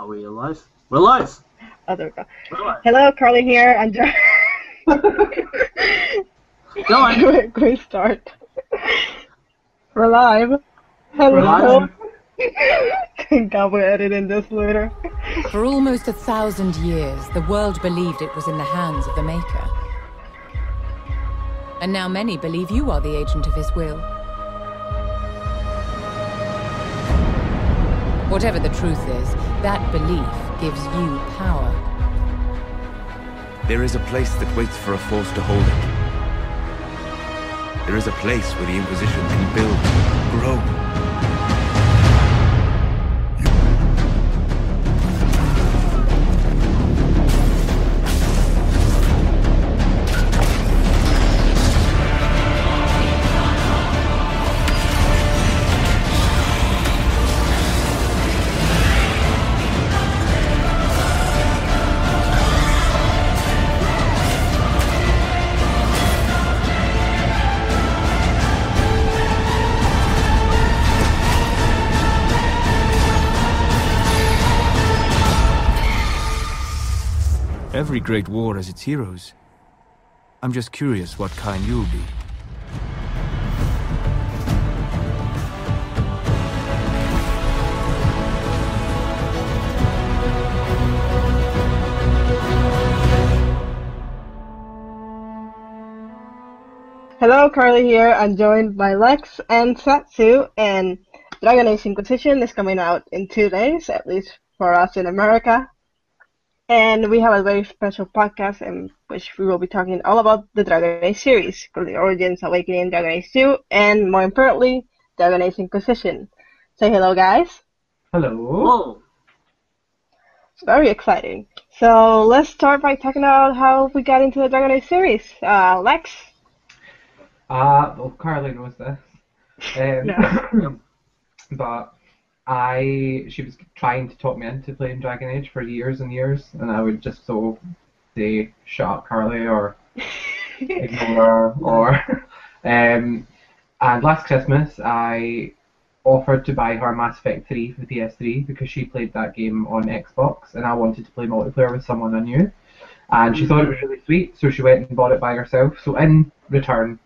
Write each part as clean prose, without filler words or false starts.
Are we alive? We're live! Oh, there we go. We're live. Hello, Carlie here. I'm just... Go on. Great start. We're live. Hello. We're live. God, we're editing this later. For almost 1,000 years, the world believed it was in the hands of the Maker. And now many believe you are the agent of his will. Whatever the truth is, that belief gives you power. There is a place that waits for a force to hold it. There is a place where the Inquisition can build, grow. Every great war has its heroes. I'm just curious what kind you'll be. Hello, Carlie here. I'm joined by Lex and Satsu, and Dragon Age Inquisition is coming out in 2 days, at least for us in America. And we have a very special podcast in which we will be talking all about the Dragon Age series, the Origins, Awakening, Dragon Age 2, and more importantly, Dragon Age Inquisition. Say hello, guys. Hello. Whoa. It's very exciting. So let's start by talking about how we got into the Dragon Age series. Lex? Well, Carlie knows this. No. But she was trying to talk me into playing Dragon Age for years and years, and I would just say, shut up, Carlie, or ignore her, or... and last Christmas, I offered to buy her Mass Effect 3 for the PS3 because she played that game on Xbox, and I wanted to play multiplayer with someone I knew. And she thought it was really sweet, so she went and bought it by herself. So in return,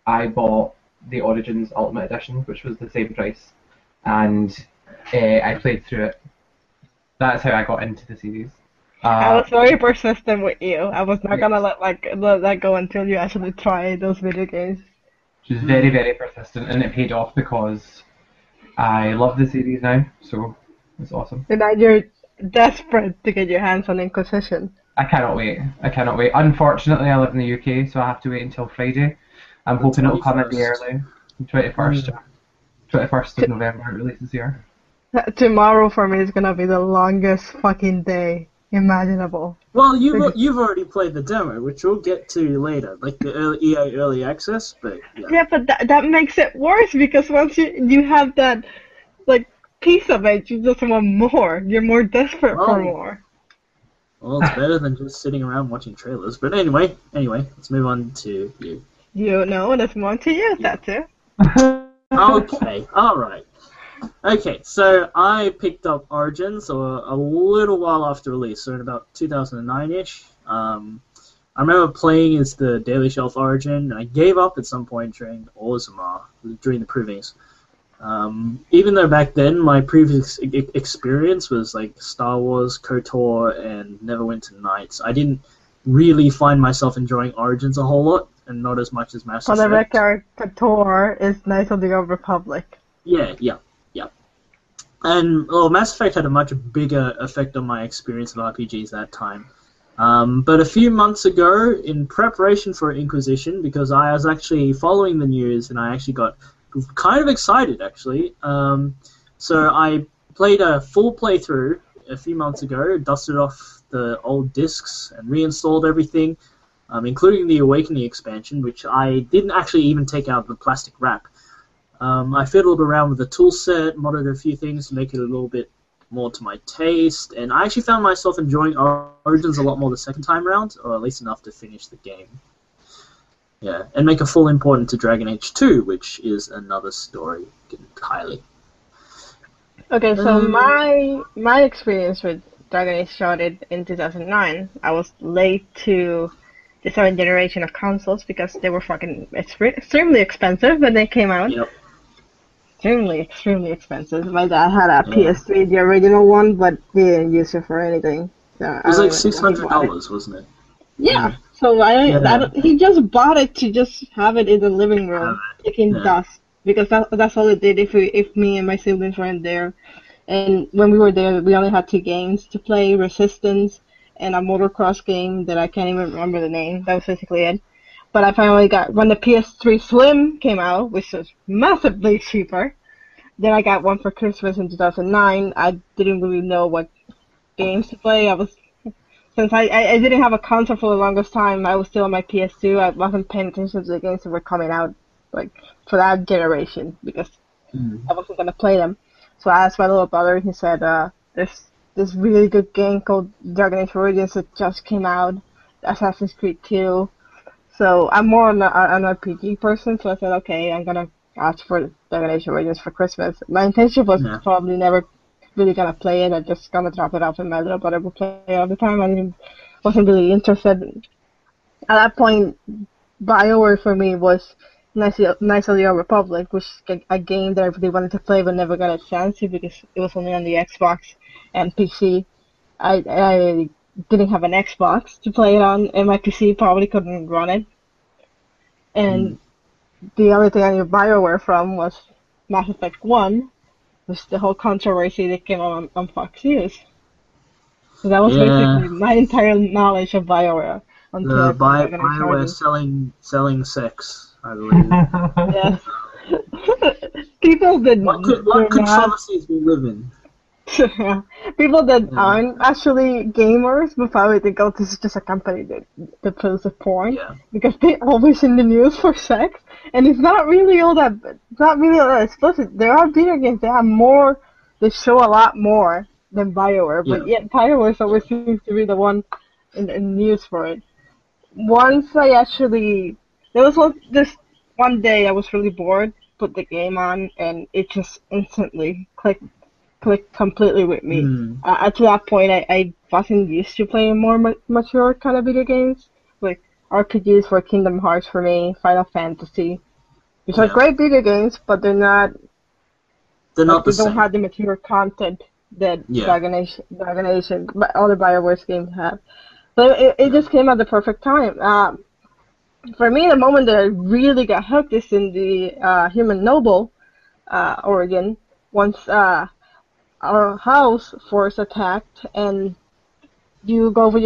I bought the Origins Ultimate Edition, which was the same price, and I played through it. That's how I got into the series. I was very persistent with you. I was not gonna let that go until you actually try those video games. She was very, very persistent, and it paid off because I love the series now, so it's awesome. And now you're desperate to get your hands on Inquisition. I cannot wait. I cannot wait. Unfortunately, I live in the UK, so I have to wait until Friday. I'm hoping it'll come in the early 21st. 21st of November it releases here. Tomorrow for me is gonna be the longest fucking day imaginable. Well, you've already played the demo, which we'll get to later, like the EA Early Access, but yeah. Yeah, but that makes it worse because once you have that piece of it, you just want more. You're more desperate for more. Well, it's better than just sitting around watching trailers. But anyway, let's move on to you. You know, let's move on to you, Satsu. Okay, alright. Okay, so I picked up Origins a little while after release, so in about 2009-ish. I remember playing as the Daily Shelf Origin, and I gave up at some point during Orzammar, during the previews. Even though back then my previous experience was like Star Wars, KOTOR, and Neverwinter Nights, I didn't really find myself enjoying Origins a whole lot, and not as much as Mass Effect. For the record, KOTOR is Knights of the Old Republic. Yeah. And Mass Effect had a much bigger effect on my experience of RPGs that time. But a few months ago, in preparation for Inquisition, because I was actually following the news and I actually got kind of excited, actually. So I played a full playthrough a few months ago, dusted off the old discs and reinstalled everything, including the Awakening expansion, which I didn't actually even take out the plastic wrap. I fiddled around with the toolset, modded a few things to make it a little bit more to my taste, and I actually found myself enjoying Origins a lot more the second time around, or at least enough to finish the game. Yeah, and make a full import into Dragon Age 2, which is another story entirely. Okay, so my experience with Dragon Age started in 2009. I was late to the seventh generation of consoles because they were fucking extremely expensive when they came out. Yep. Extremely expensive. My dad had a Yeah. PS3, the original one, but he didn't use it for anything. So It was like $600, wasn't it? Yeah. So he just bought it to just have it in the living room, taking dust, because that's all it did. If me and my siblings weren't there, and when we were there, we only had 2 games to play: Resistance and a motocross game that I can't even remember the name. That was basically it. But I finally got when the PS3 Slim came out, which was massively cheaper. Then I got one for Christmas in 2009. I didn't really know what games to play. Since I didn't have a console for the longest time, I was still on my PS2. I wasn't paying attention to the games that were coming out, like, for that generation, because I wasn't going to play them. So I asked my little brother, and he said, there's this really good game called Dragon Age Origins that just came out, Assassin's Creed 2. So I'm more an RPG person, so I said, okay, I'm going to ask for Dragon Age Origins for Christmas. My intention was probably never really gonna play it. I just gonna drop it off, and my little brother would play it all the time. Wasn't really interested. At that point, BioWare for me was Knights of the Old Republic, which is a game that I really wanted to play but never got a chance to because it was only on the Xbox and PC. I didn't have an Xbox to play it on, and my PC probably couldn't run it. And the only thing I knew BioWare from was Mass Effect 1, which the whole controversy that came on Fox News. So that was basically my entire knowledge of BioWare. Until BioWare selling sex, I believe. Yeah. People that what controversies we live in. People that aren't actually gamers will probably think, oh, this is just a company that produces porn, because they're always in the news for sex, and it's not really all that explicit. There are video games that have more, that show a lot more than BioWare, but yet BioWare always seems to be the one in the news for it. Once there was this one day I was really bored, put the game on, and it just instantly clicked completely with me. To that point, I wasn't used to playing more mature kind of video games. Like RPGs for Kingdom Hearts for me, Final Fantasy, which are great video games, but they're not. They don't have the mature content that Dragon Age and other BioWare games have. So it just came at the perfect time. For me, the moment that I really got hooked is in the Human Noble, Oregon. Once our house was attacked, and you go with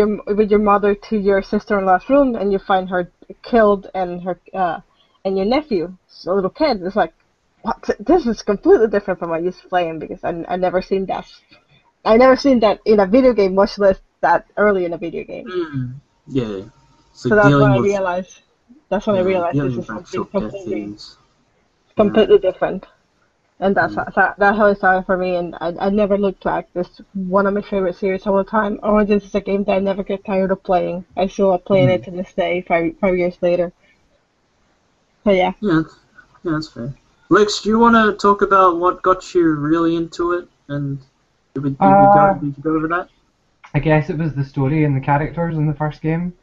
your mother to your sister-in-law's room, and you find her killed, and her and your nephew, a little kid. It's like, what? This is completely different from what I used to playing, because I never seen that. I never seen that in a video game, much less that early in a video game. Yeah. So that's when I realized. That's when I realized this is something completely different. And that's how it started for me, and I never looked back. This is one of my favorite series of all time. Origins is a game that I never get tired of playing. I still are playing it to this day, five years later. So yeah. Yeah, that's fair. Lex, do you want to talk about what got you really into it, and did you go over that? I guess it was the story and the characters in the first game.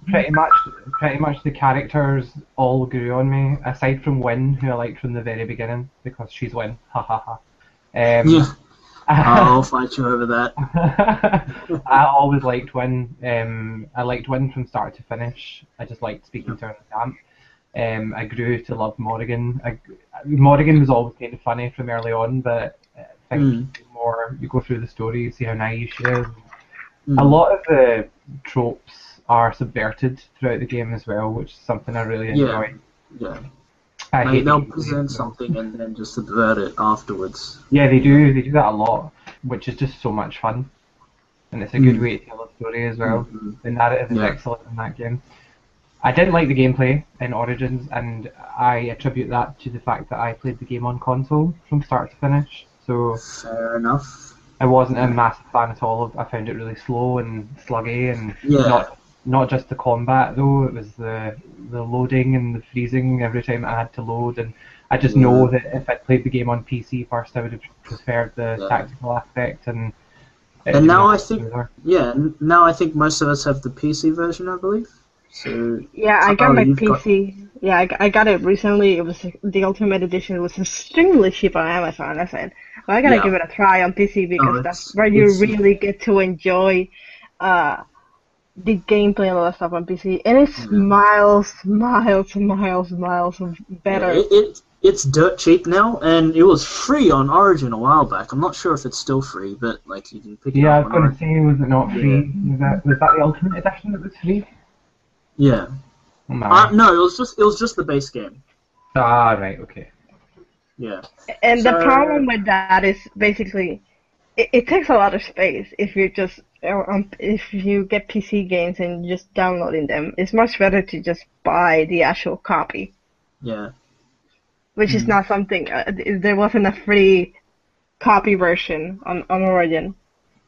Pretty much the characters all grew on me, aside from Wynn, who I liked from the very beginning, because she's Wynn, ha ha ha. I'll fight you over that. I always liked Wynn. I liked Wynn from start to finish. I just liked speaking to her in the camp. I grew to love Morrigan. Morrigan was always kind of funny from early on, but I think the more you go through the story, you see how naive she is. A lot of the tropes are subverted throughout the game as well, which is something I really enjoy. Yeah. They'll present something and then just subvert it afterwards. Yeah, they do. They do that a lot, which is just so much fun. And it's a good way to tell a story as well. The narrative is excellent in that game. I didn't like the gameplay in Origins, and I attribute that to the fact that I played the game on console from start to finish. So fair enough. I wasn't a massive fan at all. I found it really slow and sluggy, and not just the combat though. It was the loading and the freezing every time I had to load, and I just know that if I'd played the game on PC first, I would have preferred the tactical aspect and. And now I think, now I think most of us have the PC version, I believe. So yeah, I got my PC. Yeah, I got it recently. It was the Ultimate Edition. It was extremely cheap on Amazon. I said, well, I gotta give it a try on PC because that's where you really get to enjoy the gameplay and all that stuff on PC. And it's miles better. Yeah, it's dirt cheap now, and it was free on Origin a while back. I'm not sure if it's still free, but like you can pick it up. Yeah, I was going to say, was it not free? Was that the Ultimate Edition that was free? Yeah. No, it was just the base game. Ah, right, okay. Yeah. And the problem with that is basically it takes a lot of space if you just if you get PC games and just downloading them. It's much better to just buy the actual copy. Yeah. Which is not something. There wasn't a free copy version on Origin,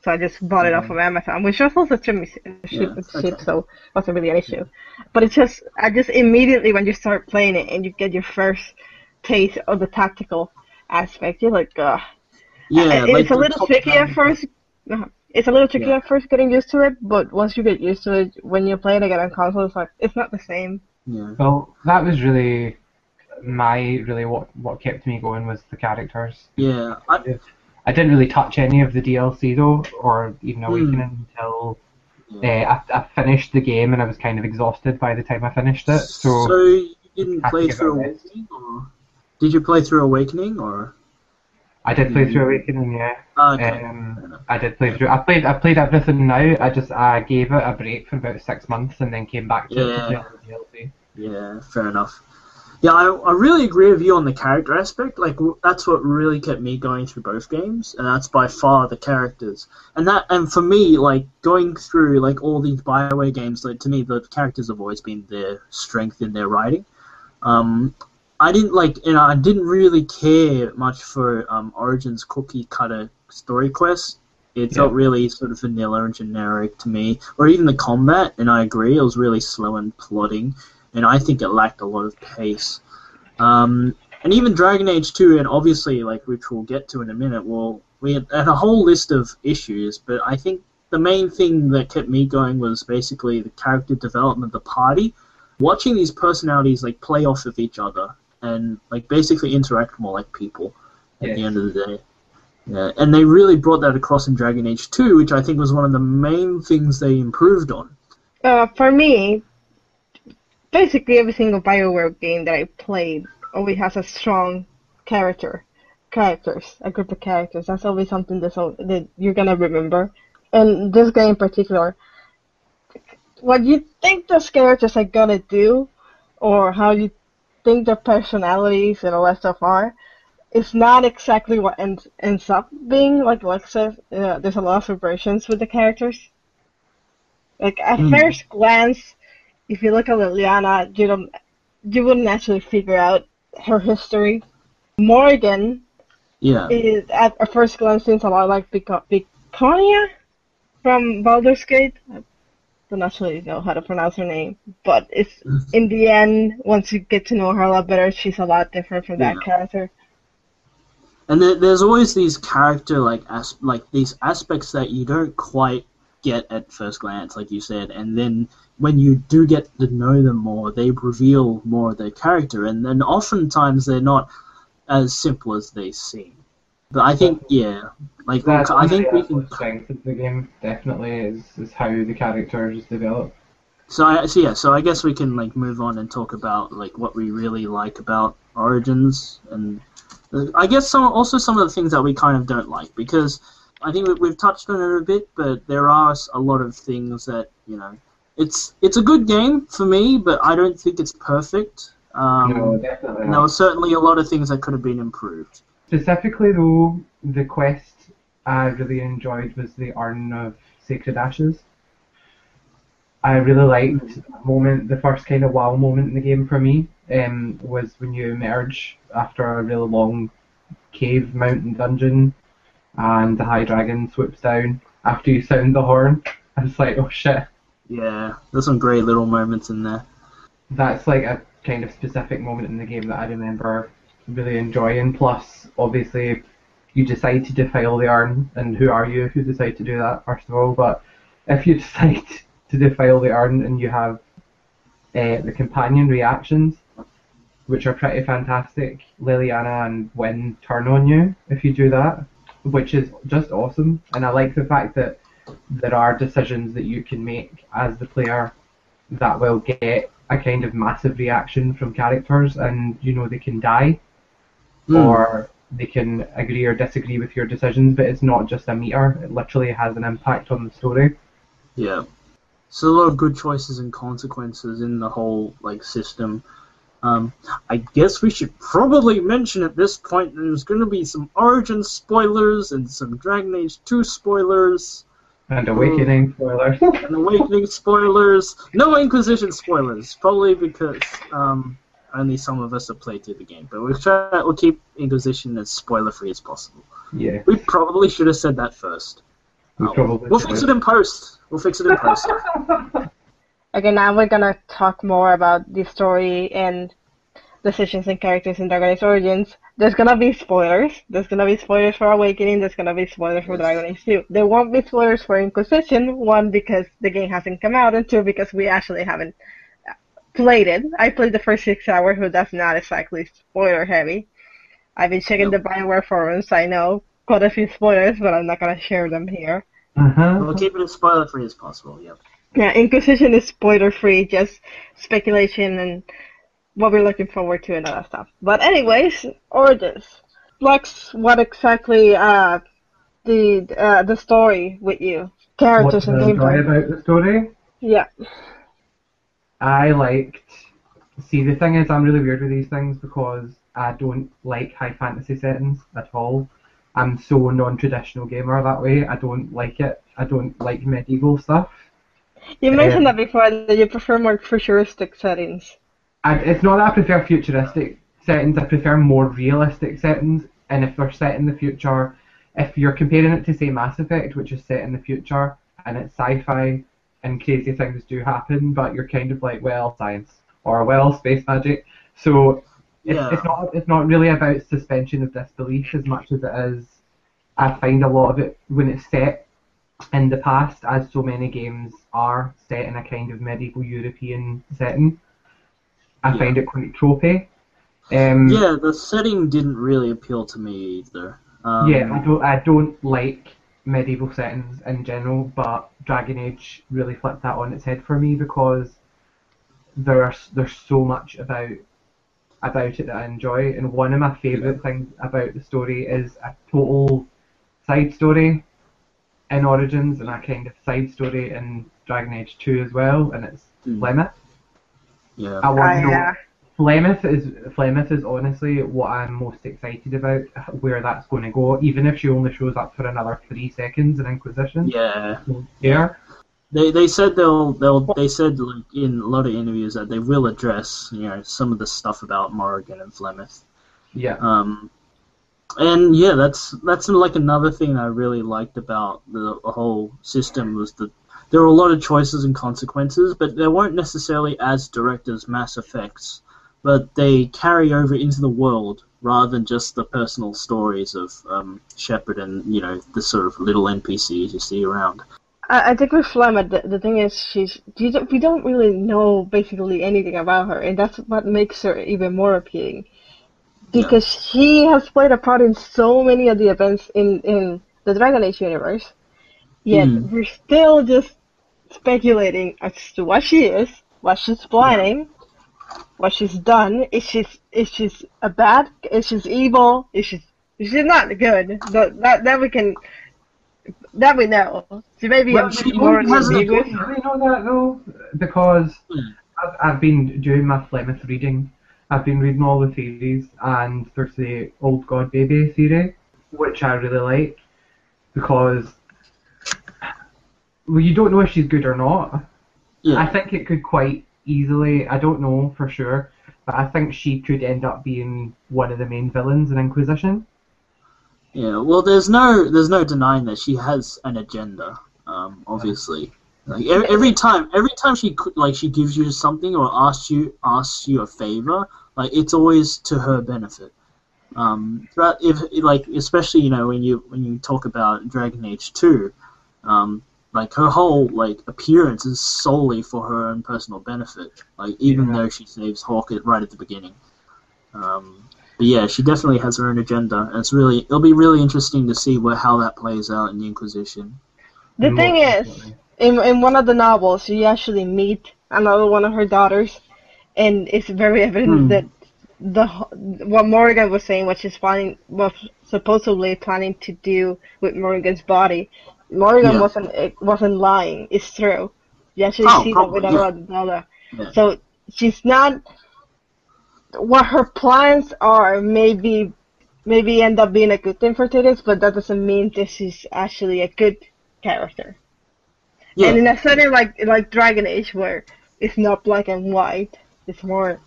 so I just bought it off of Amazon, which was also cheap, so it wasn't really an issue. But I just immediately when you start playing it and you get your first taste of the tactical aspect, you're like, ugh. Yeah, it's a little tricky at first. It's a little tricky at first getting used to it, but once you get used to it, when you play it again on console, it's like it's not the same. Yeah. Well, that was really what kept me going was the characters. Yeah. I didn't really touch any of the DLC though, or even Awakening until I finished the game and I was kind of exhausted by the time I finished it. So you didn't play through Awakening, or did you play through Awakening, or? I did play through Awakening, yeah. Okay. I did play through. I played everything now. I gave it a break for about 6 months and then came back to it to play the DLC. Yeah, fair enough. Yeah, I really agree with you on the character aspect. Like that's what really kept me going through both games, and that's by far the characters. And for me, like going through like all these BioWare games, like to me the characters have always been their strength in their writing. I didn't really care much for Origin's cookie cutter story quest. It felt really sort of vanilla and generic to me, or even the combat. And I agree, it was really slow and plodding. And I think it lacked a lot of pace. And even Dragon Age 2, and obviously, like which we'll get to in a minute, we had a whole list of issues, but I think the main thing that kept me going was basically the character development of the party. Watching these personalities like play off of each other and like basically interact more like people at the end of the day. Yeah, and they really brought that across in Dragon Age 2, which I think was one of the main things they improved on. For me, basically every single BioWare game that I played always has a strong characters, a group of characters. That's always something that you're gonna remember. And this game in particular, what you think those characters are gonna do, or how you think their personalities and all that stuff are, it's not exactly what ends up being. Like Lex says, there's a lot of subversions with the characters. Like at first glance, if you look at Liliana, you wouldn't actually figure out her history. Morgan is at first glance seems a lot like Viconia from Baldur's Gate. I don't actually know how to pronounce her name, but it's in the end, once you get to know her a lot better, she's a lot different from that character. And there's always these character these aspects that you don't quite get at first glance, like you said, and then when you do get to know them more, they reveal more of their character, and then oftentimes they're not as simple as they seem. But I think, I think we can. Strength of the game definitely is how the characters develop. So I guess we can move on and talk about what we really like about Origins, and I guess some of the things that we kind of don't like, because I think we've touched on it a bit, but there are a lot of things that it's a good game for me, but I don't think it's perfect. No, definitely not. There were certainly a lot of things that could have been improved. Specifically, though, the quest I really enjoyed was the Urn of Sacred Ashes. I really liked the first kind of wow moment in the game for me was when you emerge after a really long cave, mountain, dungeon, and the High Dragon swoops down after you sound the horn. I was like, oh shit. Yeah, there's some great little moments in there. That's like a kind of specific moment in the game that I remember really enjoying. Plus, obviously, you decide to defile the urn, and who are you if you decide to do that, first of all? But if you decide to defile the urn and you have the companion reactions, which are pretty fantastic, Liliana and Wynn turn on you if you do that, which is just awesome. And I like the fact that there are decisions that you can make as the player that will get a kind of massive reaction from characters, and you know they can die, or they can agree or disagree with your decisions, but it's not just a meter, it literally has an impact on the story. Yeah. So a lot of good choices and consequences in the whole system. I guess we should probably mention at this point there's going to be some Origin spoilers and some Dragon Age 2 spoilers. And Awakening spoilers. And Awakening spoilers. No Inquisition spoilers, probably because only some of us have played through the game. But we'll keep Inquisition as spoiler-free as possible. Yeah. We probably should have said that first. We'll fix it in post. Okay, now we're gonna talk more about the story and decisions and characters in Dragon Age Origins. There's gonna be spoilers. There's gonna be spoilers for Awakening. There's gonna be spoilers for Dragon Age 2. There won't be spoilers for Inquisition. One, because the game hasn't come out, and two, because we actually haven't played it. I played the first 6 hours, but that's not exactly spoiler heavy. I've been checking the BioWare forums. I know quite a few spoilers, but I'm not gonna share them here. We'll keep it as spoiler-free as possible. Yep. Yeah, Inquisition is spoiler-free, just speculation and what we're looking forward to and all that stuff. But anyways, Origins. Lex, what exactly the story with you? Characters and gameplay. About the story? Yeah. See, the thing is, I'm really weird with these things because I don't like high fantasy settings at all. I'm so non-traditional gamer that way. I don't like it. I don't like medieval stuff. You mentioned that before, that you prefer more futuristic settings. It's not that I prefer futuristic settings, I prefer more realistic settings, and if they're set in the future, if you're comparing it to, say, Mass Effect, which is set in the future, and it's sci-fi, and crazy things do happen, but you're kind of like, well, science, or well, space magic, so it's not really about suspension of disbelief as much as it is, I find a lot of it, when it's set in the past, as so many games are set in a kind of medieval European setting, I find it quite tropey. The setting didn't really appeal to me either. I don't like medieval settings in general, but Dragon Age really flipped that on its head for me because there's so much about it that I enjoy, and one of my favourite things about the story is a total side story in Origins and a kind of side story in Dragon Age 2 as well, and it's Flemeth. Yeah. I want to know, Flemeth is honestly what I'm most excited about, where that's going to go, even if she only shows up for another 3 seconds in Inquisition. Yeah. Yeah. They said they said in a lot of interviews that they will address some of the stuff about Morrigan and Flemeth. Yeah. And yeah, that's another thing I really liked about the whole system was that there are a lot of choices and consequences, but they weren't necessarily as direct as Mass Effects, but they carry over into the world rather than just the personal stories of Shepard and the sort of little NPCs you see around. I think with Flemeth, the thing is, we don't really know basically anything about her, and that's what makes her even more appealing. Because she has played a part in so many of the events in the Dragon Age universe, yet we're still just speculating as to what she is, what she's planning, what she's done. Is she a bad? Is she evil? Is she's not good? That we know. So maybe more ambiguous. We know that though, because I've been doing my Flemeth reading. I've been reading all the theories, and there's the Old God Baby theory, which I really like, because you don't know if she's good or not. Yeah. I think it could quite easily, I don't know for sure, but I think she could end up being one of the main villains in Inquisition. Yeah, well, there's no denying that she has an agenda. Obviously, every time she gives you something or asks you a favor, it's always to her benefit. If like especially when you talk about Dragon Age 2, like her whole like appearance is solely for her own personal benefit. Like even though she saves Hawk right at the beginning. But yeah, she definitely has her own agenda, and it'll be really interesting to see how that plays out in the Inquisition. The thing is, in one of the novels, you actually meet another one of her daughters, and it's very evident that what Morrigan was saying, what she's was supposedly planning to do with Morrigan's body, Morrigan wasn't lying. It's true. You actually see that with another daughter. Yeah. So she's not. What her plans are maybe end up being a good thing for Tidus, but that doesn't mean this is actually a good character. Yeah. And in a setting like Dragon Age, where it's not black and white, it's more.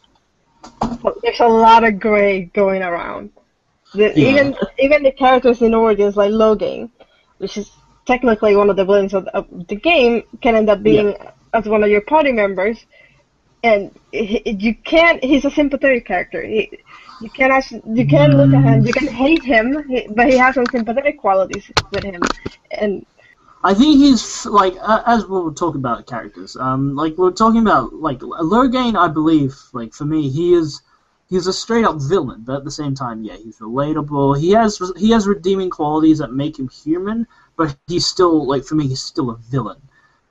There's a lot of gray going around. Even the characters in Origins, like Logan, which is technically one of the villains of the game, can end up being as one of your party members. And you can't. He's a sympathetic character. You can't look at him. You can hate him, but he has some sympathetic qualities with him. And I think he's like as we'll talk about characters. Like we're talking about like Logan. I believe like for me, he's a straight up villain, but at the same time, he's relatable. He has redeeming qualities that make him human, but he's still like for me, he's still a villain.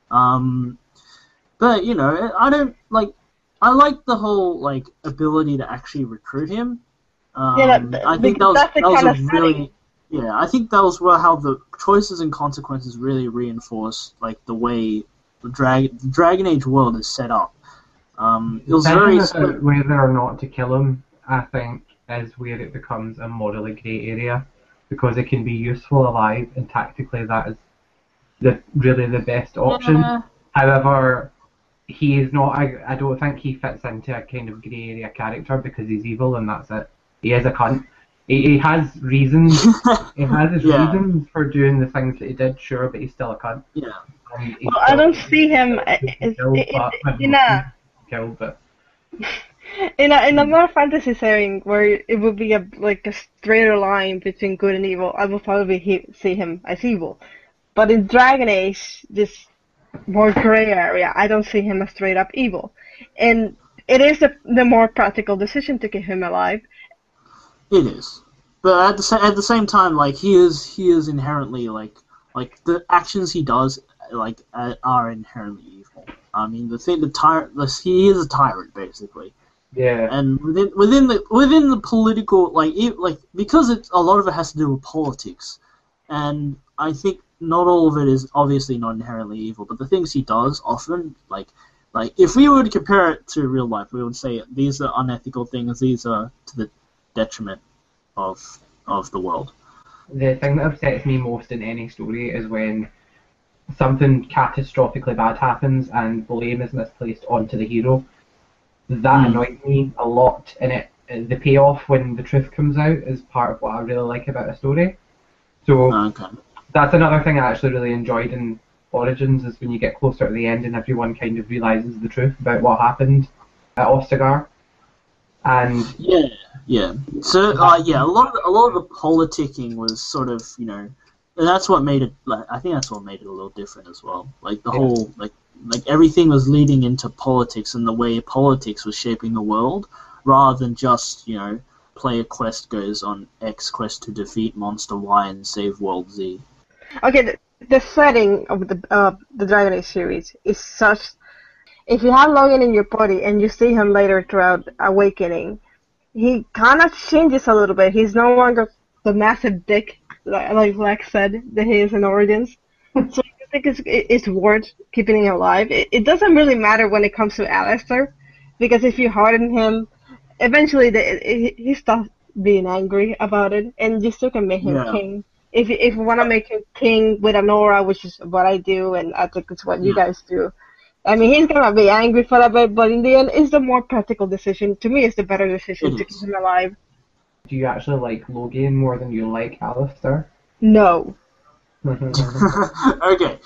But I don't like. I like the whole like ability to actually recruit him. I think that was a really I think that was how the choices and consequences really reinforce like the way the Dragon Age world is set up. It was very whether or not to kill him, I think, is where it becomes a morally grey area, because it can be useful alive and tactically that is really the best option. However, he is not. I don't think he fits into a kind of grey area character because he's evil and that's it. He is a cunt. He has reasons. He has his reasons for doing the things that he did, sure, but he's still a cunt. Yeah. Well, I don't see him in a more fantasy setting where it would be a straighter line between good and evil. I would probably see him as evil, but in Dragon Age, this more gray area, I don't see him as straight up evil, and it is the more practical decision to keep him alive. It is, but at the same time, like he is inherently like the actions he does are inherently evil. I mean, he is a tyrant basically. Yeah. And within the political because a lot of it has to do with politics, and I think not all of it is obviously not inherently evil, but the things he does often like if we were to compare it to real life, we would say these are unethical things. These are to the detriment of the world. The thing that upsets me most in any story is when something catastrophically bad happens and blame is misplaced onto the hero. That annoys me a lot, and the payoff when the truth comes out is part of what I really like about a story. So that's another thing I actually really enjoyed in Origins, is when you get closer to the end and everyone kind of realizes the truth about what happened at Ostagar. And so a lot of the politicking was sort of and that's what made it. I think that's what made it a little different as well. Like the whole like everything was leading into politics and the way politics was shaping the world, rather than just player quest goes on X quest to defeat monster Y and save world Z. Okay, the setting of the Dragon Age series is such. If you have Logan in your party and you see him later throughout Awakening, he kind of changes a little bit. He's no longer the massive dick, like Lex said, that he is in Origins. So I think it's worth keeping him alive. It doesn't really matter when it comes to Alistair, because if you harden him, eventually he stops being angry about it, and you still can make him king. If you want to make him king with an aura, which is what I do, and I think it's what you guys do. I mean, he's gonna be angry for a bit, but in the end, it's the more practical decision. To me, it's the better decision to keep him alive. Do you actually like Logan more than you like Alistair? No. Okay.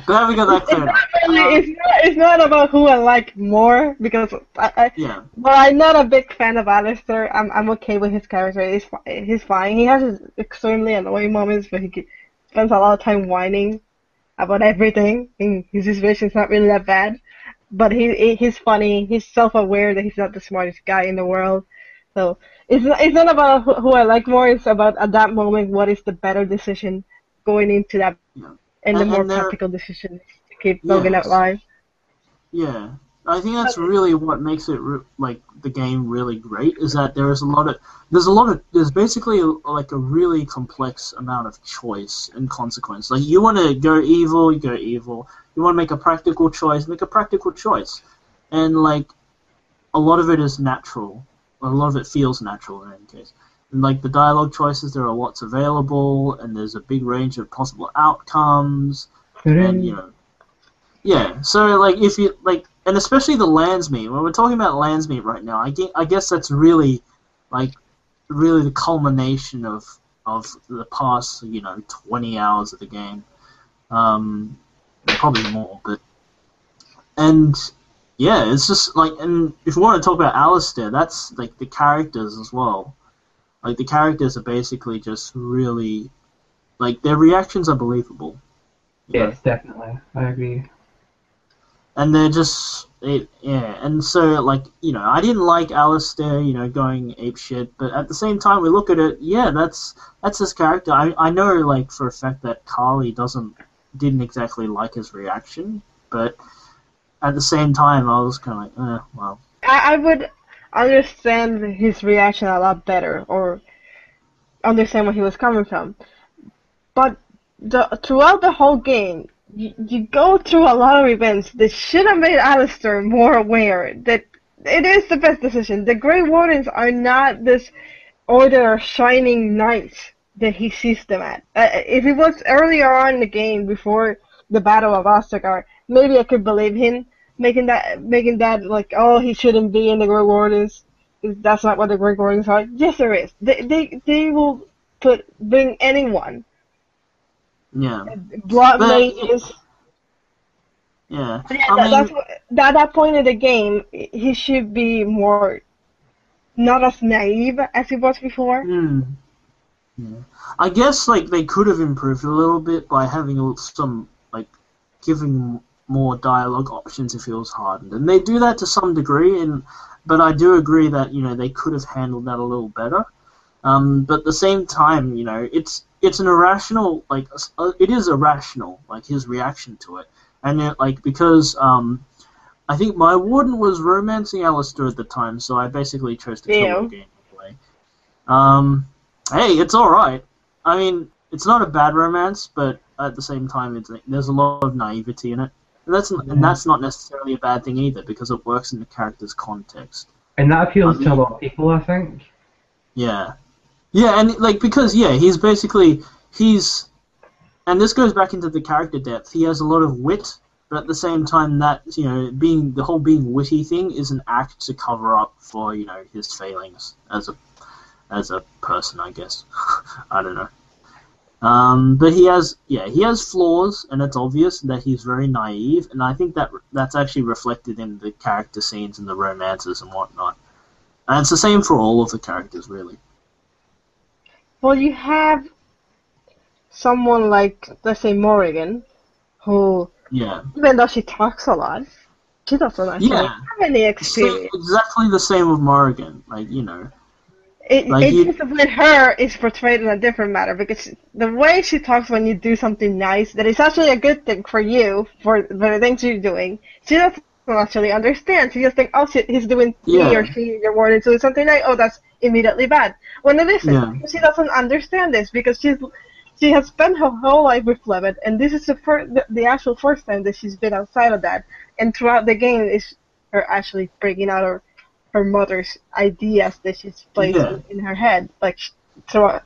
Glad we got that It's cleared not up. really, it's not about who I like more because Yeah. but I'm not a big fan of Alistair. I'm okay with his character. He's fine. He has his extremely annoying moments, but spends a lot of time whining about everything. And his situation's not really that bad, but he's funny. He's self-aware that he's not the smartest guy in the world. So it's not about who I like more. It's about at that moment what is the better decision going into that Yeah. and the more And there, practical decisions to keep Logan yes. alive. Yeah, I think that's really what makes it like the game really great is that there's basically like a really complex amount of choice and consequence. Like you want to go evil, you go evil. You want to make a practical choice, make a practical choice, and like a lot of it is natural. A lot of it feels natural in any case. And like the dialogue choices, there are lots available, and there's a big range of possible outcomes, and you know. Yeah, so like if you like, and especially the Landsmeet. When we're talking about Landsmeet right now, I guess that's really, like, really the culmination of the past 20 hours of the game, probably more. And yeah, it's just like, and if we want to talk about Alistair, that's like the characters as well. Like the characters are basically just really, like their reactions are believable. Yes, definitely. I agree. And they're just, and so, like, I didn't like Alistair, going apeshit, but at the same time, we look at it, that's his character. I know, like, for a fact that Carlie didn't exactly like his reaction, but at the same time, I was kind of like, well. I would understand his reaction a lot better, or understand where he was coming from. But throughout the whole game, you go through a lot of events that should have made Alistair more aware that it is the best decision. The Grey Wardens are not this order of shining knights that he sees them at. If it was earlier on in the game, before the Battle of Ostagar, maybe I could believe him making that like, oh, he shouldn't be in the Grey Wardens. That's not what the Grey Wardens are. Yes, there is. They will bring anyone. Yeah. Blood mages. Yeah. That's at that point in the game, he should be more, not as naive as he was before. Yeah. I guess like they could have improved a little bit by having some, like, giving more dialogue options if it was hardened, and they do that to some degree. But I do agree that they could have handled that a little better. But at the same time, it's an irrational, like, it is irrational, like, his reaction to it. And, because, I think my warden was romancing Alistair at the time, so I basically chose to kill the game anyway. Hey, it's alright. I mean, it's not a bad romance, but at the same time, there's a lot of naivety in it. And that's not necessarily a bad thing either, because it works in the character's context. And that appeals to a lot of people, I think. Yeah. Yeah, and like because he's basically and this goes back into the character depth. He has a lot of wit, but at the same time that being witty thing is an act to cover up for his failings as a person, I guess. I don't know. But he has flaws, and it's obvious that he's very naive, and I think that's actually reflected in the character scenes and the romances and whatnot. And it's the same for all of the characters, really. Well, you have someone like, let's say, Morrigan, who, even though she talks a lot, she doesn't actually have any experience. Exactly the same with Morrigan, It's just with her, it's portrayed in a different manner, because the way she talks when you do something nice, that is actually a good thing for you, for the things you're doing, she doesn't actually understand. She just thinks, oh, he's doing, he or she, your ward is doing something nice, oh, that's immediately bad. When it isn't, she doesn't understand this, because she has spent her whole life with Flevet, and this is the actual first time that she's been outside of that, and throughout the game is her actually breaking out her mother's ideas that she's placed in her head. Like, towards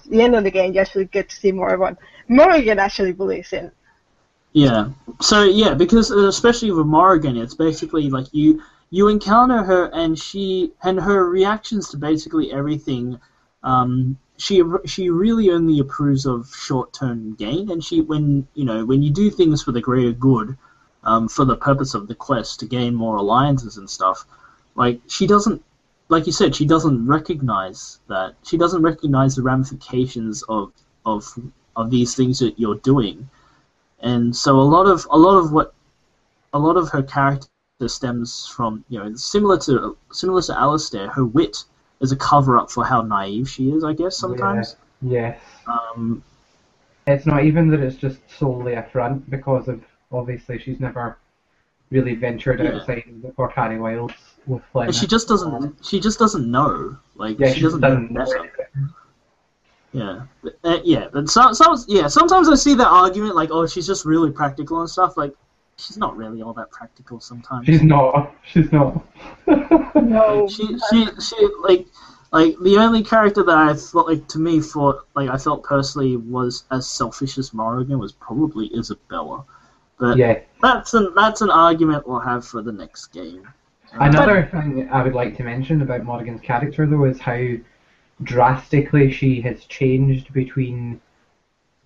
the end of the game, you actually get to see more of what Morrigan actually believes in. Yeah. So, because especially with Morrigan, it's basically like you encounter her, and her reactions to basically everything, she really only approves of short-term gain, and when you do things for the greater good, for the purpose of the quest to gain more alliances and stuff, like she doesn't, like you said, she doesn't recognize that. She doesn't recognize the ramifications of these things that you're doing, and so a lot of her character stems from, similar to Alistair, her wit is a cover-up for how naive she is, I guess, sometimes. Yeah. Yes. It's not even that it's just solely a front, because of, obviously, she's never really ventured outside the Carlie Wilds with Flemeth. And she just doesn't know. Like, she doesn't know better. Yeah. But sometimes I see that argument, like, oh, she's just really practical and stuff. Like, she's not really all that practical sometimes. She's not. No. She like the only character that I felt I felt personally was as selfish as Morrigan was probably Isabella. But that's an argument we'll have for the next game. Another thing I would like to mention about Morrigan's character, though, is how drastically she has changed between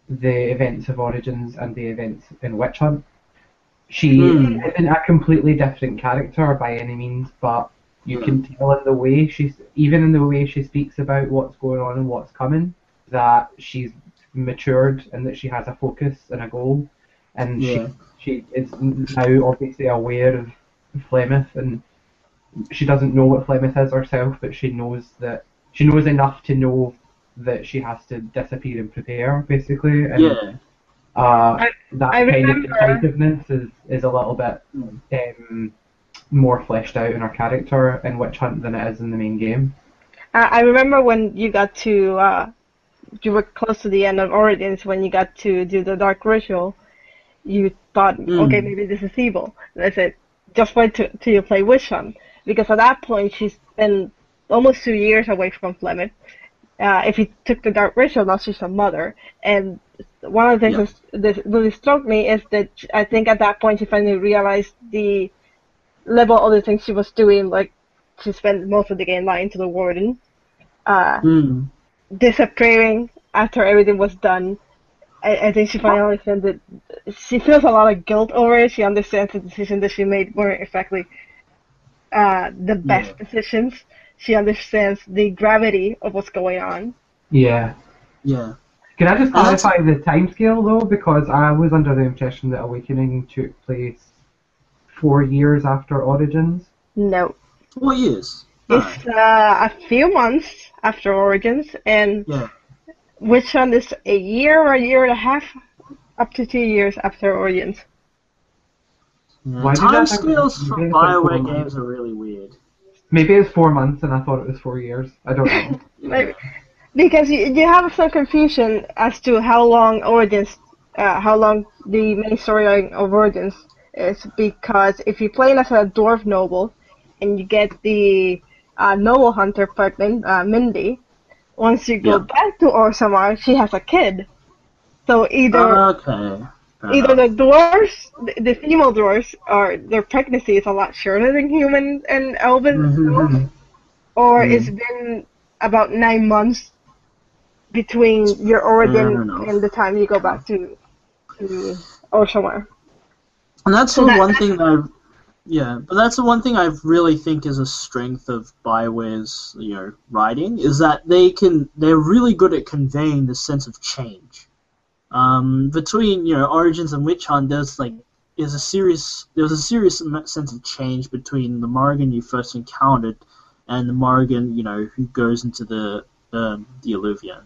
the events of Origins and the events in Witch Hunt. She isn't a completely different character by any means, but you can tell in the way in the way she speaks about what's going on and what's coming, that she's matured and that she has a focus and a goal, and she is now obviously aware of Flemeth, and she doesn't know what Flemeth is herself, but she knows enough to know that she has to disappear and prepare, basically. And, that kind of decisiveness is a little bit more fleshed out in her character in Witch Hunt than it is in the main game. I remember when you got to, you were close to the end of Origins, when you got to do the Dark Ritual, you thought, okay, maybe this is evil. And I said, just wait till you play Witch Hunt, because at that point she's been almost 2 years away from Flemeth. If you took the Dark Ritual, now she's a mother, and one of the things that really struck me is that I think at that point she finally realized the level of the things she was doing. Like, she spent most of the game lying to the warden, disappearing after everything was done. I think she finally understands that she feels a lot of guilt over it. She understands the decisions that she made weren't exactly the best decisions. She understands the gravity of what's going on. Yeah. Yeah. Can I just clarify the timescale, though? Because I was under the impression that Awakening took place 4 years after Origins. No. 4 years? It's a few months after Origins, and Witch Hunt is a year or a year and a half, up to 2 years after Origins. Time scales for BioWare games are really weird. Maybe it's 4 months and I thought it was 4 years. I don't know. Maybe. Because you have some confusion as to how long the main storyline of Origins is, because if you play as a dwarf noble and you get the noble hunter pregnant, Mindy, once you go back to Orsamar, she has a kid. So either the dwarves, the female dwarves, their pregnancy is a lot shorter than human and elven, or it's been about 9 months between your origin and the time you go back to Orsamar. And that's the one thing that but that's the one thing I really think is a strength of BioWare's writing, is that they're really good at conveying the sense of change. Between Origins and Witch Hunt, there was a serious sense of change between the Morrigan you first encountered and the Morrigan who goes into the Alluvion.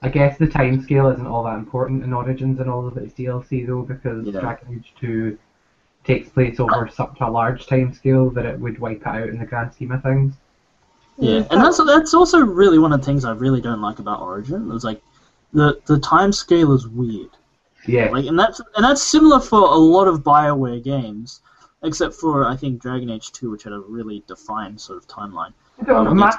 I guess the timescale isn't all that important in Origins and all of its DLC, though, because Dragon Age 2 takes place over such a large timescale that it would wipe it out in the grand scheme of things. Yeah, and that's also really one of the things I really don't like about Origin. It's like the time scale is weird. Yeah. And that's similar for a lot of BioWare games, except for I think Dragon Age 2, which had a really defined sort of timeline. Mass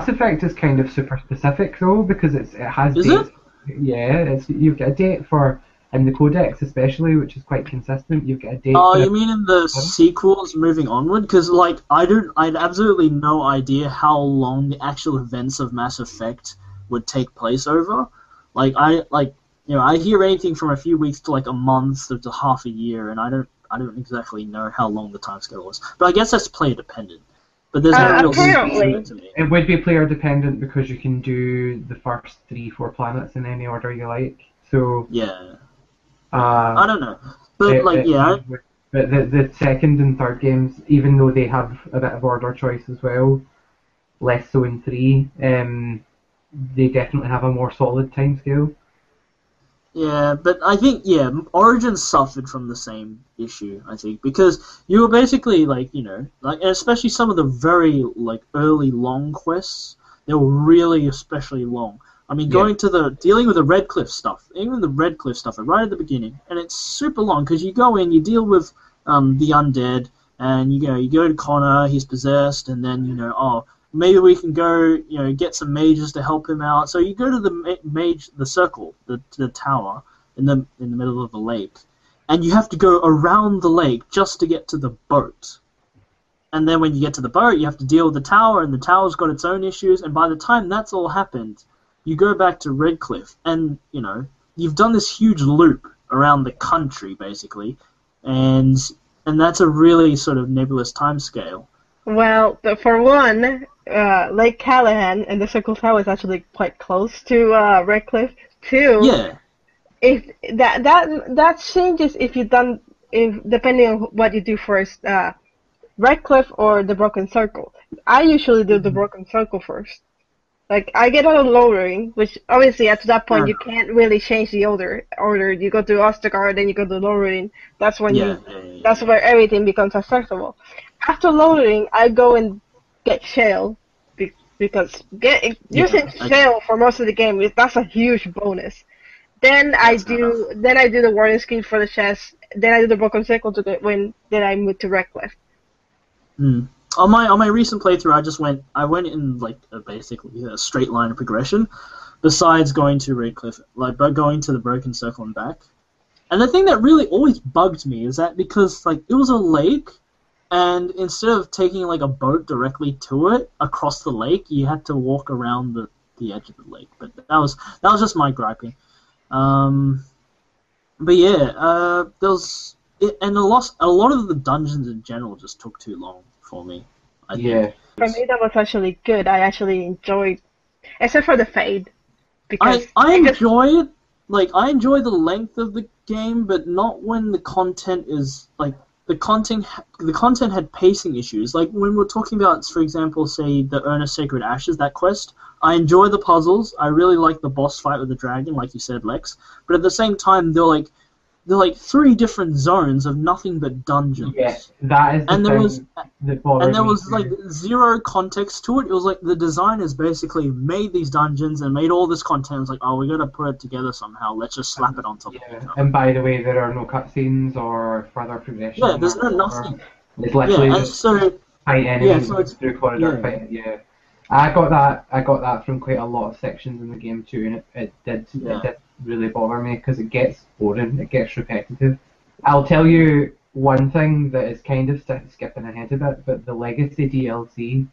Effect is kind of super specific though, because it has dates. Is it? Yeah, you've got a date for in the codex especially, which is quite consistent. You've got a date. Oh, you mean in the sequels moving onward? Because I had absolutely no idea how long the actual events of Mass Effect would take place over. Like I hear anything from a few weeks to like a month to half a year, and I don't exactly know how long the timescale was. But I guess that's player dependent. But there's no real apparently to me. It would be player dependent because you can do the first 3-4 planets in any order you like. So yeah, I don't know, but But the second and third games, even though they have a bit of order choice as well, less so in 3, they definitely have a more solid timescale. Yeah, but I think, Origins suffered from the same issue, I think, because you were basically, especially some of the very, early long quests, they were really especially long. I mean, dealing with the Redcliffe stuff, even the Redcliffe stuff right at the beginning, and it's super long, because you go in, you deal with the undead, and, you go to Connor, he's possessed, and then, maybe we can go, get some mages to help him out. So you go to the circle, the tower in the middle of the lake, and you have to go around the lake just to get to the boat. And then when you get to the boat, you have to deal with the tower, and the tower's got its own issues. And by the time that's all happened, you go back to Redcliffe, and you've done this huge loop around the country basically, and that's a really sort of nebulous timescale. Well, for one, Lake Callahan and the Circle Tower is actually quite close to Redcliffe. 2, Yeah. If that changes if depending on what you do first, Redcliffe or the Broken Circle. I usually do the Broken Circle first. Like I get on lowering, which obviously at that point you can't really change the order. You go to Ostergaard, then you go to lowering. That's when that's where everything becomes acceptable. After lowering, I go and get Shale, because using Shale for most of the game that's a huge bonus. Then I do the warning scheme for the chest. Then I do the Broken Circle to get win. Then I move to Redcliffe. On my recent playthrough, I went in basically a straight line of progression, besides going to Redcliffe, going to the Broken Circle and back. And the thing that really always bugged me is that because it was a lake, and instead of taking a boat directly to it across the lake, you had to walk around the edge of the lake. But that was just my griping. But yeah, there was and a lot of the dungeons in general just took too long for me. I think. For me, that was actually good. I actually enjoyed, except for the fade, because I enjoy it. I enjoy the length of the game, but not when the content is the content had pacing issues. Like when we're talking about, for example, say the Urn of Sacred Ashes, that quest. I enjoy the puzzles. I really like the boss fight with the dragon, like you said, Lex. But at the same time, they're 3 different zones of nothing but dungeons. Yes, that is there was 0 context to it. It was the designers basically made these dungeons and made all this content. It's we gotta put it together somehow. Let's just slap it on top of it. And by the way, there are no cutscenes or further progression. Yeah, there's nothing. It's literally just fight enemies through corridor fight. Yeah. I got that from quite a lot of sections in the game too, and it did really bother me because it gets boring, it gets repetitive. I'll tell you one thing that is kind of skipping ahead a bit, but the Legacy DLC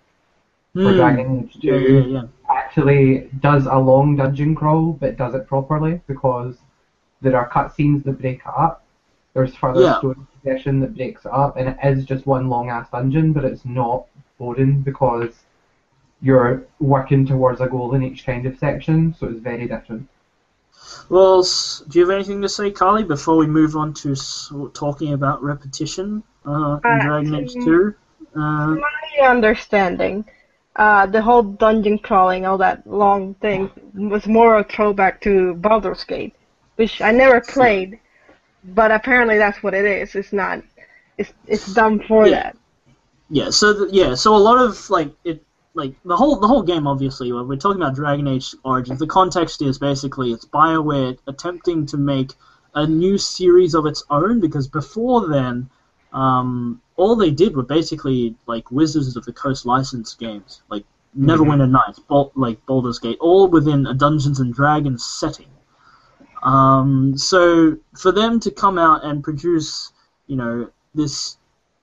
for Dragon Age 2 actually does a long dungeon crawl, but does it properly because there are cutscenes that break it up. There's further story progression that breaks it up, and it is just one long ass dungeon, but it's not boring because you're working towards a goal in each kind of section, so it's very different. Well, do you have anything to say, Carlie, before we move on to talking about repetition in Dragon Age 2? My understanding, the whole dungeon crawling, all that long thing, was more a throwback to Baldur's Gate, which I never played, but apparently that's what it is. It's not. It's done for that. Yeah. So a lot of the whole game, obviously, when we're talking about Dragon Age Origins, the context is basically it's BioWare attempting to make a new series of its own, because before then, all they did were basically Wizards of the Coast licensed games, Neverwinter Nights, Baldur's Gate, all within a Dungeons and Dragons setting. So for them to come out and produce, this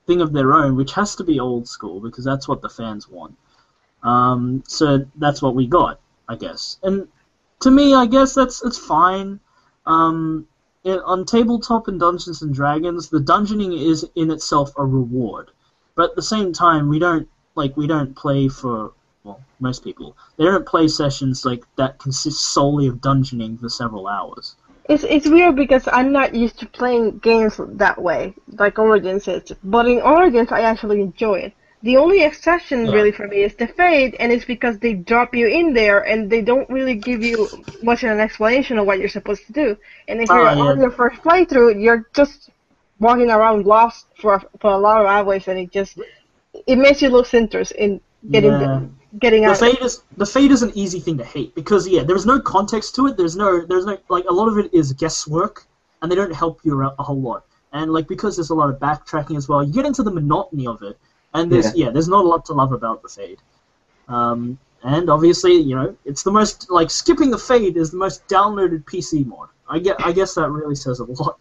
thing of their own, which has to be old school because that's what the fans want. So that's what we got. I guess. And to me, I guess it's fine. On tabletop and Dungeons and Dragons, the dungeoning is in itself a reward. But at the same time, we don't play for, well, most people, they don't play sessions like that consist solely of dungeoning for several hours. It's weird because I'm not used to playing games that way, like Origins is. But in Origins, I actually enjoy it. The only exception really for me is the Fate, and it's because they drop you in there and they don't really give you much of an explanation of what you're supposed to do. And if you're on your first playthrough, you're just walking around lost for a lot of hours, and it makes you lose interest in getting out. The Fate is an easy thing to hate because there's no context to it. There's no like, a lot of it is guesswork, and they don't help you a whole lot. And like, because there's a lot of backtracking as well, you get into the monotony of it. And there's not a lot to love about the Fade. And obviously, it's the most, like, skipping the Fade is the most downloaded PC mod. I guess that really says a lot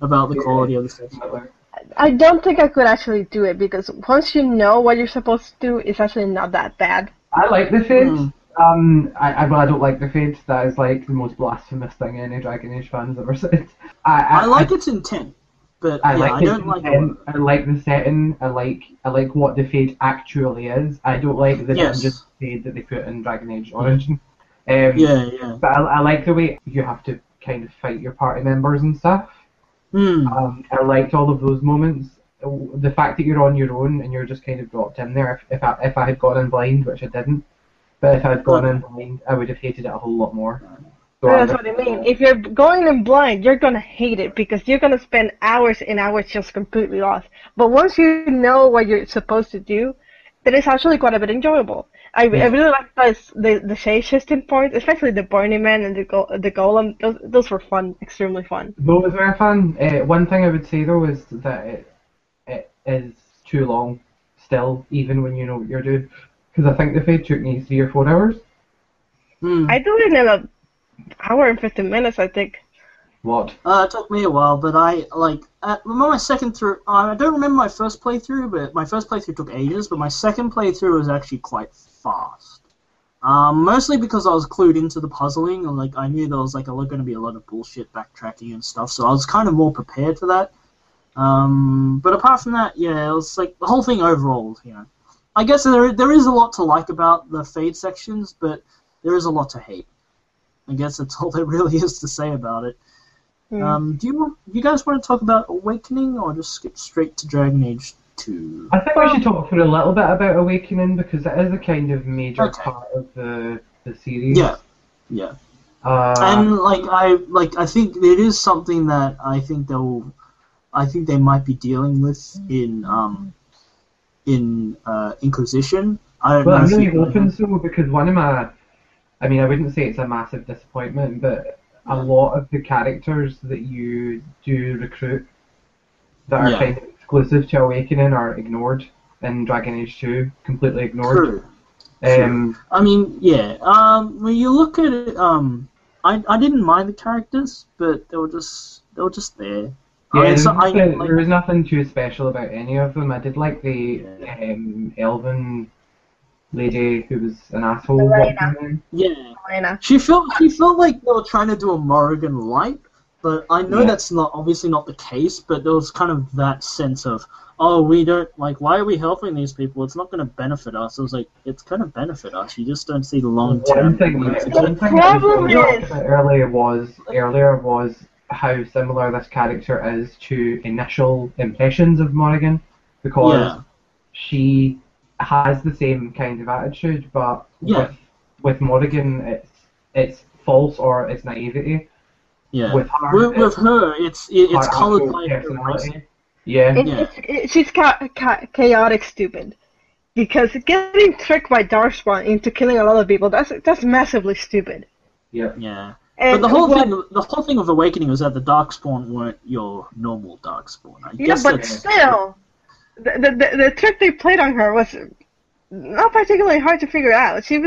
about the quality of the system. I don't think I could actually do it, because once you know what you're supposed to do, it's actually not that bad. I like the Fade. I don't like the Fade. That is, like, the most blasphemous thing any Dragon Age fan has ever said. I like its intent. But I don't like it. I like the setting. I like what the Fade actually is. I don't like the dungeon Fade that they put in Dragon Age Origin. But I like the way you have to kind of fight your party members and stuff. I liked all of those moments. The fact that you're on your own and you're just kind of dropped in there. If I had gone in blind, which I didn't, but if I had gone in blind, I would have hated it a whole lot more. So that's what I mean. If you're going in blind, you're going to hate it because you're going to spend hours and hours just completely lost. But once you know what you're supposed to do, then it's actually quite a bit enjoyable. I really like the shape-shifting points, especially the Burning Man and the Golem. Those were fun, extremely fun. Those were fun. One thing I would say, though, is that it is too long still, even when you know what you're doing. Because I think the Fade took me 3 or 4 hours. I do it in an hour and 15 minutes, I think. What? It took me a while, but I remember my second through. I don't remember my first playthrough, but my first playthrough took ages. But my second playthrough was actually quite fast. Mostly because I was clued into the puzzling, and like I knew there was going to be a lot of bullshit backtracking and stuff, so I was kind of more prepared for that. But apart from that, it was like the whole thing overall. I guess there is a lot to like about the Fade sections, but there is a lot to hate. I guess that's all there really is to say about it. Do you guys want to talk about Awakening, or just skip straight to Dragon Age 2? I think we should talk for a little bit about Awakening, because it is a kind of major part of the series. Yeah. And I think it is something that I think they might be dealing with in Inquisition. I'm really hoping so, because one of my, I wouldn't say it's a massive disappointment, but a lot of the characters that you do recruit that are kind of exclusive to Awakening are ignored in Dragon Age 2, completely ignored. True. When you look at it, I didn't mind the characters, but they were just there. Yeah, there was nothing too special about any of them. I did like the Elven lady who was an asshole. She felt like they were trying to do a Morrigan light, but I know that's obviously not the case. But there was kind of that sense of, we don't why are we helping these people? It's not going to benefit us. I was like, it's going to benefit us. You just don't see the long term. One thing I talked about earlier was how similar this character is to initial impressions of Morrigan, because she has the same kind of attitude, but with Morrigan, it's false or it's naivety. Yeah. With her, it's colored by her personality. She's chaotic stupid, because getting tricked by Darkspawn into killing a lot of people, that's massively stupid. Yeah. But the whole thing of Awakening was that the Darkspawn weren't your normal Darkspawn. But still, the trick they played on her was not particularly hard to figure out. She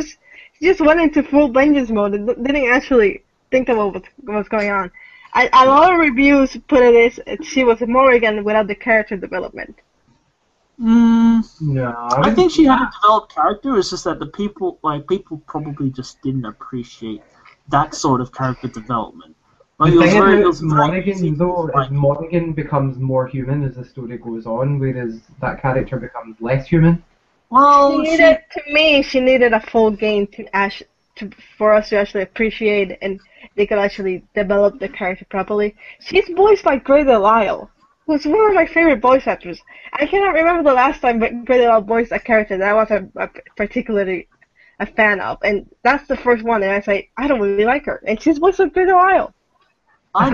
just went into full vengeance mode and didn't actually think about what was going on. A lot of reviews put it as she was a Morrigan without the character development. No, I think she had a developed character. It's just that the people probably just didn't appreciate that sort of character development. Like, The thing it about was very easy Monaghan, to though, like, is Monaghan becomes more human as the story goes on, whereas that character becomes less human. well, She needed a full game for us to actually appreciate and they could actually develop the character properly. She's voiced by Grey Delisle, who's one of my favorite voice actors. I cannot remember the last time Grey Delisle voiced a character that I was particularly a fan of, and that's the first one. And I say I don't really like her, and she's voiced by Grey Delisle. I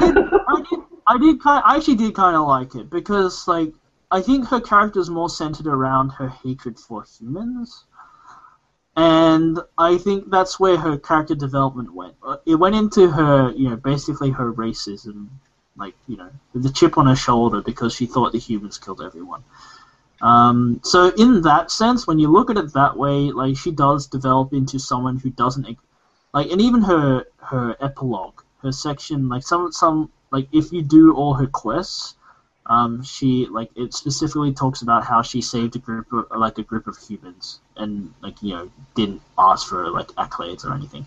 actually did kind of like it because, like, I think her character is more centered around her hatred for humans, and I think that's where her character development went. It went into her, basically her racism, like, the chip on her shoulder because she thought the humans killed everyone. So in that sense, when you look at it that way, like, she does develop into someone who doesn't, like, and even her epilogue. Her section, like some like if you do all her quests, she like it specifically talks about how she saved a group of humans and didn't ask for like accolades or anything.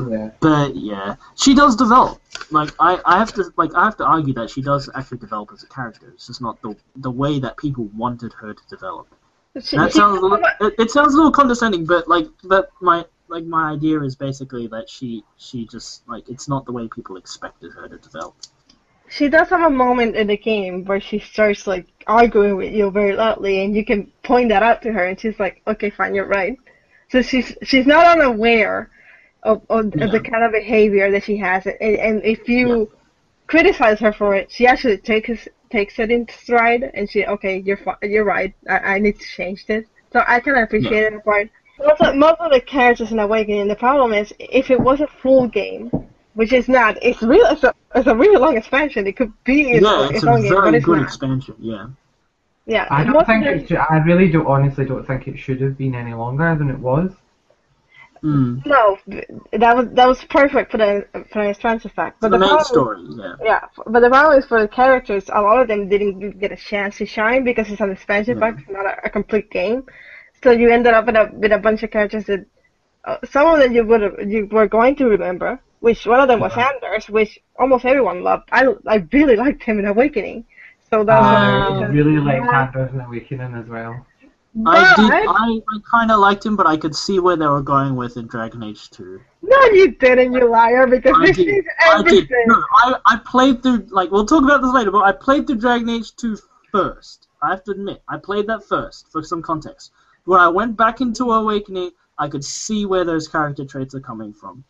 Yeah. But yeah, she does develop. Like I have to argue that she does actually develop as a character. It's just not the way that people wanted her to develop. It sounds a little condescending, but my idea is basically that she just, like, it's not the way people expected her to develop. She does have a moment in the game where she starts, like, arguing with you very loudly, and you can point that out to her, and she's like, okay, fine, you're right. So she's not unaware of the kind of behavior that she has, and if you criticize her for it, she actually takes it in stride, and okay, you're right, I need to change this. So I kind of appreciate that part. Most of the characters in Awakening, the problem is, if it was a full game, which is not, it's a really long expansion. It could be its own game, but it's not. It's a very good expansion, yeah. Yeah. I honestly don't think it should have been any longer than it was. No, that was perfect for the expansion fact. But the main story, Yeah, but the problem is for the characters, a lot of them didn't get a chance to shine because it's an expansion pack, it's not a complete game. So you ended up with a bunch of characters that some of them you were going to remember. Which one of them was Anders, which almost everyone loved. I really liked him in Awakening. So that's I really liked Anders in Awakening as well. I kind of liked him, but I could see where they were going with in Dragon Age 2. No, you didn't, you liar, because this is everything. No, I played through, like, we'll talk about this later, but I played through Dragon Age 2 first. I have to admit, I played that first, for some context. When I went back into Awakening, I could see where those character traits are coming from.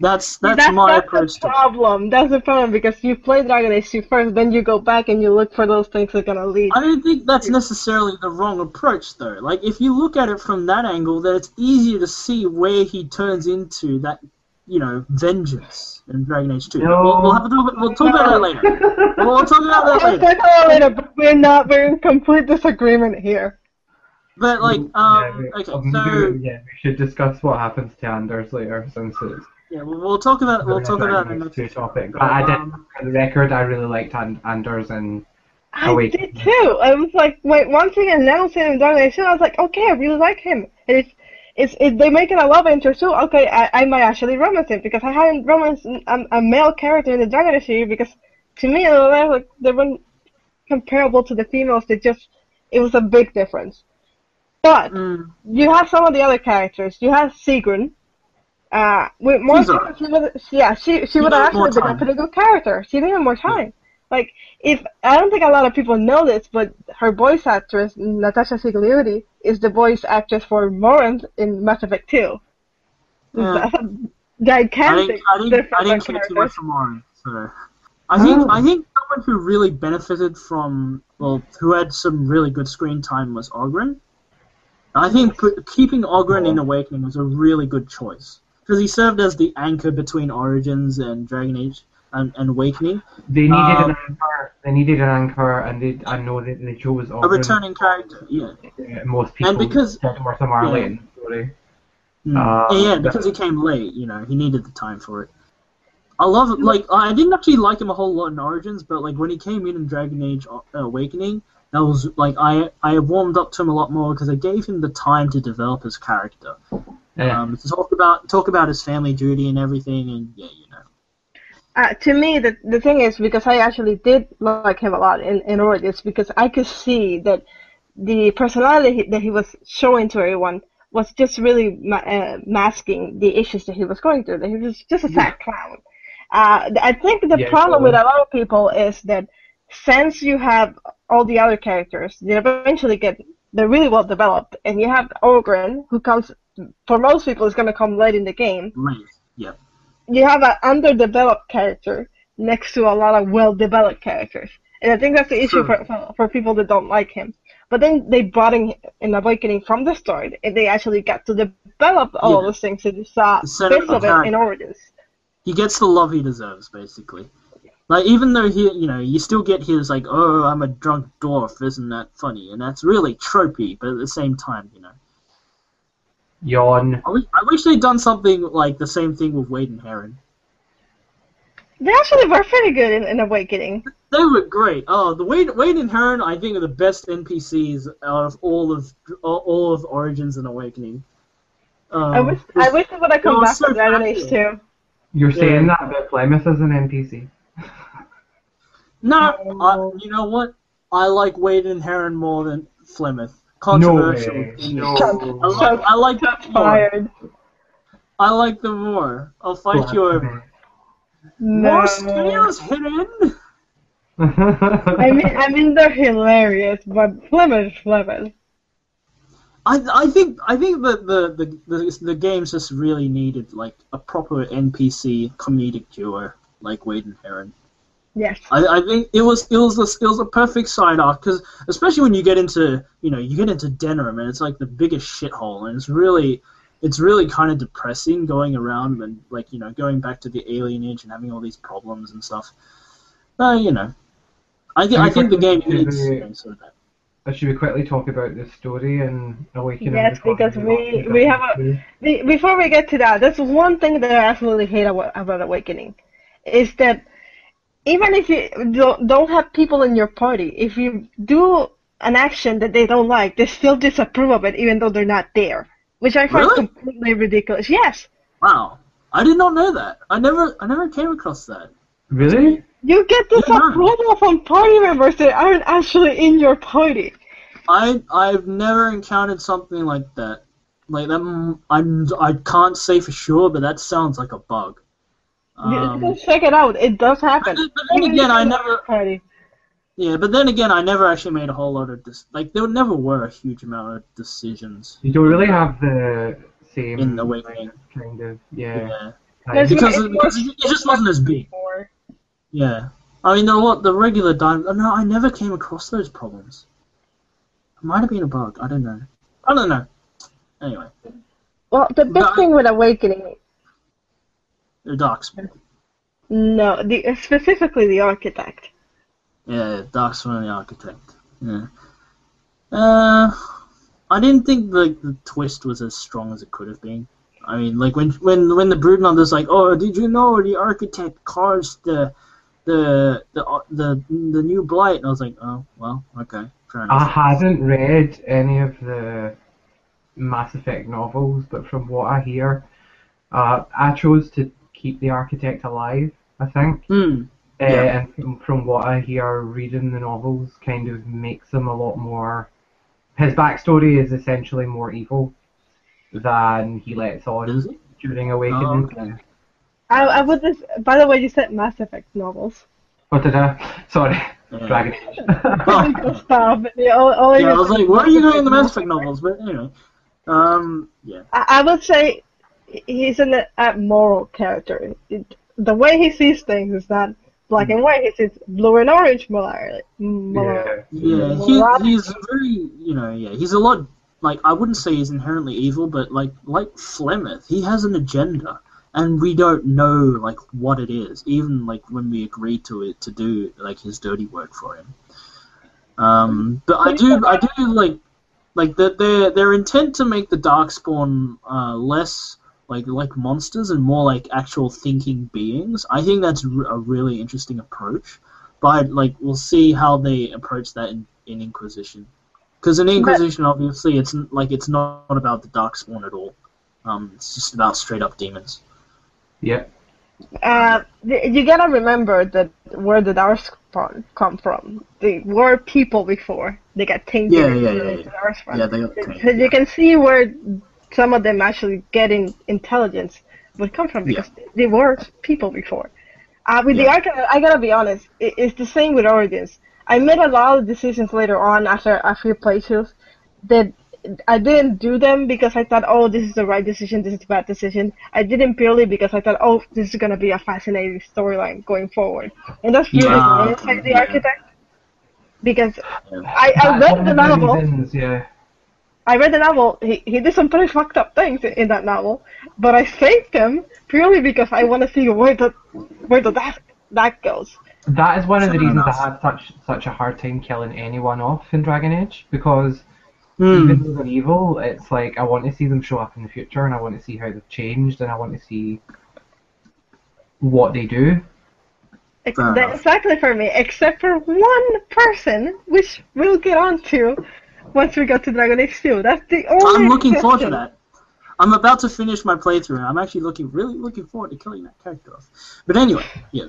That's my approach to it. That's the problem, because you play Dragon Age 2 first, then you go back and you look for those things that are gonna lead. I don't think that's necessarily the wrong approach, though. Like, if you look at it from that angle, then it's easier to see where he turns into that, vengeance in Dragon Age 2. No. We'll talk about that later. We'll talk about that later. We'll talk about that later, but we're in complete disagreement here. But, like, we should discuss what happens to Anders later, since it's... Yeah, we'll talk about the next topic. But I did, for the record, I really liked Anders and Awakening. I did too. I was like, wait, once he announced him in Dragon Age 2, I was like, okay, I really like him. And if they make it a love interest too, okay, I might actually romance him, because I hadn't romanced a male character in the Dragon Age series, because to me, they weren't comparable to the females. It was a big difference. But you have some of the other characters. You have Sigrun. With more time, she would have actually been a pretty good character. She needed more time. Like, I don't think a lot of people know this, but her voice actress, Natasha Sigliuti, is the voice actress for Morant in Mass Effect 2. That's a gigantic difference. I didn't care too much for Morant. So. I think someone who really benefited from, who had some really good screen time was Oghren. I think keeping Oghren in Awakening was a really good choice, because he served as the anchor between Origins and Dragon Age and Awakening. They needed an anchor. I know that they chose Oghren. A returning character, yeah. Most people and because Martha Marley in the story. Because he came late, he needed the time for it. I love it. Like, I didn't actually like him a whole lot in Origins, but like when he came in Dragon Age Awakening, that was like I warmed up to him a lot more because I gave him the time to develop his character. To talk about his family duty and everything, and yeah, you know. To me, the thing is, because I actually did like him a lot in Origins, because I could see that the personality that he was showing to everyone was just really masking the issues that he was going through. That he was just a sad clown. I think the problem with a lot of people is that since you have all the other characters, they eventually they're really well developed, and you have Ogren, who comes, for most people, is going to come late in the game. Right. Yeah. You have an underdeveloped character next to a lot of well-developed characters, and I think that's the issue for people that don't like him. But then they brought in Awakening from the start, and they actually got to develop all those things, and you saw bits of it in Origins. He gets the love he deserves, basically. Like, even though you still get his, like, oh, I'm a drunk dwarf, isn't that funny? And that's really tropey, but at the same time, Yawn. I wish they'd done something like the same thing with Wade and Heron. They actually were pretty good in Awakening. They were great. Oh, the Wade and Heron, I think, are the best NPCs out of all of Origins and Awakening. I wish they would have come back to Dragon Age 2. You're saying that about Plymouth as an NPC? No, you know what? I like Wade and Heron more than Plymouth. Controversial. No. I like Shots fired. I like them more. I'll fight you over. More studios hidden. I mean they're hilarious, but Plymouth. I think that the games just really needed like a proper NPC comedic duo like Wade and Heron. Yes. I think it was a perfect side arc, because especially when you get into Denerim, and it's like the biggest shithole, and it's really kind of depressing going around and like going back to the alienage and having all these problems and stuff. I think the game needs sort of that. Should we quickly talk about the story and Awakening? Yes, because we have before we get to that, that's one thing that I absolutely hate about Awakening, is that even if you don't have people in your party, if you do an action that they don't like, they still disapprove of it even though they're not there, which I find completely ridiculous. Yes. Wow, I did not know that. I never came across that. Really? You get disapproval from party members that aren't actually in your party. I've never encountered something like that. Like that, I can't say for sure, but that sounds like a bug. Just check it out. It does happen. But then again, I never actually made a whole lot of there never were a huge amount of decisions. You don't really have the same in Awakening, kind of, because it just wasn't as big. Yeah, I mean, the regular diamond. No, I never came across those problems. It might have been a bug. I don't know. Anyway. Well, the big thing with Awakening. The Darkspawn. No, specifically the Architect. Yeah, Darkspawn and the Architect. Yeah. I didn't think the twist was as strong as it could have been. I mean, like when the Broodmother's like, oh, did you know the Architect caused the new blight? And I was like, oh, well, okay, fair enough. I haven't read any of the Mass Effect novels, but from what I hear, I chose to keep the Architect alive, I think. And from what I hear, reading the novels kind of makes him a lot more... His backstory is essentially more evil than he lets on during Awakening. Oh, okay. I would just... By the way, you said Mass Effect novels. What did I... Sorry. Dragon Age. Stop. I was like, where are you going in the Mass Effect novels? But anyway. Yeah. I would say he's an amoral character. The way he sees things is not black and white. He sees blue and orange morality. He's very, he's a lot, like, I wouldn't say he's inherently evil, but like Flemeth, he has an agenda, and we don't know, like, what it is, even, like, when we agree to do, like, his dirty work for him. But I do like their intent to make the Darkspawn less like monsters and more like actual thinking beings. I think that's a really interesting approach. we'll see how they approach that in Inquisition. Because in Inquisition, obviously, it's not about the Darkspawn at all. It's just about straight up demons. Yeah. You gotta remember that where the Darkspawn come from. They were people before. They got tainted. Yeah, they got tainted. So you can see where some of them actually getting intelligence would come from because they were people before. With the Arcanine, I gotta be honest, it's the same with Origins. I made a lot of decisions later on after a few playthroughs that I didn't do them because I thought, oh, this is the right decision, this is the bad decision. I did them purely because I thought, oh, this is gonna be a fascinating storyline going forward. And that's really inside the Architect. Because I read the novel. I read the novel. He did some pretty fucked up things in that novel, but I saved him purely because I want to see where that goes. That is one of the reasons I had such a hard time killing anyone off in Dragon Age, because even though they're evil, it's like I want to see them show up in the future, and I want to see how they've changed, and I want to see what they do. Exactly for me, except for one person, which we'll get on to once we go to Dragon Age 2. That's the only I'm looking forward to that. I'm about to finish my playthrough, and I'm actually really looking forward to killing that character off. But anyway, yeah.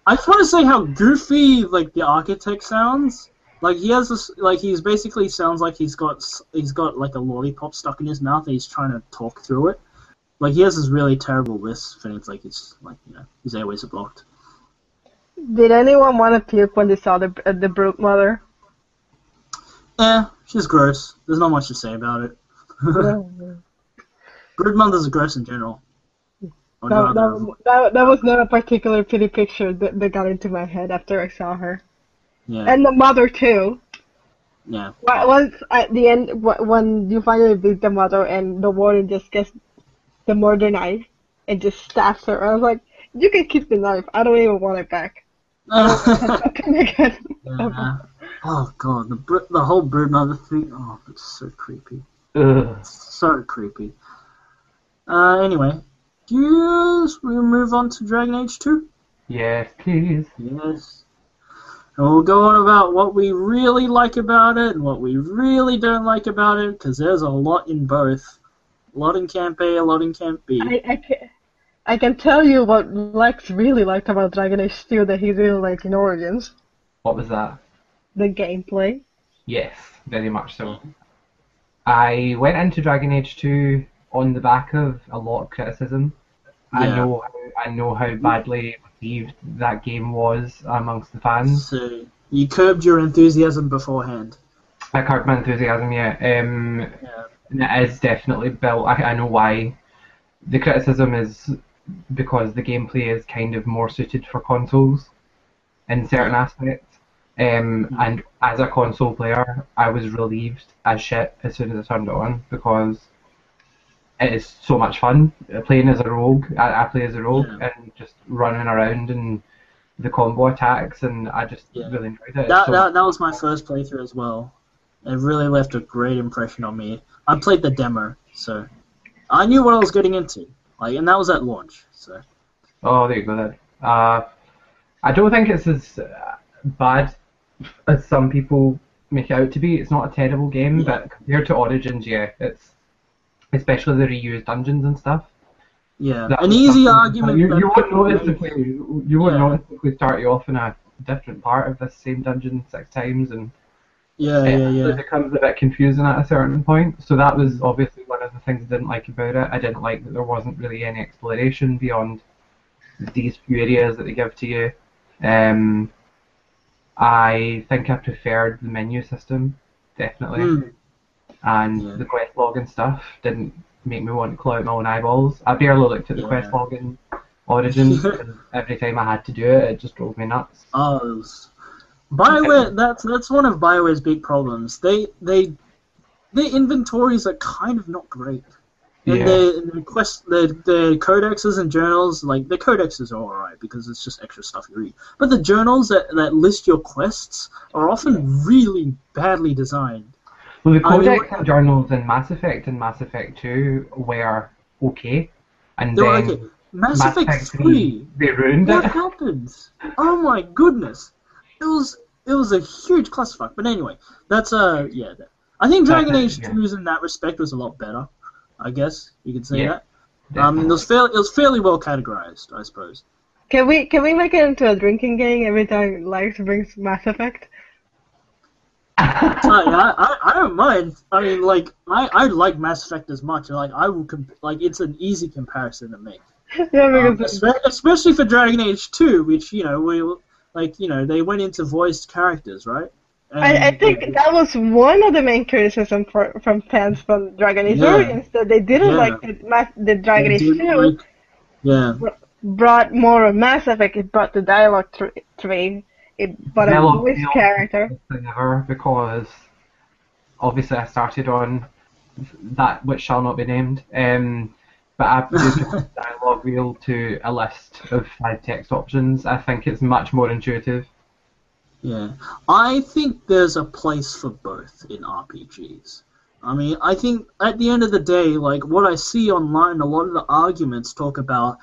I just want to say how goofy the Architect sounds. He has this, he's basically sounds like he's got like a lollipop stuck in his mouth, and he's trying to talk through it. He has this really terrible lisp, and it's his airways are blocked. Did anyone want to puke when they saw the Brute Mother? She's gross. There's not much to say about it. Brood mothers are gross in general. That was not a particular pretty picture that got into my head after I saw her. Yeah. And the mother too. Yeah. Once at the end, when you finally beat the mother and the warden just gets the murder knife and just stabs her, I was like, you can keep the knife. I don't even want it back. Oh god, the whole Brood Mother thing. Oh, it's so creepy. So creepy. Anyway, we'll move on to Dragon Age 2? Yes, please. Yes. And we'll go on about what we really like about it and what we really don't like about it, because there's a lot in both. A lot in Camp A, a lot in Camp B. I can tell you what Lex really liked about Dragon Age 2 that he really liked in Origins. What was that? The gameplay. Yes, very much so. I went into Dragon Age 2 on the back of a lot of criticism. Yeah. I know how badly received that game was amongst the fans. So you curbed your enthusiasm beforehand. I curbed my enthusiasm, yeah. And it is definitely built. I know why. The criticism is because the gameplay is kind of more suited for consoles in certain aspects. And as a console player, I was relieved as shit as soon as I turned it on, because it is so much fun playing as a rogue. I play as a rogue and just running around and the combo attacks, and I just really enjoyed it. That was my first playthrough as well. It really left a great impression on me. I played the demo, so I knew what I was getting into, and that was at launch. So. Oh, there you go then. I don't think it's as bad as some people make it out to be. It's not a terrible game, but compared to Origins, it's especially the reused dungeons and stuff. Yeah, an easy argument. You won't notice if we start you off in a different part of the same dungeon 6 times, and it becomes a bit confusing at a certain point. So that was obviously one of the things I didn't like about it. I didn't like that there wasn't really any exploration beyond these few areas that they give to you. I think I preferred the menu system, definitely. And the quest log and stuff didn't make me want to claw out my own eyeballs. I barely looked at the quest log in Origins, because every time I had to do it, it just drove me nuts. BioWare, that's one of BioWare's big problems. Their inventories are kind of not great. And the codexes and journals, the codexes are alright because it's just extra stuff you read. But the journals that list your quests are often really badly designed. Well, the codex and journals in Mass Effect and Mass Effect 2 were okay. And then Mass Mass Effect Effect 3. they ruined What it. happens? Oh my goodness! It was a huge clusterfuck. But anyway, that's yeah. I think Dragon Age Yeah. 2's in that respect was a lot better. I guess you could say Yeah, that. definitely. It was fairly well categorized, I suppose. Can we make it into a drinking game every time Lex brings Mass Effect? I don't mind. I mean, like I like Mass Effect as much. Like I will it's an easy comparison to make. Yeah, because Especially for Dragon Age 2, which they went into voiced characters, right? I think that was one of the main criticisms from fans from Dragon Age Origins, that they didn't like the Dragon Age 2 brought more of Mass Effect. It brought the dialogue tree. It brought a voice character. Thing ever, because obviously I started on that which shall not be named. But I've used the dialogue wheel to a list of 5 text options. I think it's much more intuitive. Yeah, I think there's a place for both in RPGs. I mean, I think at the end of the day, like what I see online, a lot of the arguments talk about,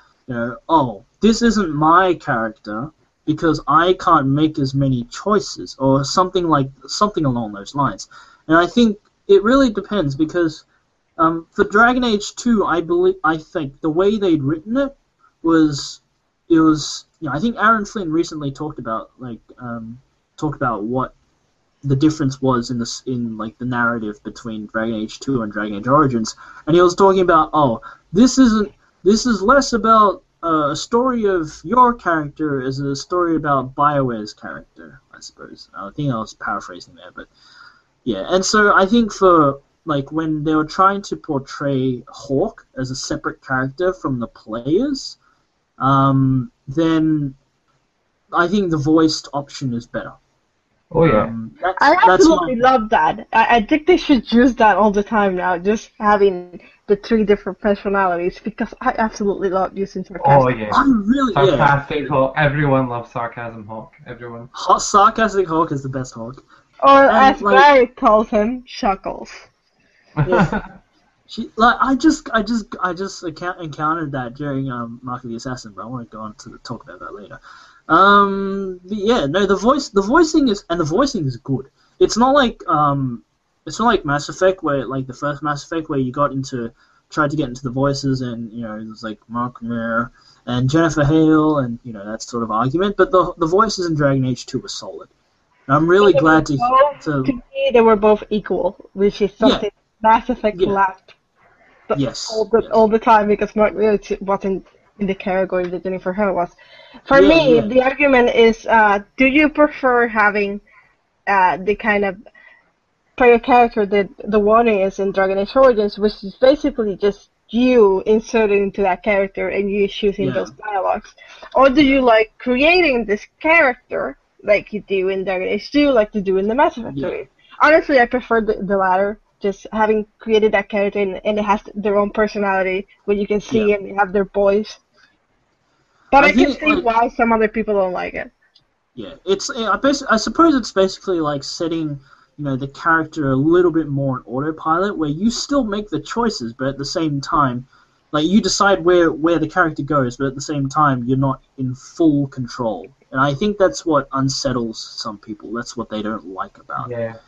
oh, this isn't my character because I can't make as many choices, or something along those lines. And I think it really depends, because for Dragon Age 2, I think the way they'd written it was, I think Aaron Flynn recently talked about what the difference was in the narrative between Dragon Age 2 and Dragon Age Origins, and he was talking about, this is less about a story of your character as a story about BioWare's character, I suppose. I think I was paraphrasing there, but yeah. And so I think for when they were trying to portray Hawk as a separate character from the players, then I think the voiced option is better. Oh yeah. I absolutely love that. I think they should use that all the time now, just having the 3 different personalities, because I absolutely love using sarcasm. Oh yeah. Sarcastic yeah. Hawk. Everyone loves sarcasm Hawk. Everyone. Sarcastic Hawk is the best Hawk. Or as Barry calls him, Chuckles. Yeah. I just encountered that during Mark of the Assassin, but I want to go on to talk about that later. The voicing is good. It's not like Mass Effect, where the first Mass Effect, where you tried to get into the voices, and it was like Mark Mir and Jennifer Hale, and that sort of argument. But the voices in Dragon Age 2 were solid. And I'm really glad to me, they were both equal, which is something Mass Effect lacked. All the time, because Mark Mir wasn't in the category that Jennifer Hale was. For me, the argument is, do you prefer having the kind of player character that the one is in Dragon Age Origins, which is basically just you inserted into that character and you choosing those dialogues? Or do you like creating this character like you do in Dragon Age 2, like you do in the Mass Effect series? Honestly, I prefer the latter. Just having created that character and it has their own personality, where you can see and they have their voice. But I can see why some other people don't like it. Yeah, I suppose it's basically like setting the character a little bit more on autopilot, where you still make the choices, but at the same time, you decide where the character goes, but at the same time you're not in full control. And I think that's what unsettles some people. That's what they don't like about it.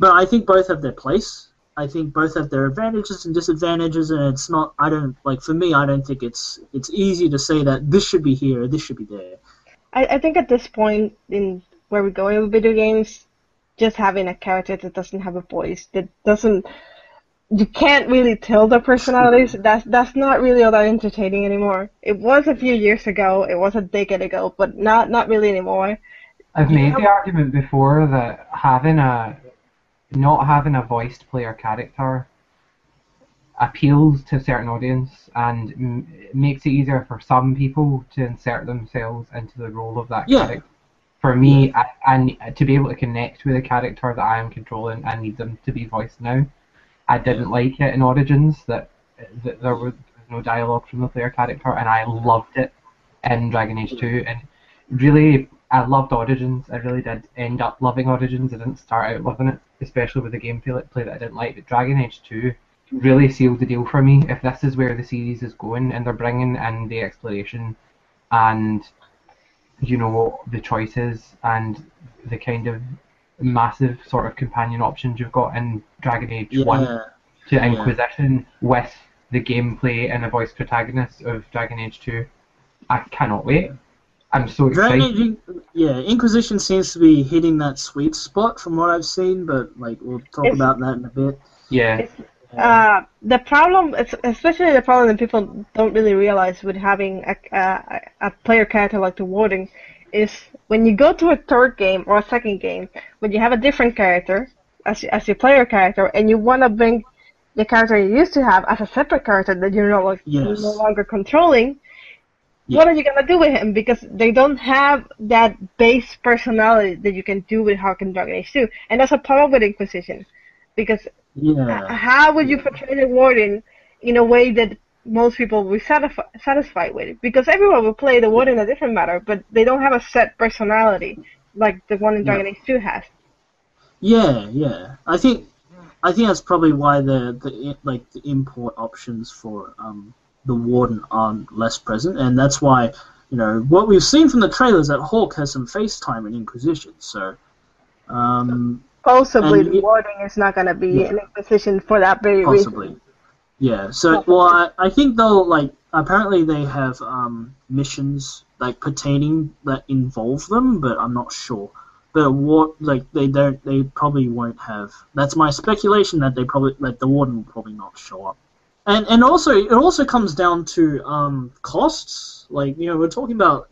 But I think both have their place. I think both have their advantages and disadvantages, and it's not. For me, I don't think it's easy to say that this should be here, this should be there. I think at this point in where we're going with video games, just having a character that doesn't have a voice, you can't really tell their personalities. That's not really all that entertaining anymore. It was a few years ago. It was a decade ago, but not really anymore. I've made the argument before that not having a voiced player character appeals to a certain audience and makes it easier for some people to insert themselves into the role of that character. For me, I to be able to connect with a character that I am controlling, I need them to be voiced now. I didn't like it in Origins that there was no dialogue from the player character, and I loved it in Dragon Age 2. And really, I loved Origins. I really did end up loving Origins. I didn't start out loving it, especially with the gameplay that I didn't like. But Dragon Age 2 really sealed the deal for me. If this is where the series is going, and they're bringing in the exploration, and the choices and the kind of massive sort of companion options you've got in Dragon Age 1 to Inquisition with the gameplay and a voice protagonist of Dragon Age 2. I cannot wait. I'm so excited. Inquisition seems to be hitting that sweet spot from what I've seen, but like we'll talk about that in a bit. Yeah. The problem, especially the problem that people don't really realize with having a player character like the Warden, is when you go to a third game or a second game, when you have a different character as your player character, and you want to bring the character you used to have as a separate character that you're no longer controlling, what are you going to do with him? Because they don't have that base personality that you can do with Hawk and Dragon Age 2. And that's a problem with Inquisition. Because how would you portray the Warden in a way that most people will be satisfied with it? Because everyone will play the Warden in a different manner, but they don't have a set personality like the one in Dragon Age 2 has. Yeah. I think that's probably why the import options for the Warden are less present, and that's why what we've seen from the trailers that Hawk has some FaceTime in Inquisition. So. Possibly the Warden is not going to be in a position for that very reason. Yeah, so, well, I think they'll, apparently they have missions, pertaining that involve them, but I'm not sure. But they probably won't have, that's my speculation that the Warden will probably not show up. And also, it also comes down to costs. We're talking about,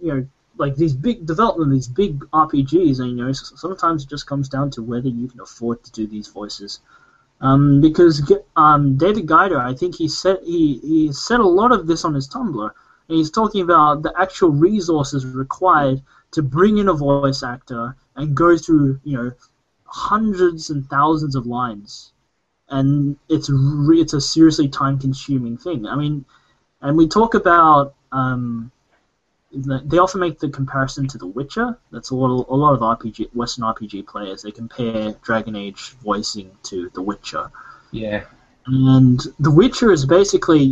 these big development, these big RPGs, and sometimes it just comes down to whether you can afford to do these voices. Because David Geider, I think he said a lot of this on his Tumblr, and he's talking about the actual resources required to bring in a voice actor and go through hundreds and thousands of lines, and it's a seriously time-consuming thing. I mean, and we talk about they often make the comparison to The Witcher. That's a lot of Western RPG players. They compare Dragon Age voicing to The Witcher. Yeah. And The Witcher is basically,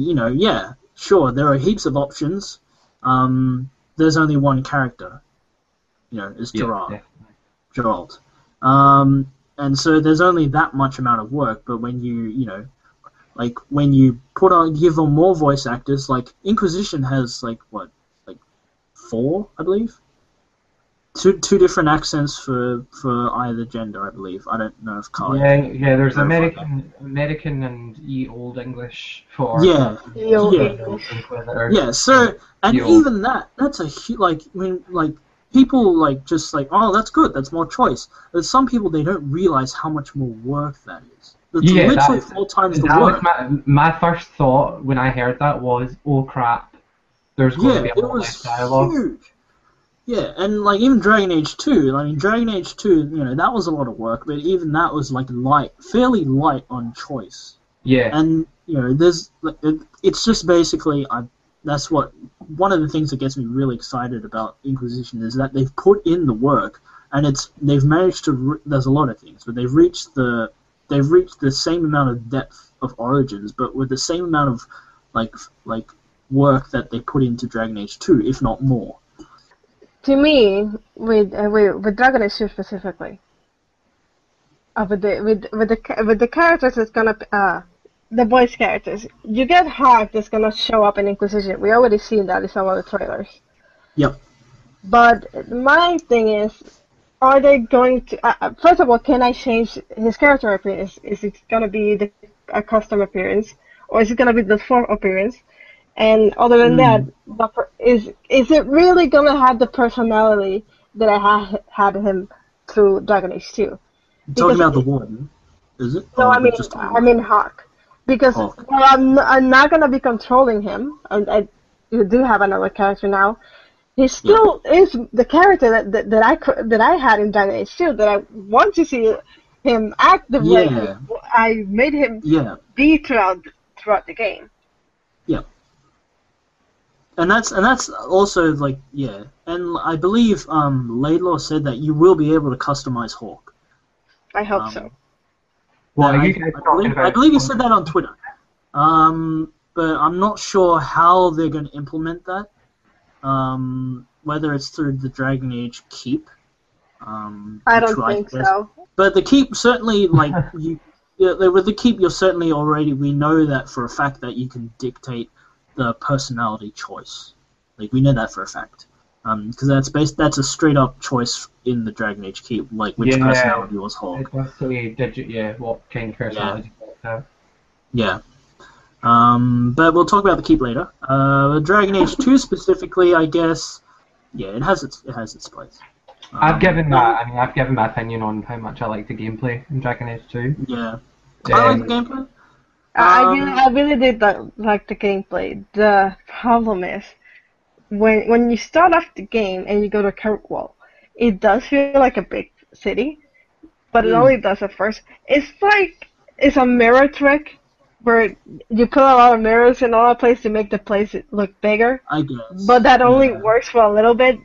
sure, there are heaps of options. There's only one character. It's Geralt. Geralt. And so there's only that much amount of work. But when when you give them more voice actors, Inquisition has 4, I believe. Two different accents for either gender, I believe. I don't know if Carlie. Yeah. There's American and Old English for. Yeah. Yeah. So even that's a huge people oh, that's good, that's more choice. But some people, they don't realize how much more work that is. It's literally 4 times the work. My first thought when I heard that was, oh crap. There's going to be a lot less dialogue. Huge. Yeah, and even Dragon Age 2. I mean, Dragon Age 2, that was a lot of work, but even that was fairly light on choice. Yeah. And there's it's just basically that's what one of the things that gets me really excited about Inquisition is that they've put in the work, and they've managed to. There's a lot of things, but they've reached the same amount of depth of origins, but with the same amount of work that they put into Dragon Age 2, if not more. To me, with Dragon Age 2 specifically, with the characters that's gonna the voice characters, you get Hawk that's gonna show up in Inquisition. We already seen that in some of the trailers. Yep. But my thing is, are they going to? First of all, can I change his character appearance? Is it gonna be a custom appearance, or is it gonna be the default appearance? And other than that, is it really gonna have the personality that I had him through Dragon Age 2? You're talking about the Warden, is it? No, I mean Hawk. Because well, I'm not gonna be controlling him. I do have another character now. He still is the character that I had in Dragon Age 2. That I want to see him act the way I made him be throughout the game. Yeah. And that's also and I believe Laidlaw said that you will be able to customize Hawk. I hope so. Well, I believe he said that on Twitter. But I'm not sure how they're going to implement that. Whether it's through the Dragon Age Keep. I don't think so. But the Keep certainly, like with the Keep, you're certainly already. We know that for a fact that you can dictate the personality choice. Like we know that for a fact. Because that's a straight up choice in the Dragon Age Keep, like which personality was Hawk. It does say what kind of personality you have. Yeah. But we'll talk about the Keep later. Dragon Age 2 specifically, I guess. Yeah, it has its place. I've given my opinion on how much I like the gameplay in Dragon Age 2. Yeah. I like the gameplay. I really did like the gameplay. The problem is, when you start off the game and you go to Kirkwall, it does feel like a big city, but it only does at first. It's like it's a mirror trick where you put a lot of mirrors in all the place to make the place look bigger. I guess. But that only works for a little bit.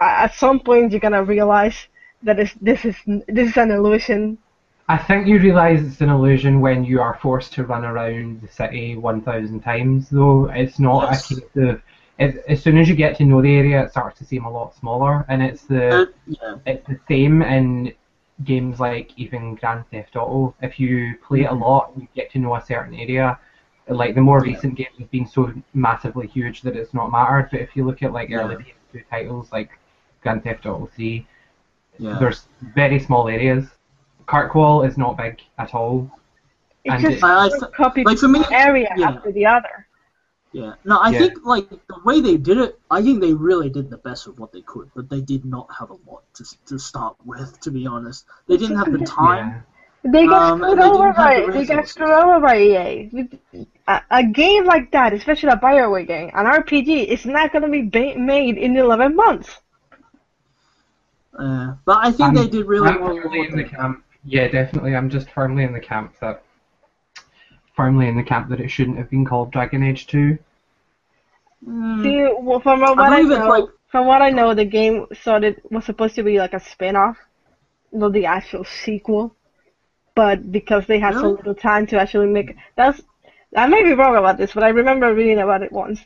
At some point, you're gonna realize that this is an illusion. I think you realise it's an illusion when you are forced to run around the city 1,000 times, though. It's not a case of... As soon as you get to know the area, it starts to seem a lot smaller, and it's the same in games like even Grand Theft Auto. If you play it a lot, you get to know a certain area. Like the more recent games have been so massively huge that it's not mattered. But if you look at like early PS2 titles like Grand Theft Auto 3, there's very small areas. Kirkwall is not big at all. It's just copy like for me, area after the other. Yeah. No, I think like the way they did it, I think they really did the best of what they could, but they did not have a lot to start with. To be honest, they didn't have the time. They got screwed over by EA. A game like that, especially a BioWare game, an RPG, is not going to be made in 11 months. But I think they did really well. Firmly in the camp. Yeah, definitely. I'm just firmly in the camp that it shouldn't have been called Dragon Age 2. See, well, from what I know, the game was supposed to be like a spin-off, not the actual sequel. But because they had so little time to actually make I may be wrong about this, but I remember reading about it once.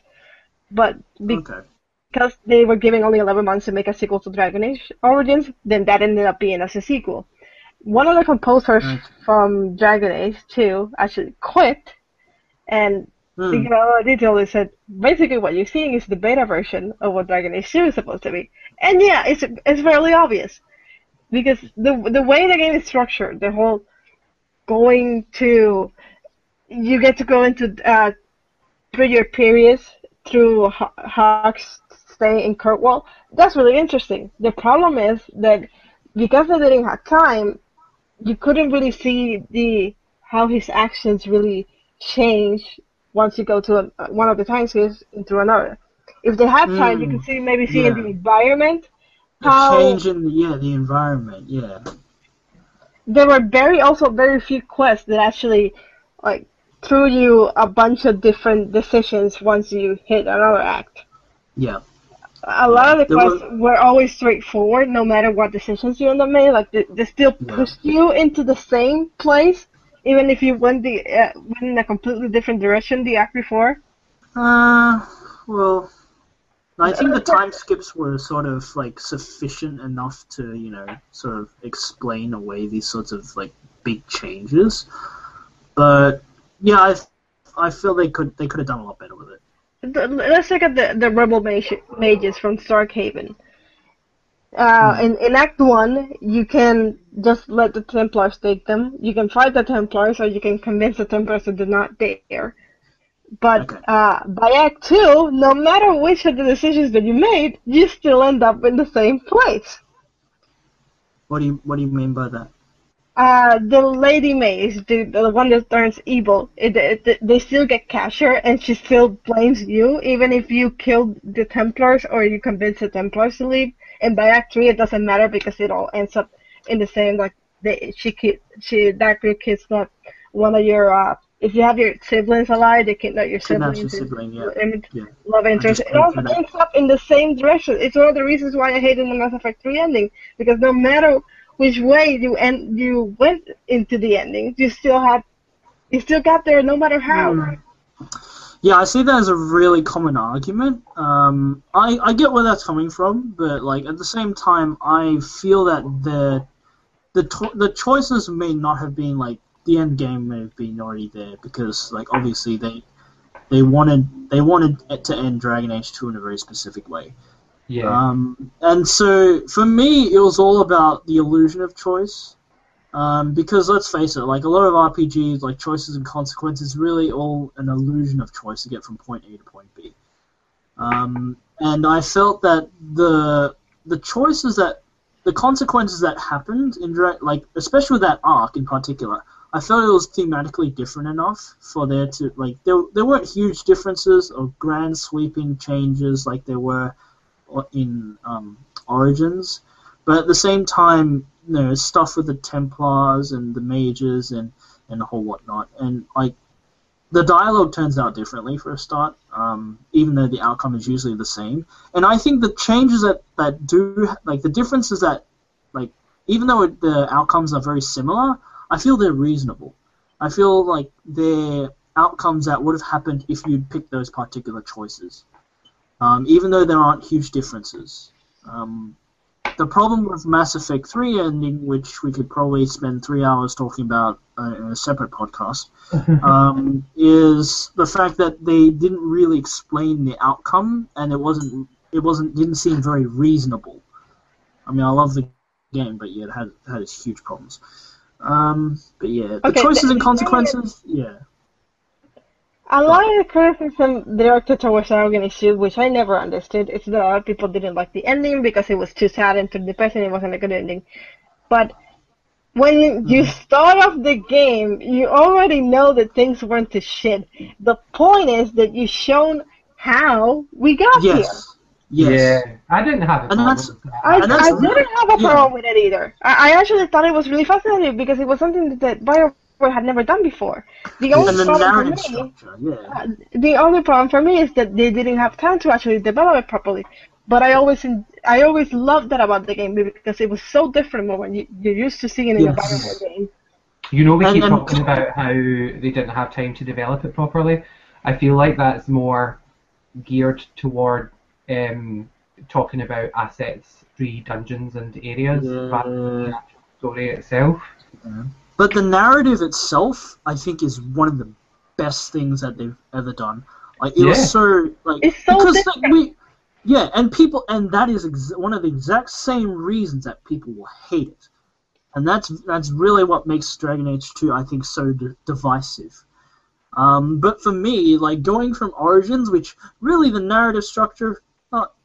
But because they were giving only 11 months to make a sequel to Dragon Age Origins, then that ended up being as a sequel. One of the composers from Dragon Age 2 actually quit, and they gave a lot of detail. They said basically what you're seeing is the beta version of what Dragon Age 2 is supposed to be. And yeah, it's fairly obvious because the way the game is structured, the whole you get to go into 3-year periods through Hawk's stay in Kirkwall. That's really interesting. The problem is that because they didn't have time, you couldn't really see how his actions really change once you go to one of the time scales into another. If they had time, you could see in the environment how change in the environment. Yeah. There were very few quests that actually like threw you a bunch of different decisions once you hit another act. Yeah. A lot of the quests were always straightforward, no matter what decisions you end up making. Like they still pushed you into the same place, even if you went in a completely different direction the act before. Well, I think the time skips were sort of like sufficient enough to sort of explain away these sorts of like big changes. But yeah, I feel they could have done a lot better with it. Let's look at the rebel mages from Starkhaven. In Act 1, you can just let the Templars take them. You can fight the Templars, or you can convince the Templars to do not dare. But by Act 2, no matter which of the decisions that you made, you still end up in the same place. What do you mean by that? The lady mage, the one that turns evil, they still get captured, and she still blames you, even if you killed the Templars or you convinced the Templars to leave. And by Act 3, it doesn't matter because it all ends up in the same, like, that group kidnaps one of your, if you have your siblings alive, they kidnap your siblings. Love interest. It all ends up in the same direction. It's one of the reasons why I hated the Mass Effect 3 ending, because no matter which way you went into the ending, you still had You still got there no matter how. Yeah, I see that as a really common argument. I get where that's coming from, but like at the same time, I feel that the choices may not have been like the end game may have been already there because like obviously they wanted it to end Dragon Age 2 in a very specific way. Yeah. And so for me, it was all about the illusion of choice. Because let's face it, like a lot of RPGs, like choices and consequences, really all an illusion of choice to get from point A to point B. And I felt that the choices that the consequences that happened in like especially with that arc in particular, I felt it was thematically different enough for there to like there weren't huge differences or grand sweeping changes like there were in Origins, but at the same time, you know, stuff with the Templars and the mages and the whole whatnot, and like the dialogue turns out differently for a start, even though the outcome is usually the same. And I think the changes that do like the differences that like even though the outcomes are very similar, I feel they're reasonable. I feel like they're outcomes that would have happened if you'd picked those particular choices, even though there aren't huge differences. The problem with Mass Effect 3 ending, which we could probably spend 3 hours talking about in a separate podcast, is the fact that they didn't really explain the outcome, and it didn't seem very reasonable. I mean, I love the game, but yeah, it had its huge problems. But yeah, the choices and consequences, yeah. A lot of the criticism directed towards Dragon Age 2, which I never understood, is that a lot of people didn't like the ending because it was too sad and too depressing. It wasn't a good ending. But when you start off the game, you already know that things went to shit. The point is that you've shown how we got here. Yes. Yeah, I didn't have a problem with that. I didn't have a problem with it either. I actually thought it was really fascinating because it was something that BioWare had never done before. The only problem for me is that they didn't have time to actually develop it properly. But I always loved that about the game because it was so different from when you're used to seeing it in a BioWare game. You know, we keep talking about how they didn't have time to develop it properly. I feel like that's more geared toward talking about assets, free dungeons and areas rather than the actual story itself. Yeah. But the narrative itself, I think, is one of the best things that they've ever done. Like it was so like it's so because different. and that is one of the exact same reasons that people will hate it, and that's really what makes Dragon Age 2, I think, so divisive. But for me, like going from Origins, which really the narrative structure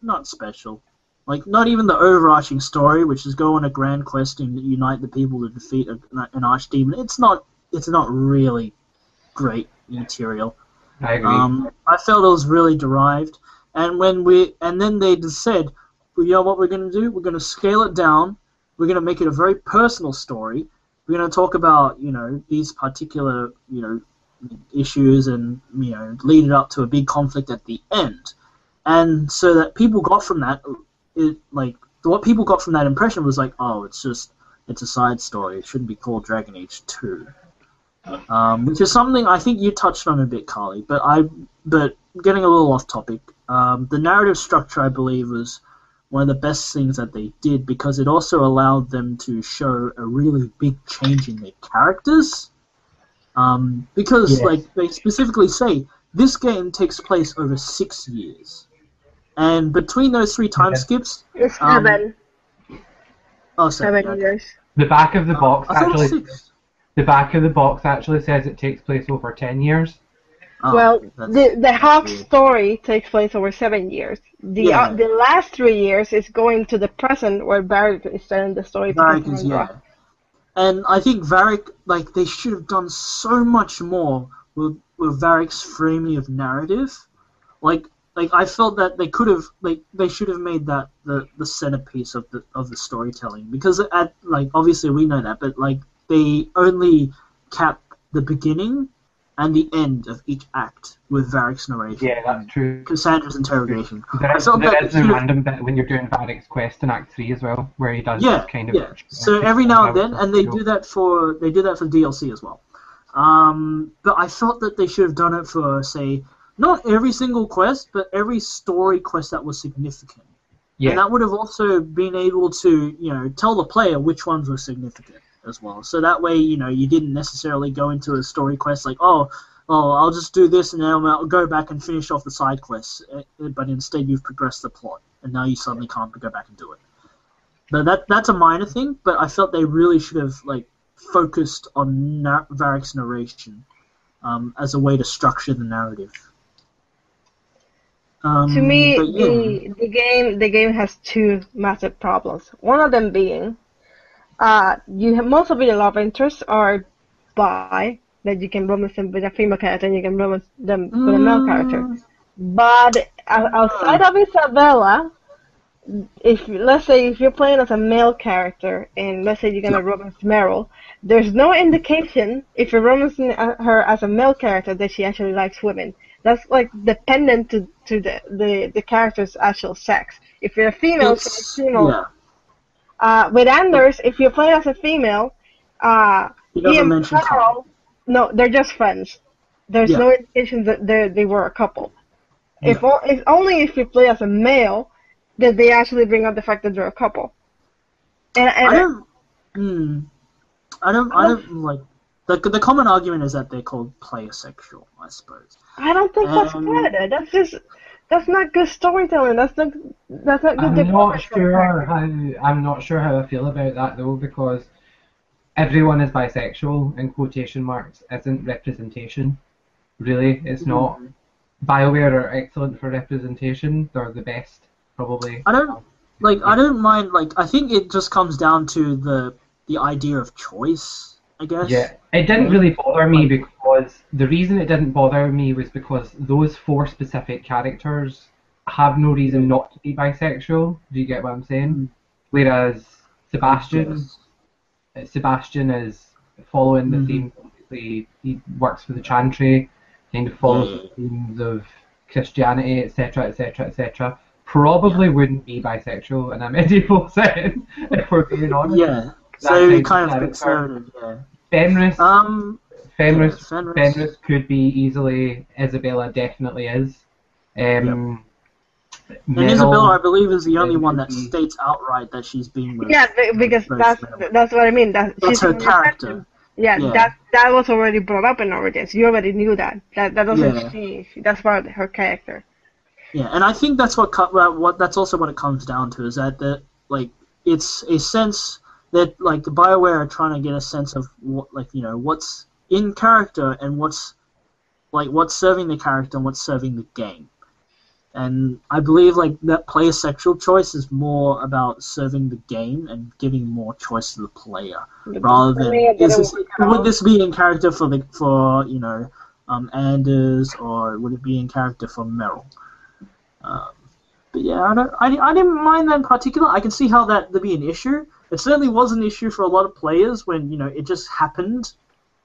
not special. Like, not even the overarching story, which is go on a grand quest and unite the people to defeat an archdemon. It's not really great material. I agree. I felt it was really derived. And then they just said, well, you know what we're going to do? We're going to scale it down. We're going to make it a very personal story. We're going to talk about, you know, these particular, you know, issues and, you know, lead it up to a big conflict at the end. And so that people got from that... what people got from that impression was like, oh, it's a side story. It shouldn't be called Dragon Age 2, which is something I think you touched on a bit, Carlie. But getting a little off topic, the narrative structure, I believe, was one of the best things that they did because it also allowed them to show a really big change in their characters. Because like they specifically say, this game takes place over 6 years. And between those 3 time skips... It's 7. 7 years. The back of the box The back of the box actually says it takes place over 10 years. Well, the half story takes place over 7 years. The last 3 years is going to the present where Varric is telling the story. Varric is, and I think Varric, like, they should have done so much more with Varric's framing of narrative. Like I felt that they could have, they should have made that the centerpiece of the storytelling, because obviously we know that, but like they only cap the beginning and the end of each act with Varric's narration. Yeah, that's true. Cassandra's interrogation. There is a random bit when you're doing Varric's quest in Act 3 as well, where he does this kind of... So every now and then, and they do that for DLC as well. But I felt that they should have done it for, say, not every single quest, but every story quest that was significant. Yeah. And that would have also been able to, tell the player which ones were significant as well. So that way, you didn't necessarily go into a story quest like, oh, I'll just do this and then I'll go back and finish off the side quests. But instead you've progressed the plot, and now you suddenly can't go back and do it. But that's a minor thing, but I felt they really should have, focused on Varric's narration as a way to structure the narrative. To me, but yeah. the game has two massive problems. One of them being, most of your love interests are bi, that you can romance them with a female character and you can romance them with a male character. But outside of Isabella, let's say if you're playing as a male character and let's say you're gonna romance Meryl, there's no indication if you're romancing her as a male character that she actually likes women. That's dependent to the character's actual sex. If you're a female, she's female. Yeah. With Anders, if you're playing as a female, he and Carl, no, they're just friends. There's no indication that they were a couple. Yeah. It's only if you play as a male that they actually bring up the fact that they're a couple. And I don't like the common argument is that they're called player sexual, I suppose. I don't think that's good. That's not good storytelling. That's not good. I'm not sure how I feel about that though, because everyone is bisexual in quotation marks isn't representation. Really, it's not. BioWare are excellent for representation. They're the best, probably. I don't mind. I think it just comes down to the idea of choice, I guess. Yeah, it didn't really bother me because the reason it didn't bother me was because those 4 specific characters have no reason not to be bisexual. Do you get what I'm saying? Whereas Sebastian is following the theme. He works for the Chantry, kind of follows the themes of Christianity, etc., etc., etc. Probably wouldn't be bisexual in a medieval setting, if we're being honest. Yeah. So kind of conservative, Fenris, Fenris. Fenris could be easily. Isabella definitely is. And Isabella, I believe, is the only one that states outright that she's being with. Yeah, because that's what I mean. That's her character. Yeah, that was already brought up in Origins. You already knew that. That doesn't change. That's part of her character. Yeah, and I think that's that's also what it comes down to, is that it's a sense that the BioWare are trying to get a sense of what's in character and what's serving the character and what's serving the game. And I believe that player sexual choice is more about serving the game and giving more choice to the player, rather than would this be in character for Anders, or would it be in character for Meryl? But yeah, I didn't mind that in particular. I can see how that'd be an issue. It certainly was an issue for a lot of players when it just happened.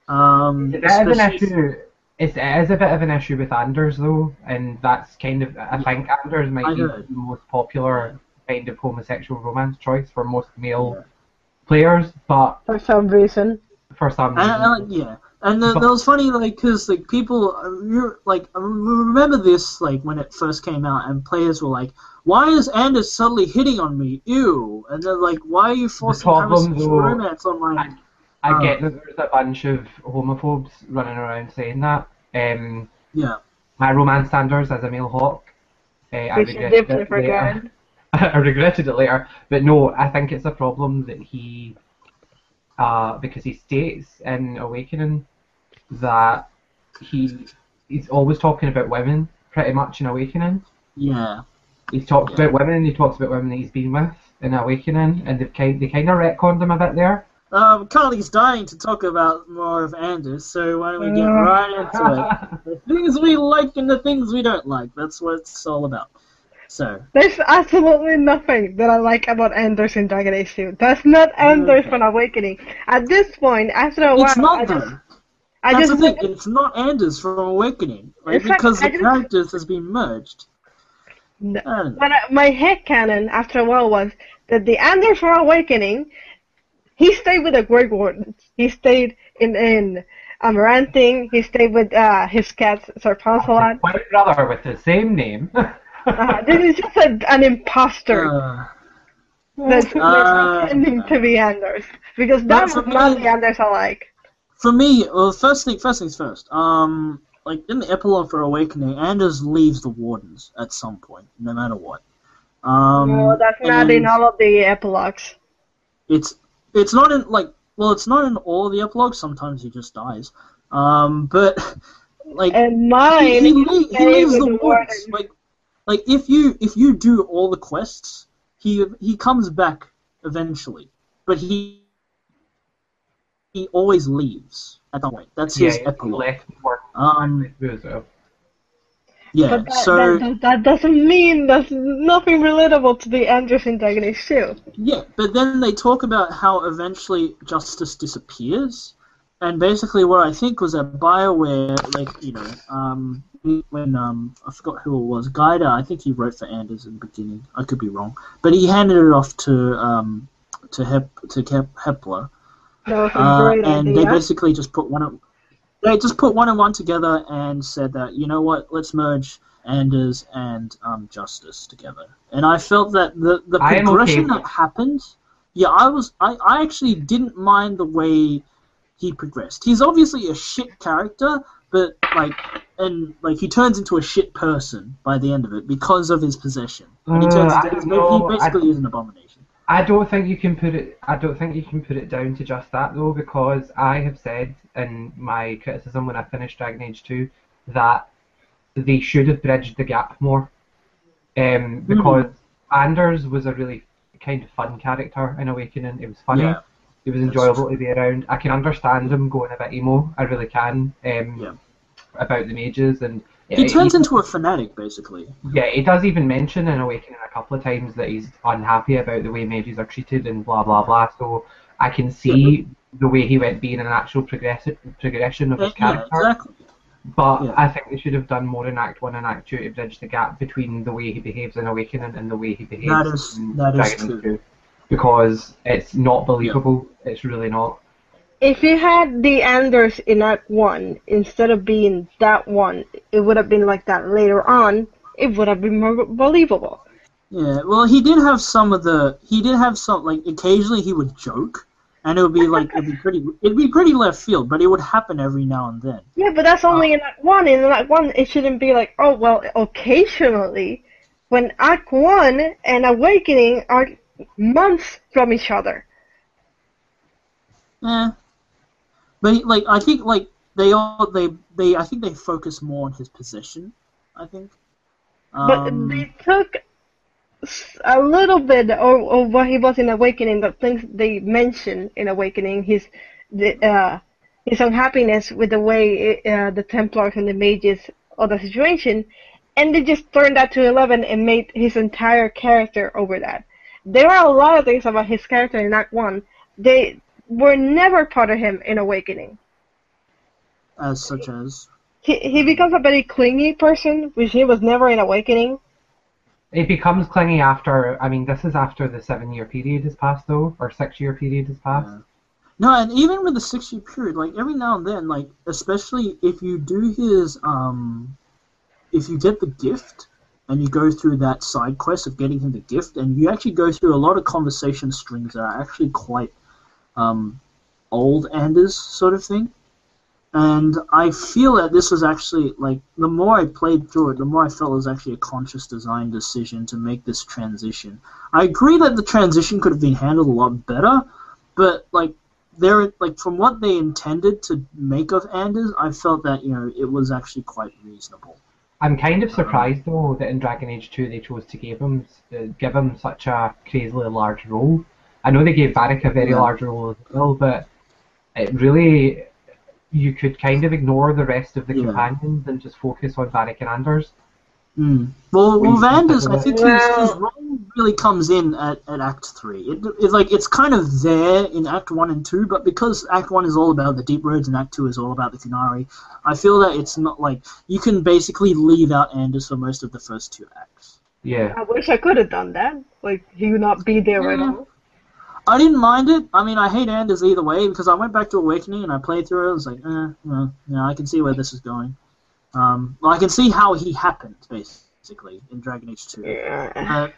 It is a bit of an issue with Anders though, and that's kind of, I think Anders might be the most popular kind of homosexual romance choice for most male players, but for some reason. And that was funny, because people, I remember this, when it first came out, and players were like, "Why is Anders suddenly hitting on me? Ew!" And they're like, "Why are you forcing homosexual romance on my?" I get that there's a bunch of homophobes running around saying that. My romance standards as a male hawk. I regretted it later, but no, I think it's a problem that he. Because he states in Awakening that he's always talking about women, pretty much in Awakening. Yeah. He talks about women, he talks about women that he's been with in Awakening, and they kind of retconned him a bit there. Carlie's dying to talk about more of Anders, so why don't we get right into it? The things we like and the things we don't like, that's what it's all about. So there's absolutely nothing that I like about Anders in Dragon Age 2. That's not Anders from Awakening. At this point, after a while, it's not it's not Anders from Awakening, because the characters has been merged. No. My headcanon after a while was that the Anders from Awakening, he stayed with the Grey Wardens. He stayed in amaranthing. He stayed with his cat Sir Poncelot. My brother with the same name. This is just an imposter that's pretending to be Anders, because that was not the Anders I like. For me, well, first things first. Like in the epilogue for Awakening, Anders leaves the Wardens at some point, no matter what. No, that's not in all of the epilogues. It's not in it's not in all of the epilogues. Sometimes he just dies. But like and mine, he leaves the Wardens. Like if you do all the quests, he comes back eventually, but he always leaves at that point. That's his epilogue. Yeah, but so that doesn't mean there's nothing relatable to the Anders in Dragon Age 2. Yeah, but then they talk about how eventually justice disappears, and basically what I think was that BioWare, when I forgot who it was, Gaida, I think he wrote for Anders in the beginning. I could be wrong, but he handed it off to Hepler. That was a great and idea. They basically just put one and one together and said that, you know what, let's merge Anders and Justice together. And I felt that the progression that happened, I actually didn't mind the way he progressed. He's obviously a shit character, but he turns into a shit person by the end of it because of his possession. And he basically is an abomination. I don't think you can put it down to just that though, because I have said in my criticism when I finished Dragon Age 2 that they should have bridged the gap more. Because Anders was a really kind of fun character in Awakening. It was funny. Yeah, it was enjoyable to be around. I can understand him going a bit emo. I really can. About the mages, and he turns into a fanatic, basically. Yeah, he does even mention in Awakening a couple of times that he's unhappy about the way mages are treated and blah blah blah. So I can see the way he went being an actual progression of his character. Yeah, exactly. But I think they should have done more in Act 1 and Act 2 to bridge the gap between the way he behaves in Awakening and the way he behaves in Dragon Age 2. Because it's not believable. Yeah. It's really not. If you had the Anders in Act 1, instead of being that one, it would have been like that later on, it would have been more believable. Yeah, well, he did have some, occasionally he would joke, and it would be it'd be pretty left field, but it would happen every now and then. Yeah, but that's only in Act 1. In Act 1, it shouldn't be like, oh, well, occasionally, when Act 1 and Awakening are months from each other. Yeah. But I think I think they focus more on his possession. I think. But they took a little bit of what he was in Awakening, the things they mentioned in Awakening, his unhappiness with the way the Templars and the mages or the situation, and they just turned that to 11 and made his entire character over that. There are a lot of things about his character in Act 1. They were never part of him in Awakening. As such as? He becomes a very clingy person, which he was never in Awakening. He becomes clingy after, this is after the 7-year period has passed though, or 6-year period has passed. Yeah. No, and even with the 6-year period, every now and then, especially if you do his, if you get the gift, and you go through that side quest of getting him the gift, and you actually go through a lot of conversation strings that are actually quite old Anders sort of thing. And I feel that this was actually, the more I played through it, the more I felt it was actually a conscious design decision to make this transition. I agree that the transition could have been handled a lot better, but, from what they intended to make of Anders, I felt that, it was actually quite reasonable. I'm kind of surprised, though, that in Dragon Age 2 they chose to give him such a crazily large role. I know they gave Varric a very large role as well, but it really, you could kind of ignore the rest of the companions and just focus on Varric and Anders. Well, Anders, I think his role really comes in at Act 3. It's kind of there in Act 1 and 2, but because Act 1 is all about the Deep Roads and Act 2 is all about the Qunari, I feel that it's not you can basically leave out Anders for most of the first 2 acts. Yeah. I wish I could have done that. He would not be there right now. I didn't mind it. I mean, I hate Anders either way because I went back to Awakening and I played through it. I was like, well, yeah, I can see where this is going. Well, I can see how he happened, basically, in Dragon Age 2. Yeah.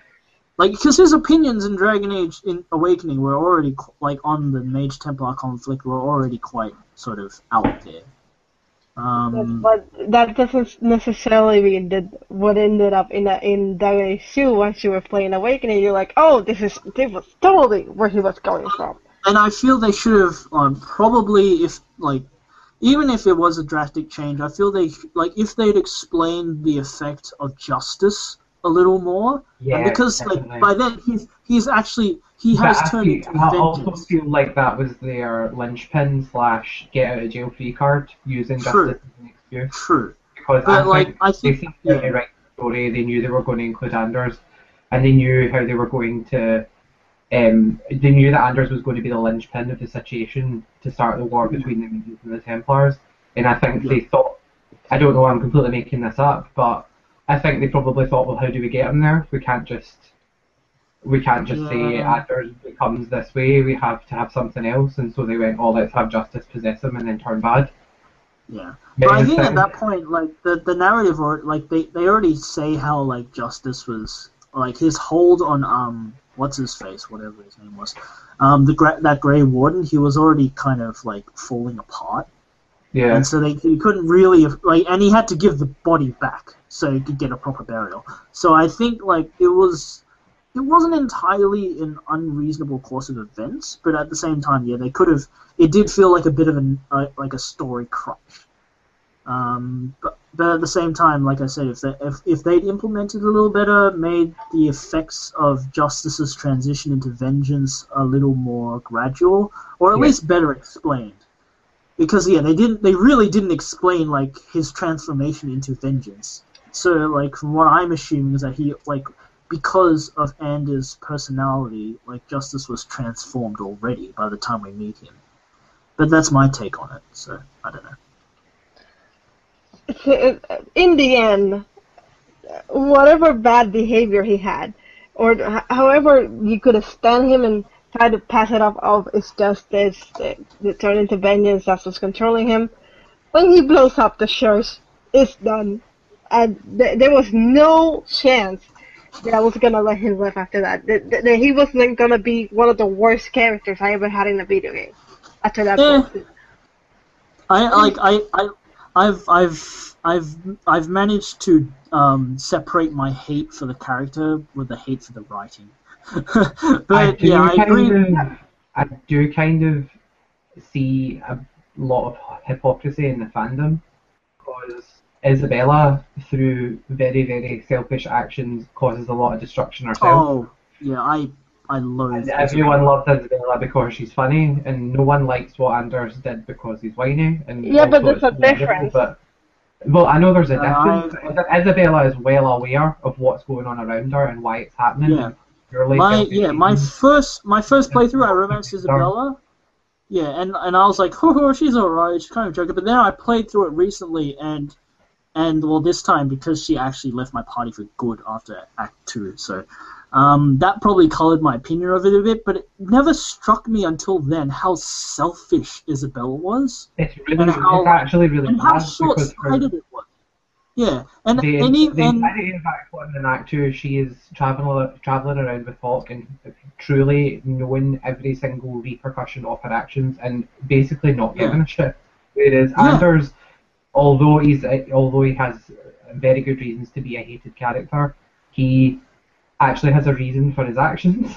Like, because his opinions in Dragon Age in Awakening were already, like, on the Mage Templar conflict were already quite sort of out there. But that doesn't necessarily mean that what ended up in Dragon Age 2, once you were playing Awakening, you're like, oh, this was totally where he was going from. And I feel they should have probably, if like, even if it was a drastic change, I feel they like if they'd explained the effect of justice a little more. Yeah, and because definitely. like by then he has turned into I also vengeance. feel like that was their linchpin / get out of jail free card, using True. justice as an excuse. True. Because But, I think they seemed to write the story. They knew they were going to include Anders, and they knew how they were going to. They knew that Anders was going to be the linchpin of the situation to start the war between the Mages and the Templars. And I think they thought, I don't know, I'm completely making this up, but I think they probably thought, well, how do we get him there? We can't just say Anders becomes this way. We have to have something else. And so they went, oh, let's have justice possess him and then turn bad. Yeah. But I think at that point, like the narrative, or like they already say how like justice was like his hold on what's his face, whatever his name was, that Grey Warden, he was already kind of like falling apart. Yeah. And so he couldn't really like, and he had to give the body back so he could get a proper burial. So I think like it wasn't entirely an unreasonable course of events, but at the same time, yeah, they could have. It did feel like a bit of like a story crutch. But at the same time, like I said, if they'd implemented a little better, made the effects of Justice's transition into vengeance a little more gradual, or at least better explained. Because they really didn't explain like his transformation into vengeance. So like from what I'm assuming is that he like, because of Anders' personality, like Justice was transformed already by the time we meet him. But that's my take on it, so I don't know. In the end, whatever bad behavior he had, or however you could have stand him and try to pass it off, it's justice, the turn into vengeance, that's what's controlling him. When he blows up the church, it's done. And there was no chance that I was gonna let him live after that. That he wasn't gonna be one of the worst characters I ever had in a video game after that. I've managed to separate my hate for the character with the hate for the writing. But I agree. I do kind of see a lot of hypocrisy in the fandom, because Isabella, through very, very selfish actions, causes a lot of destruction herself. Oh, yeah, I loathe and everyone loves Isabella because she's funny, and no one likes what Anders did because he's whiny. And yeah, but there's a difference. Well, I know there's a difference. Isabella is well aware of what's going on around her and why it's happening. Yeah. My first playthrough, I romanced Isabella. Yeah, and I was like, oh, she's alright, she's kind of joking. But then I played through it recently, and well, this time because she actually left my party for good after Act 2, so that probably colored my opinion of it a bit. But it never struck me until then how selfish Isabella was. It's actually really and how short-sighted it was. Yeah, and in fact, in Act 2, she is traveling around with Hawk and truly knowing every single repercussion of her actions and basically not giving a shit. Whereas Anders, although he has very good reasons to be a hated character, he actually has a reason for his actions.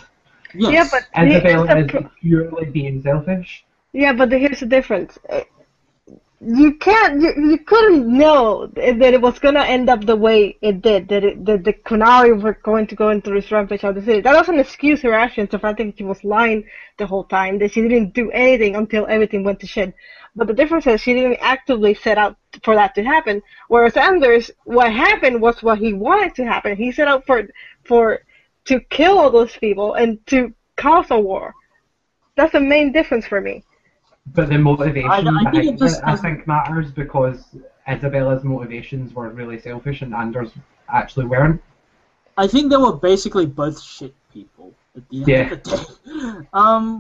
Yes. Yeah, but Isabella is purely being selfish. Yeah, but here's the difference. You couldn't know that it was gonna end up the way it did. That the Kunari were going to go into this rampage of the city. That doesn't excuse her actions. If I think she was lying the whole time, that she didn't do anything until everything went to shit. But the difference is she didn't actively set out for that to happen. Whereas Anders, what happened was what he wanted to happen. He set out to kill all those people and to cause a war. That's the main difference for me. But the motivation I think matters, because Isabella's motivations were really selfish and Anders actually weren't. I think they were basically both shit people. at the end of the day.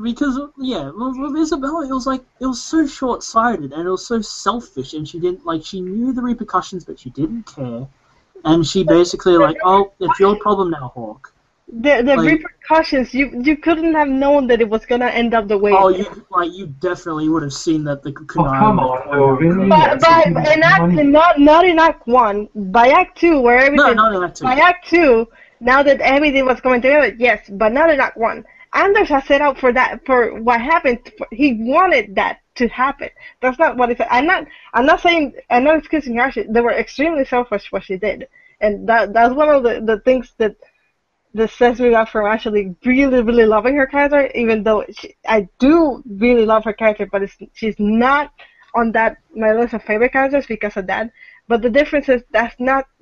Because with Isabella, it was so short-sighted and it was so selfish, and she knew the repercussions, but she didn't care, and she basically oh, it's your problem now, Hawk. The repercussions, you couldn't have known that it was gonna end up the way. Oh, you definitely would have seen that the Kunai. Come on, really? But not in Act 1. By Act 2, where everything. No, not in Act 2. By Act 2, now that everything was coming together, yes, but not in Act 1. Anders has set out for what happened. He wanted that to happen. That's not what he said. I'm not excusing her. They were extremely selfish what she did, and that's one of the things that sets me up from actually really, really loving her character, even though I do really love her character, but she's not on my list of favorite characters because of that. But the difference is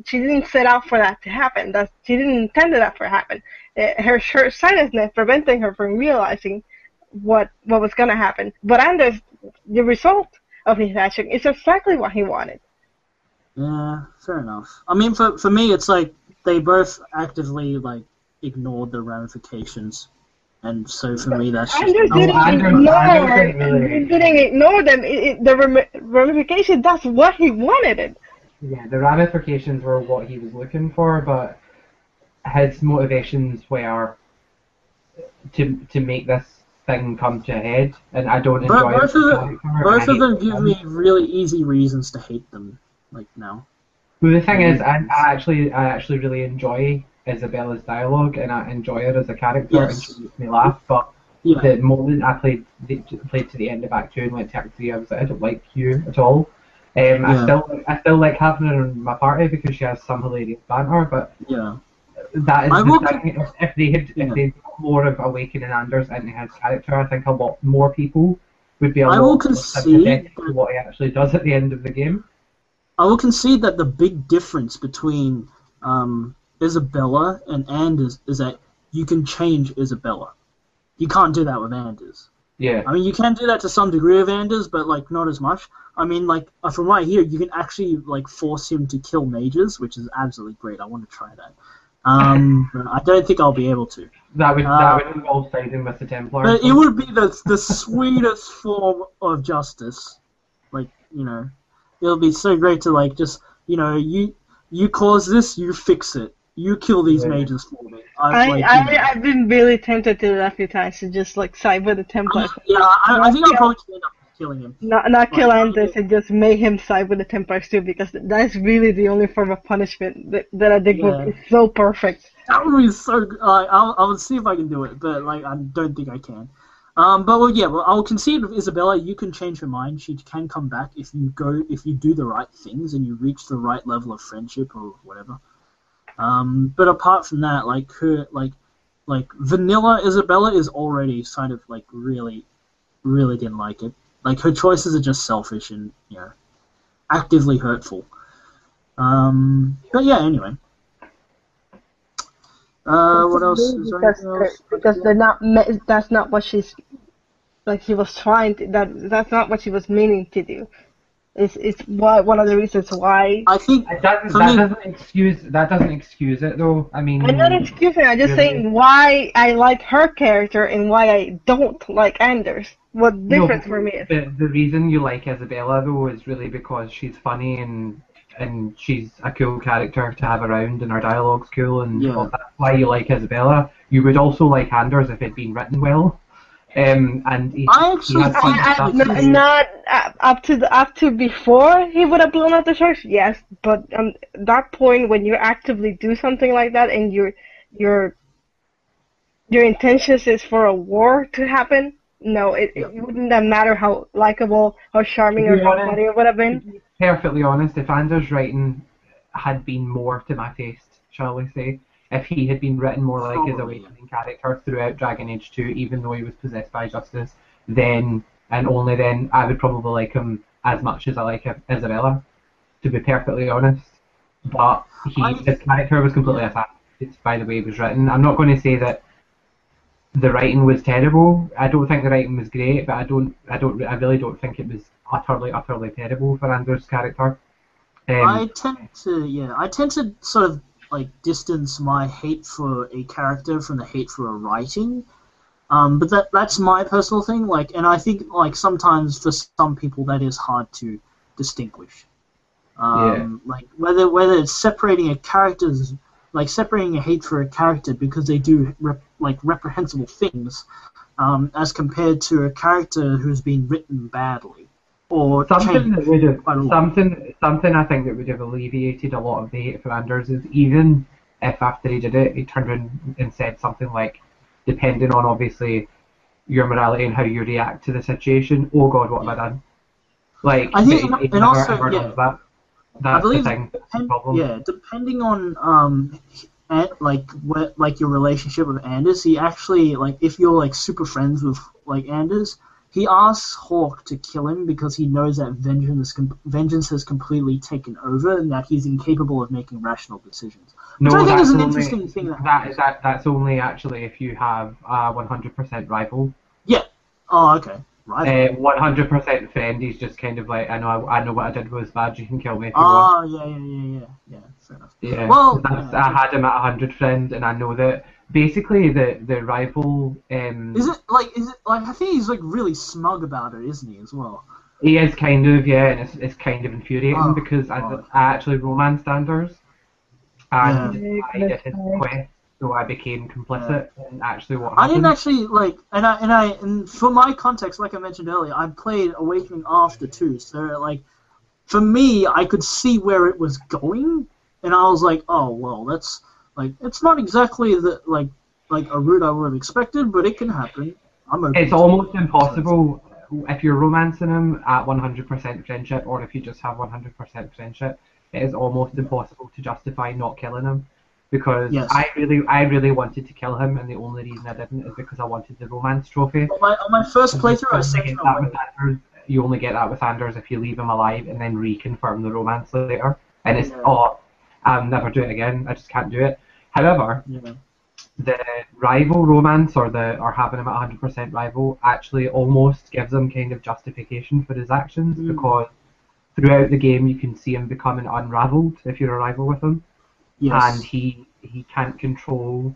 she didn't set out for that to happen. She didn't intend that for happen. Her silentness preventing her from realizing what was going to happen. But Anders, the result of his action is exactly what he wanted. Yeah, fair enough. I mean, for me, it's like they both actively ignored the ramifications, and so for me that's just Anders didn't ignore them. The ramifications, that's what he wanted it. Yeah, the ramifications were what he was looking for, but his motivations were to make this thing come to a head, and I don't enjoy it. Both of them give me really easy reasons to hate them now. Well, the thing is, I actually really enjoy Isabella's dialogue, and I enjoy her as a character, and she makes me laugh. But the moment I played to the end of Act 2 and went to Act 3, I was like, I don't like you at all. I still like having her in my party because she has some hilarious banter. But that is the thing. If they got more of awakening Anders into his character, I think a lot more people would be a lot more sympathetic to what he actually does at the end of the game. I will concede that the big difference between Isabella and Anders is that you can change Isabella. You can't do that with Anders. Yeah. I mean, you can do that to some degree with Anders, but not as much. I mean, from what I hear, you can actually force him to kill mages, which is absolutely great. I want to try that. I don't think I'll be able to. That would involve siding with the Templars. But it would be the sweetest form of justice. It'll be so great to you cause this, you fix it. You kill these mages for me. I've been really tempted to do that a few times to just side with the Templars. I think I'll probably end up killing him. Not kill Anders and just make him side with the Templars too, because that's really the only form of punishment that I think would be so perfect. That would be so good. I'll see if I can do it, but I don't think I can. I'll concede with Isabella. You can change her mind. She can come back if you do the right things and you reach the right level of friendship or whatever. But apart from that, vanilla Isabella is already kind of really, really didn't like it. Her choices are just selfish and actively hurtful. But yeah, anyway. What else? Is there anything else? Because they're not. That's not what she's. She was trying to. That's not what she was meaning to do. It's one of the reasons why. I think that doesn't excuse it though. I mean, I'm not excusing. I'm just saying why I like her character and why I don't like Anders. What difference for me is. The reason you like Isabella though is really because she's funny and she's a cool character to have around, and her dialogue's cool, and that's why you like Isabella. You would also like Anders if it'd been written well. Not up to before he would have blown up the church, yes, but that point when you actively do something like that and your intentions is for a war to happen, no, it wouldn't have mattered how likable, how charming, or how funny it would have been. To be perfectly honest, if Anders' writing had been more to my taste, shall we say, if he had been written more like his awakening character throughout Dragon Age 2, even though he was possessed by justice, then, and only then, I would probably like him as much as I like Isabella, to be perfectly honest. But his character was completely assassinated by the way he was written. I'm not going to say that the writing was terrible. I don't think the writing was great, but I really don't think it was utterly terrible for Anders' character. I tend to sort of like distance my hate for a character from the hate for a writing. But that's my personal thing. Like, and I think like sometimes for some people that is hard to distinguish. Like whether it's separating a character's like separating a hate for a character because they do reprehensible things, as compared to a character who's been written badly. Or something that would have something I think that would have alleviated a lot of the hate for Anders is even if after he did it he turned around and said something like, depending on obviously your morality and how you react to the situation, oh god, what have I done? Like I think, it and never, also ever does that. That's I believe the thing. That's the problem. Yeah, depending on like your relationship with Anders, he actually like if you're like super friends with like Anders. He asks Hawk to kill him because he knows that vengeance has completely taken over and that he's incapable of making rational decisions. Which I think is an interesting thing. That's only actually if you have a 100% rival. Yeah. Oh, okay. Rival. 100% friend. He's just kind of like, I know what I did was bad. You can kill me if you want. Oh, yeah. Fair enough. Yeah. Well, I had him at 100 friend, and I know that. Basically, the rival. Is it like I think he's like really smug about it, isn't he as well? He is kind of, yeah, and it's kind of infuriating because I actually romanced Anders, and I did his quest, so I became complicit in actually what happened. I didn't actually like, and for my context, like I mentioned earlier, I played Awakening after 2, so like for me, I could see where it was going, and I was like, oh well, that's. Like, it's not exactly the like a route I would have expected, but it can happen. It's almost impossible if you're romancing him at 100% friendship, or if you just have 100% friendship. It is almost impossible to justify not killing him, because I really wanted to kill him, and the only reason I didn't is because I wanted the romance trophy. On my first playthrough, I said you only get that with Anders if you leave him alive and then reconfirm the romance later, and it's I'll never do it again. I just can't do it. However, the rival romance or having him at 100% rival actually almost gives him kind of justification for his actions because throughout the game you can see him becoming unraveled if you're a rival with him. Yes. And he can't control.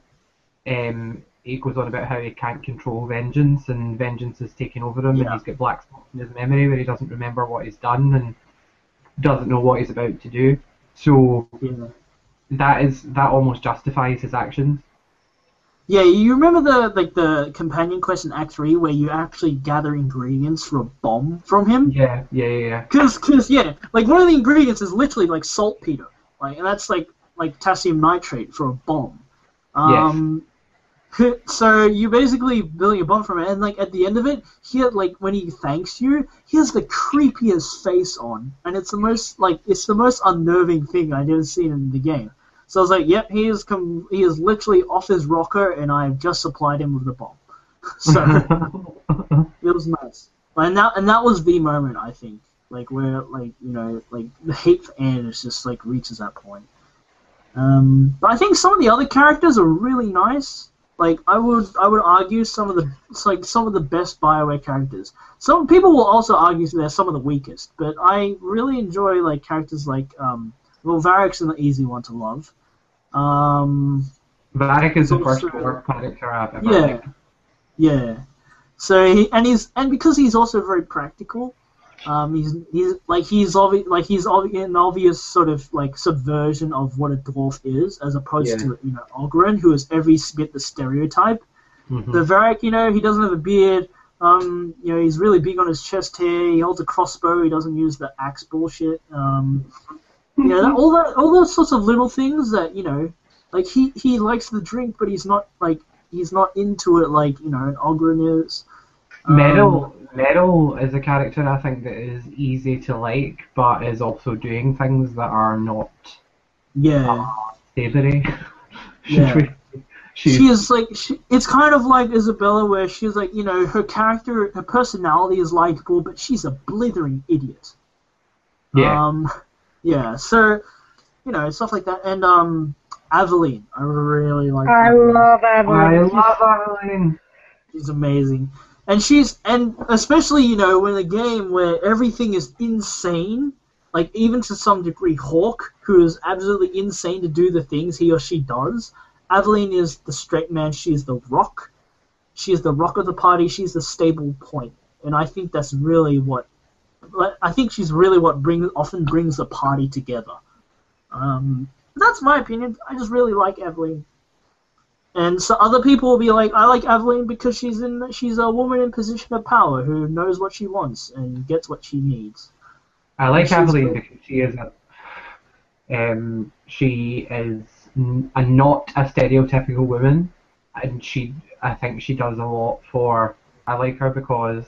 He goes on about how he can't control vengeance, and vengeance is taking over him, and he's got black spots in his memory where he doesn't remember what he's done and doesn't know what he's about to do. So that almost justifies his actions. Yeah, you remember the companion quest in Act 3 where you actually gather ingredients for a bomb from him? Yeah. Cause like one of the ingredients is literally like saltpeter, like, and that's like potassium nitrate for a bomb. So you basically building a bomb from it, and like at the end of it, when he thanks you, he has the creepiest face on, and it's the most unnerving thing I've ever seen in the game. So I was like, yep, he is literally off his rocker, and I've just supplied him with the bomb. So it was nice, and that was the moment I think, like where the hate for Anders just like reaches that point. But I think some of the other characters are really nice. Like I would argue some of the best BioWare characters. Some people will also argue they're some of the weakest, but I really enjoy like characters like Varric's an easy one to love. Varric is the first work character I've ever liked. Yeah. So because he's also very practical. He's an obvious sort of like subversion of what a dwarf is, as opposed to Oggren, who is every bit the stereotype. The Varric, he doesn't have a beard. He's really big on his chest hair. He holds a crossbow. He doesn't use the axe bullshit. All those sorts of little things that like he likes the drink, but he's not into it like an Oggren is. Meryl is a character I think that is easy to like, but is also doing things that are not savoury. She is like it's kind of like Isabella, where she's like her personality is likable, but she's a blithering idiot. So stuff like that, and Aveline, I really like. I love Aveline. She's amazing. And especially, in a game where everything is insane, like even to some degree, Hawk, who is absolutely insane to do the things he or she does. Aveline is the straight man. She is the rock. She is the rock of the party. She's the stable point, and I think that's really what. I think she's really what often brings the party together. That's my opinion. I just really like Aveline. And so other people will be like, I like Aveline because she's a woman in position of power who knows what she wants and gets what she needs. I like Aveline because she is not a stereotypical woman, and I think she does a lot for. I like her because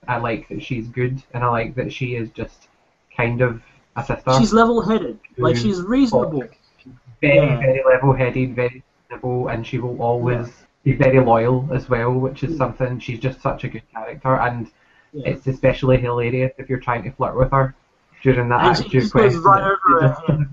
I like that she's good, and I like that she is just kind of a sister. She's level-headed, like she's reasonable. Very level-headed, very reasonable, and she will always be very loyal as well, which is something. She's just such a good character, and it's especially hilarious if you're trying to flirt with her during that and attitude quest. Right over her head.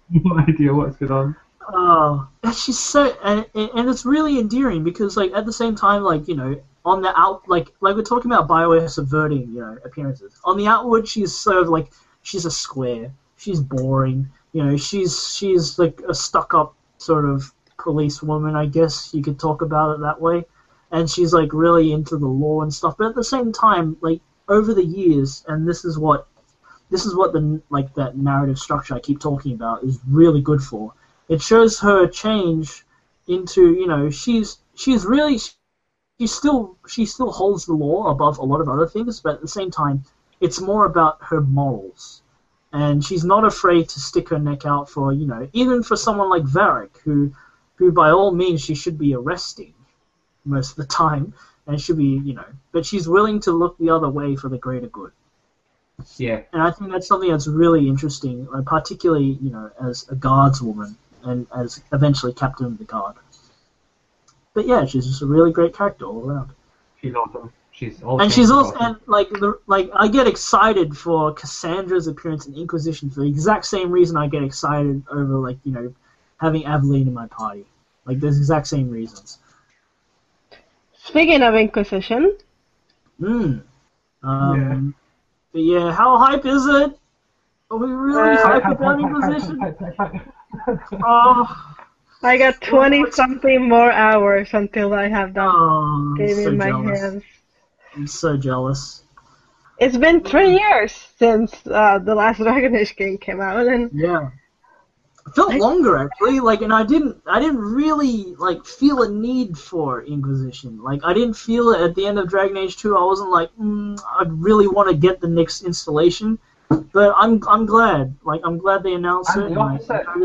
No idea what's going on. Oh, she's so, and it's really endearing because, like, at the same time, like, you know, on the like we're talking about BioWare subverting, you know, appearances. On the outward, she's sort of like, she's a square. She's boring. You know, she's like a stuck-up sort of police woman, I guess you could talk about it that way. And she's like really into the law and stuff. But at the same time, like over the years, and this is what the like that narrative structure I keep talking about is really good for. It shows her change into, you know, she still holds the law above a lot of other things, but at the same time, it's more about her morals. And she's not afraid to stick her neck out for, you know, even for someone like Varric, who by all means she should be arresting most of the time, and should be, you know, but she's willing to look the other way for the greater good. Yeah. And I think that's something that's really interesting, particularly, you know, as a guardswoman and as eventually captain of the guard. But yeah, she's just a really great character all around. She's awesome. She's also and like I get excited for Cassandra's appearance in Inquisition for the exact same reason I get excited over, like, you know, having Aveline in my party. Like, there's exact same reasons. Speaking of Inquisition. But yeah, how hype is it? Are we really hype about Inquisition? I got 20-something more hours until I have that game in my hands. I'm so jealous. It's been 3 years since the last Dragon Age game came out, and yeah, it felt longer actually. Like, and I didn't really like feel a need for Inquisition. Like, I didn't feel it at the end of Dragon Age 2. I wasn't like, I really want to get the next installation. But I'm glad. Like, I'm glad they announced it. Over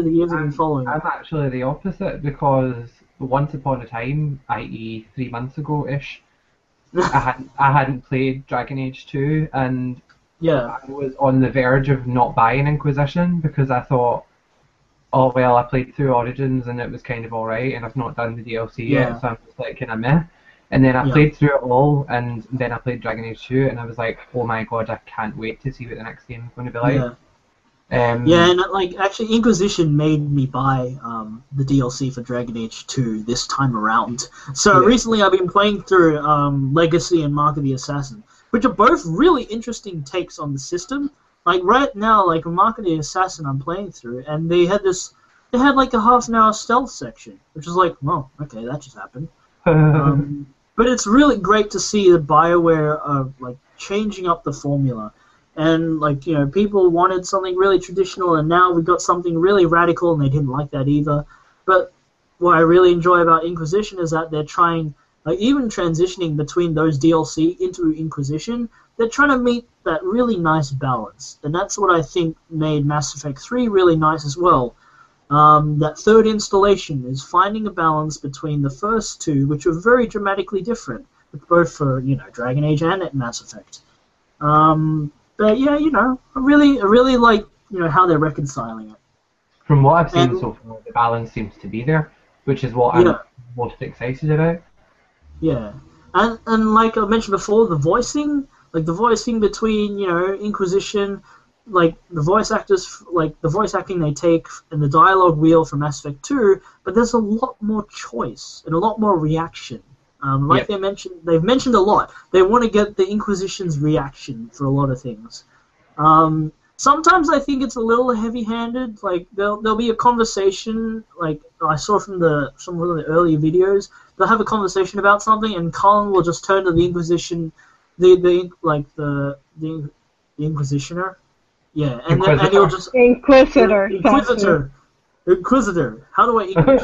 the years I've been following. I'm actually the opposite, because once upon a time, i.e. 3 months ago-ish, I hadn't played Dragon Age 2, and I was on the verge of not buying Inquisition because I thought, oh well, I played through Origins and it was kind of alright, and I've not done the DLC yet, so I'm just like kind of meh. And then I played through it all, and then I played Dragon Age 2, and I was like, oh my god, I can't wait to see what the next game is going to be like. And like, actually, Inquisition made me buy the DLC for Dragon Age 2 this time around. So recently I've been playing through Legacy and Mark of the Assassin, which are both really interesting takes on the system. Like, right now, like, Mark of the Assassin I'm playing through, and they had like a half-an-hour stealth section, which was like, well, okay, that just happened. But it's really great to see the BioWare like changing up the formula, and like, you know, people wanted something really traditional, and now we got something really radical, and they didn't like that either. But what I really enjoy about Inquisition is that they're trying, like, even transitioning between those DLC into Inquisition, they're trying to meet that really nice balance, and that's what I think made Mass Effect 3 really nice as well. That third installation is finding a balance between the first two, which are very dramatically different, both for, you know, Dragon Age and Mass Effect. But yeah, you know, I really like, you know, how they're reconciling it. From what I've seen so far, the balance seems to be there, which is what I'm most excited about. Yeah, and like I mentioned before, the voicing between, you know, Inquisition, like the voice actors, like the voice acting they take and the dialogue wheel from Mass Effect 2, but there's a lot more choice and a lot more reaction. They've mentioned a lot. They want to get the Inquisition's reaction for a lot of things. Sometimes I think it's a little heavy-handed. Like there'll be a conversation, like I saw from some of the earlier videos. They'll have a conversation about something, and Colin will just turn to the Inquisition, the Inquisitioner, yeah, and he'll just Inquisitor. How do I English?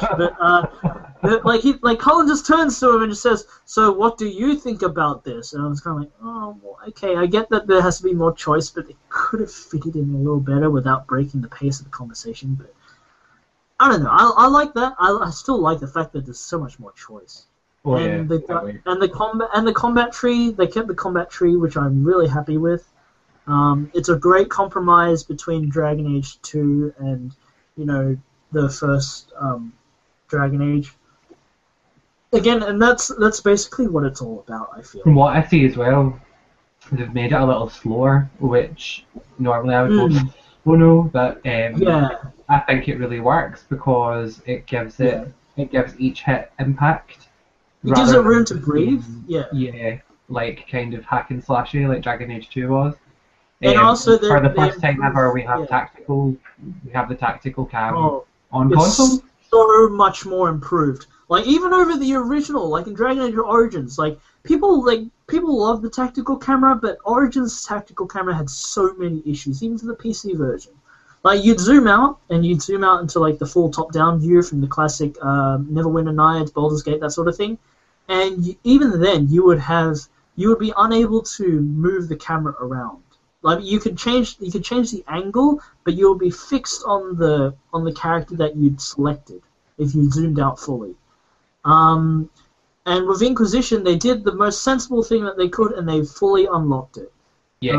But Colin just turns to him and just says, "So what do you think about this?" And I was kind of like, "Oh, well, okay. I get that there has to be more choice, but they could have fitted in a little better without breaking the pace of the conversation." But I don't know. I like that. I still like the fact that there's so much more choice. Oh, and yeah, the combat tree. They kept the combat tree, which I'm really happy with. It's a great compromise between Dragon Age 2 and the first Dragon Age. Again, and that's basically what it's all about, I feel. From what I see as well, they've made it a little slower, which normally I would go, oh no, but I think it really works because it gives each hit impact. It gives it room to breathe. Yeah, like kind of hack and slashy like Dragon Age 2 was. And also for the first time ever, we have the tactical cam on console. So much more improved. Like even over the original, like in Dragon Age Origins, like people love the tactical camera, but Origins tactical camera had so many issues, even for the PC version. Like you'd zoom out into like the full top-down view from the classic Neverwinter Nights, Baldur's Gate, that sort of thing, and even then you would be unable to move the camera around. Like you could change the angle, but you'll be fixed on the character that you'd selected if you zoomed out fully. And with Inquisition, they did the most sensible thing that they could, and they fully unlocked it. Yes.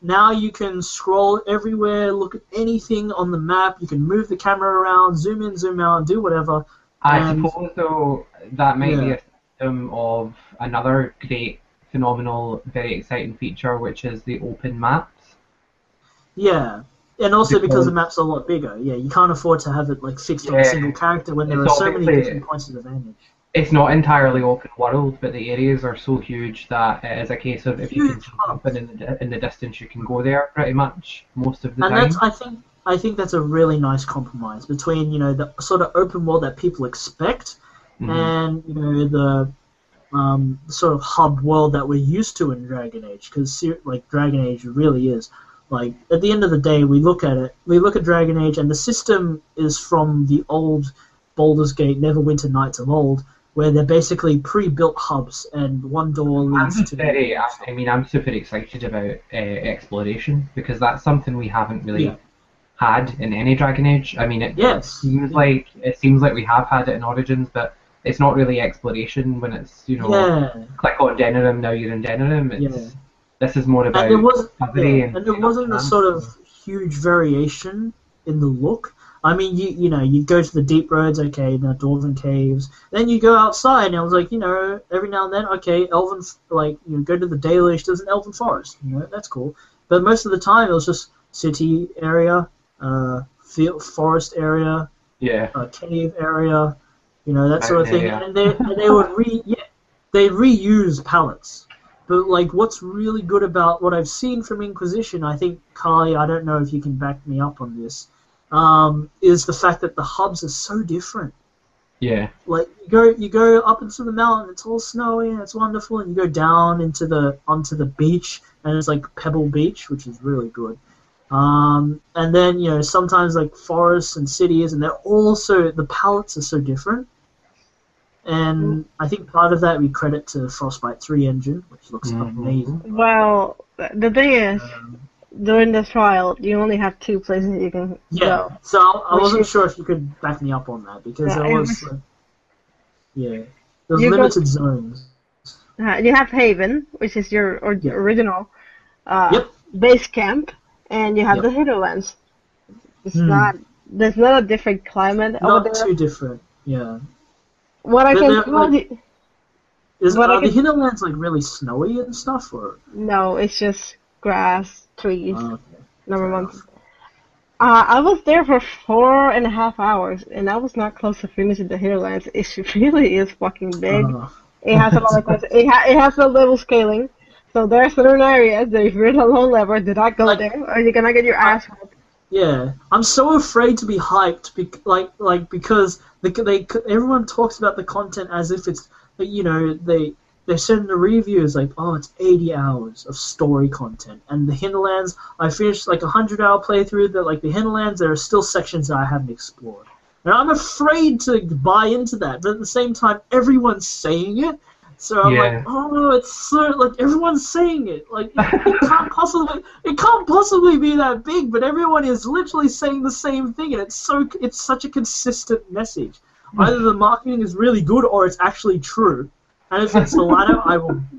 Now you can scroll everywhere, look at anything on the map. You can move the camera around, zoom in, zoom out, do whatever. I suppose though that might be a symptom of another great, phenomenal, very exciting feature, which is the open maps. Yeah, and also because the maps are a lot bigger. Yeah, you can't afford to have it like fixed on a single character when there are so many different points of advantage. It's not entirely open world, but the areas are so huge that it is a case of if you can jump up and in the distance, you can go there pretty much most of the time. And I think that's a really nice compromise between the sort of open world that people expect and the sort of hub world that we're used to in Dragon Age, because like Dragon Age really is like at the end of the day we look at Dragon Age and the system is from the old Baldur's Gate Neverwinter Nights of old, where they're basically pre-built hubs and one door leads to. I'm super excited about exploration because that's something we haven't really had in any Dragon Age. I mean, it seems like we have had it in Origins, but it's not really exploration when it's click on Denerim, now you're in Denerim. This is more about discovery and there wasn't a sort of huge variation in the look. I mean, you go to the deep roads, okay, the Dwarven caves. Then you go outside, and I was like, every now and then, okay, Elven, like, go to the Dalish, there's an Elven forest, that's cool. But most of the time, it was just city area, forest area, cave area, that sort of thing. And they would they reuse palettes. But like, what's really good about what I've seen from Inquisition, I think, Carlie, I don't know if you can back me up on this. Is the fact that the hubs are so different. Yeah. Like you go up into the mountain, it's all snowy and it's wonderful, and you go down onto the beach, and it's like Pebble Beach, which is really good. And then sometimes like forests and cities, and they're also the palettes are so different. And I think part of that we credit to Frostbite 3 engine, which looks amazing. Well, the thing is. During this trial, you only have 2 places you can go. So I wasn't sure if you could back me up on that, because there was limited zones. You have Haven, which is your original base camp, and you have the Hinterlands. There's not a different climate over there. Not too different, yeah. What I can tell you... Are the Hinterlands like really snowy and stuff, or...? No, it's just grass. Trees. Number 1. I was there for 4.5 hours, and I was not close to finishing the Hinterlands. It really is fucking big. It has a lot of it has a level scaling, So there are certain areas that if you're in a low level, do not go Like- there, or you're gonna get your ass whooped. Yeah, I'm so afraid to be hyped, because everyone talks about the content as if it's, you know, they said in the reviews like, oh, it's 80 hours of story content, and the Hinterlands, I finished like a 100-hour playthrough. That like the Hinterlands, there are still sections that I haven't explored, and I'm afraid to buy into that. But at the same time, everyone's saying it. So I'm like, oh, it's so, like, everyone's saying it. Like, it can't possibly be that big, but everyone is literally saying the same thing, and it's such a consistent message. Either the marketing is really good or it's actually true. And if it's the latter,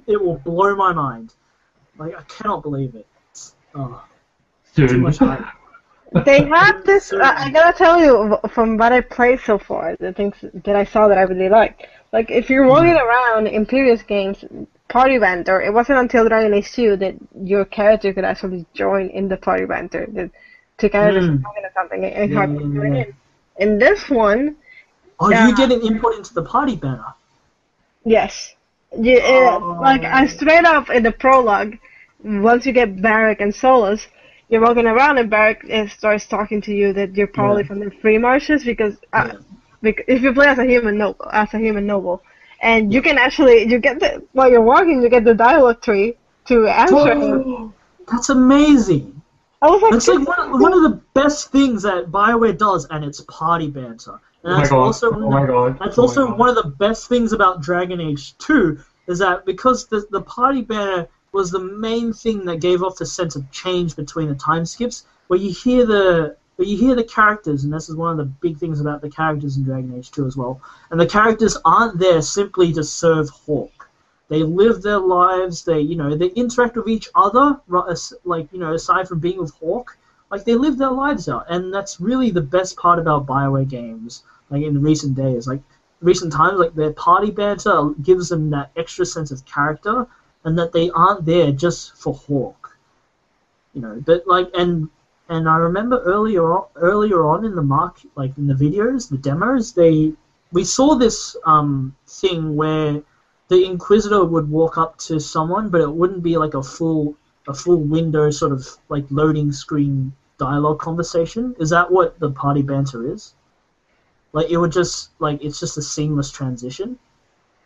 it will blow my mind. Like, I cannot believe it. Too much hype. They have this. I gotta tell you, from what I played so far, the things that I saw that I really liked. Like, if you're walking around in previous games, party banter, it wasn't until Dragon Age 2 that your character could actually join in the party banter. The two characters talking or something and have to join in. In this one... Oh, you get an input into the party banter? Yes. Like, I straight up in the prologue, once you get Barrack and Solus, you're walking around and Barrack starts talking to you that you're probably from the Free Marshes because if you play as a human noble, and you can actually while you're walking, you get the dialogue tree to answer him. That's amazing. I was like, that's like one of the best things that BioWare does, and it's party banter. And that's also one of the best things about Dragon Age 2 is that because the party banter was the main thing that gave off the sense of change between the time skips, where you hear the characters, and this is one of the big things about the characters in Dragon Age 2 as well. And the characters aren't there simply to serve Hawk. They live their lives. They interact with each other. Aside from being with Hawk, like they live their lives out, and that's really the best part about BioWare games. Like in recent days, like recent times, like their party banter gives them that extra sense of character, and that they aren't there just for Hawk. But like and I remember earlier on in the in the videos, the demos, we saw this thing where the Inquisitor would walk up to someone, but it wouldn't be like a full window sort of like loading screen dialogue conversation. Is that what the party banter is? Like it would just it's just a seamless transition.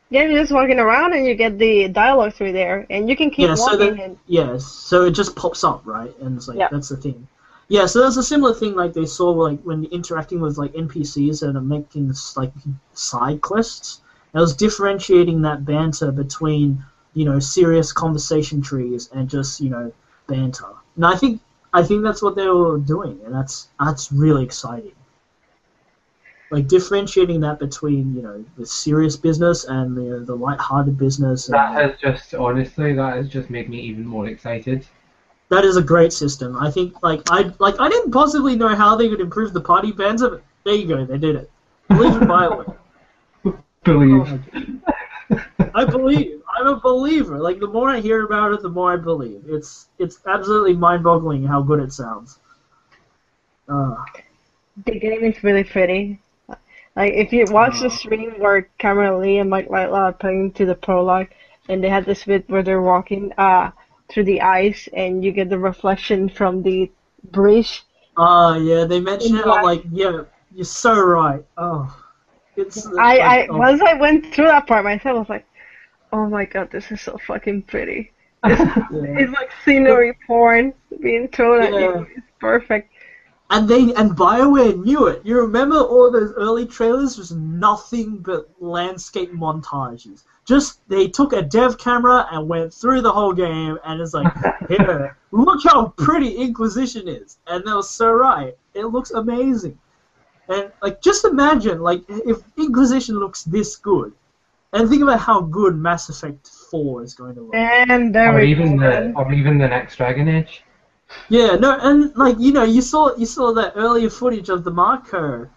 Yeah, you're just walking around and you get the dialogue through there, and you can keep walking. So it just pops up, right? And it's like that's the thing. Yeah, so there's a similar thing like they saw like when interacting with like NPCs that are making like side quests. It was differentiating that banter between serious conversation trees and just banter. And I think that's what they were doing, and that's really exciting. Like differentiating that between the serious business and the light-hearted business. That has just made me even more excited. That is a great system. I think I didn't possibly know how they could improve the party banter, but there you go, they did it. Believe in BioWare. Believe. I believe. I'm a believer. Like the more I hear about it, the more I believe. It's absolutely mind-boggling how good it sounds. The game is really pretty. Like if you watch the stream where Cameron Lee and Mike Lightlaw are playing to the prologue, and they had this bit where they're walking through the ice, and you get the reflection from the bridge. Yeah, they mentioned it. You're so right. Once I went through that part myself, I was like, oh my god, this is so fucking pretty. It's like scenery porn being thrown at you. It's perfect. And BioWare knew it. You remember all those early trailers was nothing but landscape montages. Just they took a dev camera and went through the whole game, and it's like, here, look how pretty Inquisition is. And they were so right. It looks amazing. And just imagine if Inquisition looks this good, and think about how good Mass Effect 4 is going to look. And or even the next Dragon Age. Yeah, no, and you saw that earlier footage of the Marco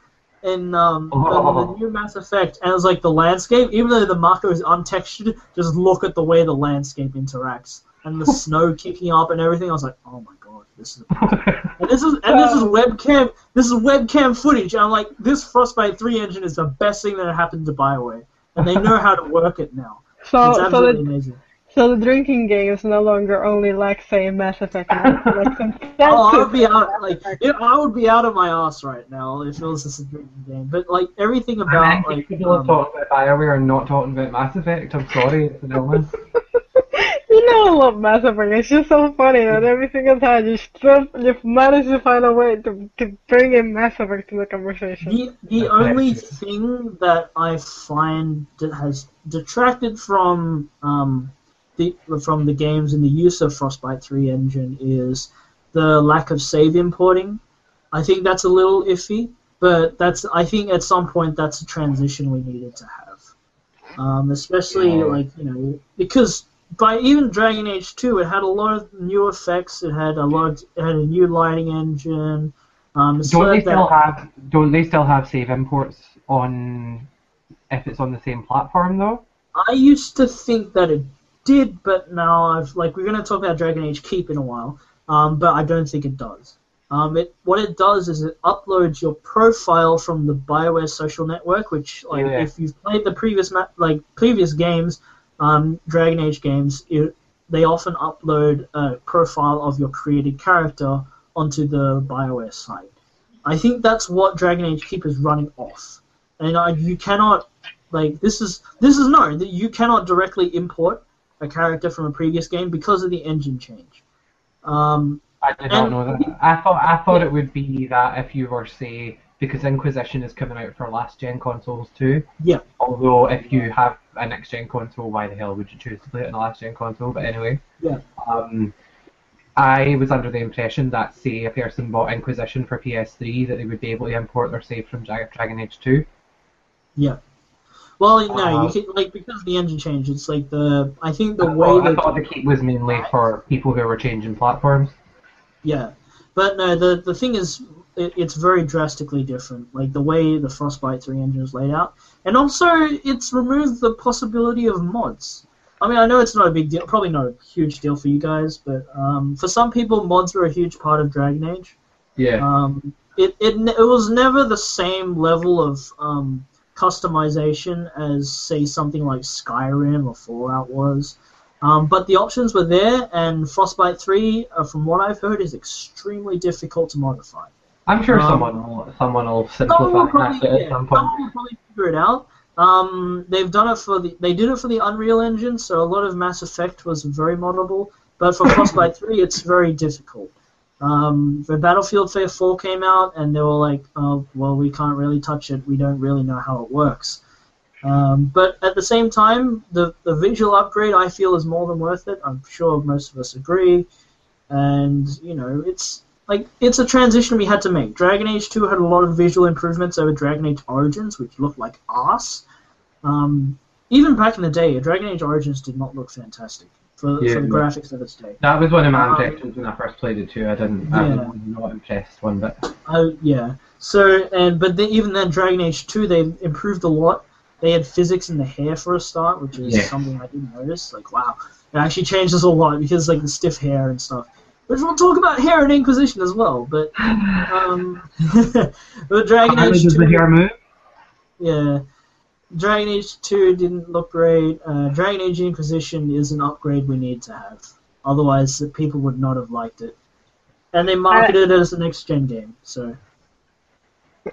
in the new Mass Effect, and it was like the landscape, even though the Marco is untextured, just look at the way the landscape interacts and the snow kicking up and everything. I was like, oh my god, this is amazing. and this is webcam footage. And I'm like, this Frostbite 3 engine is the best thing that happened to BioWare, and they know how to work it now. It's absolutely amazing. So the drinking game is no longer only Lex saying Mass Effect. Lex and Oh, I Satsu would be out like I would be out of my ass right now if it was just a drinking game. But like everything about like people are talking about BioWare and not talking about Mass Effect. I'm sorry, it's an illness. You know I love Mass Effect. It's just so funny that every single time you've managed to find a way to bring in Mass Effect to the conversation. the only thing that I find that has detracted from the games and the use of Frostbite 3 engine is the lack of save importing. I think that's a little iffy, but I think at some point that's a transition we needed to have. Especially because by even Dragon Age 2 it had a lot of new effects, it had a new lighting engine. Don't they still have save imports on if it's on the same platform though? I used to think that it did, but now we're going to talk about Dragon Age Keep in a while, but I don't think it does. What it does is it uploads your profile from the BioWare social network, which if you've played the previous games, Dragon Age games, they often upload a profile of your created character onto the BioWare site. I think that's what Dragon Age Keep is running off, and you cannot you cannot directly import a character from a previous game because of the engine change. I did not know that. I thought it would be that if you were, say, because Inquisition is coming out for last gen consoles too. Yeah. Although if you have a next gen console, why the hell would you choose to play it on a last gen console? But anyway. Yeah. I was under the impression that, say, a person bought Inquisition for PS3, that they would be able to import their save from Dragon Age 2. Yeah. Well, no, you can, because of the engine change, it's I thought the Keep was mainly for people who were changing platforms. Yeah, but no, the thing is, it's very drastically different, like the way the Frostbite 3 engine is laid out, and also it's removed the possibility of mods. I mean, I know it's not a big deal, probably not a huge deal for you guys, but for some people, mods are a huge part of Dragon Age. Yeah. It was never the same level of customization as, say, something like Skyrim or Fallout was. But the options were there, and Frostbite 3, from what I've heard, is extremely difficult to modify. I'm sure someone will simplify that at some point. Someone will probably figure it out. They did it for the Unreal Engine, so a lot of Mass Effect was very moddable. But for Frostbite 3, it's very difficult. The Battlefield 4 came out, and they were like, "Oh, well, we can't really touch it. We don't really know how it works." But at the same time, the visual upgrade I feel is more than worth it. I'm sure most of us agree, and it's a transition we had to make. Dragon Age 2 had a lot of visual improvements over Dragon Age Origins, which looked like arse. Even back in the day, Dragon Age Origins did not look fantastic for the graphics of its day. That was one of my objections when I first played it too. I was not impressed one bit. Yeah. So even then, Dragon Age 2 they improved a lot. They had physics in the hair for a start, which is something I didn't notice. Like, wow, it actually changes a lot because the stiff hair and stuff. Which we'll talk about hair in Inquisition as well. But but Dragon Age 2. Does the hair move? Yeah. Dragon Age 2 didn't look great. Dragon Age Inquisition is an upgrade we need to have. Otherwise, people would not have liked it. And they marketed it as a next-gen game, so...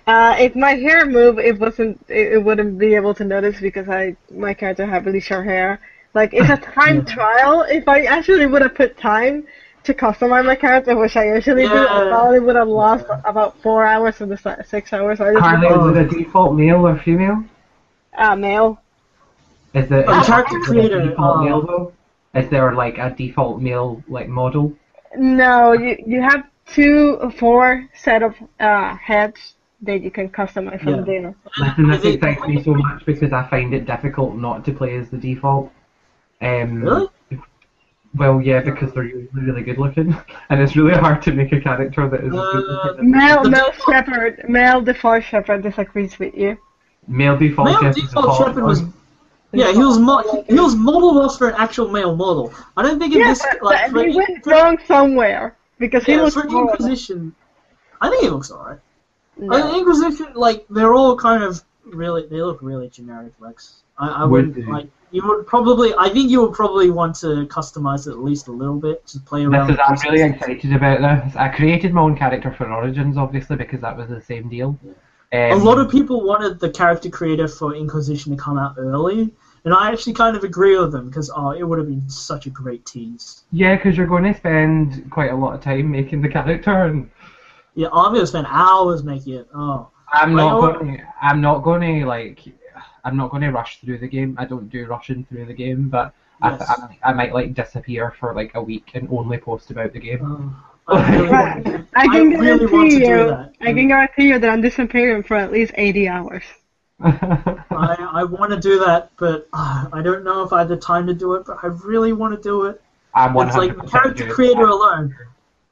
If my hair moved, it wouldn't be able to notice because my character had really short hair. Like, it's a time trial. If I actually would have put time to customize my character, which I usually do, I probably would have lost about 4 hours of the 6 hours. Carlie, is it a default male or female? Male. Is it character creator default male though? Is there like a default male model? No, you have 4 set of heads that you can customize from there. Listen, this excites me so much because I find it difficult not to play as the default. Really? Well, yeah, because they're usually really good looking, and it's really hard to make a character that is good looking. Male default shepherd disagrees with you. Male default shepherd was. Yeah, he was modeled after an actual male model. I don't think he went wrong somewhere because he looks for Inquisition. I think he looks alright. No. Inquisition, they're all kind of they look really generic, Lex. I wouldn't You would probably, I think you would probably want to customize it at least a little bit, just play around. I'm really excited about this. I created my own character for Origins, obviously, because that was the same deal. A lot of people wanted the character creator for Inquisition to come out early, and I actually kind of agree with them, because it would have been such a great tease. Yeah, because you're going to spend quite a lot of time making the character, and yeah, I'm going to spend hours making it. I'm not going to rush through the game. I don't do rushing through the game, but Yes. I might like disappear for like a week and only post about the game. I can guarantee you that I'm disappearing for at least 80 hours. I want to do that, but I don't know if I have the time to do it, but I really want to do it. I'm It's like the character creator alone.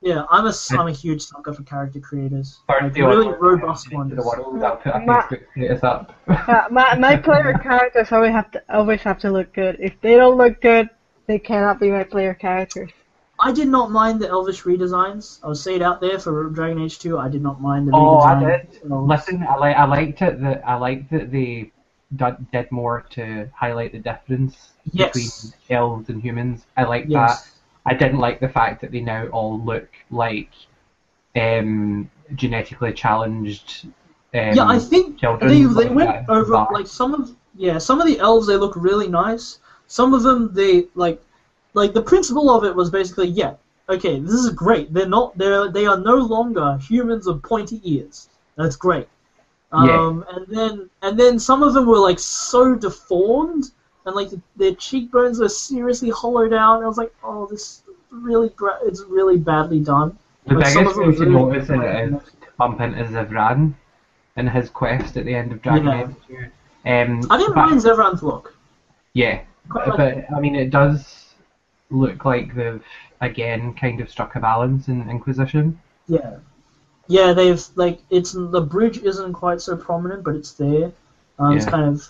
Yeah, I'm a huge sucker for character creators. Like really robust ones. I'll put a Facebook status up. My player characters always have to look good. If they don't look good, they cannot be my player characters. I did not mind the Elvish redesigns. I'll say it out there for Dragon Age 2. I did not mind the Oh, I redesign. did. Listen, I liked it. I liked that they did more to highlight the difference between elves and humans. I liked that. I didn't like the fact that they now all look like genetically challenged. Yeah, I think children. they went over like some of the elves. They look really nice. Some of them they like the principle of it was basically okay, this is great. They are no longer humans with pointy ears. That's great. And then some of them were like so deformed. And like their cheekbones are seriously hollowed out. And I was like, oh, this it's really badly done. The like, biggest thing to notice in it is bump into Zevran and his quest at the end of Dragon Age 2. I didn't mind Zevran's look. Yeah, but I mean, it does look like they've again kind of struck a balance in Inquisition. Yeah, they've the bridge isn't quite so prominent, but it's there. It's kind of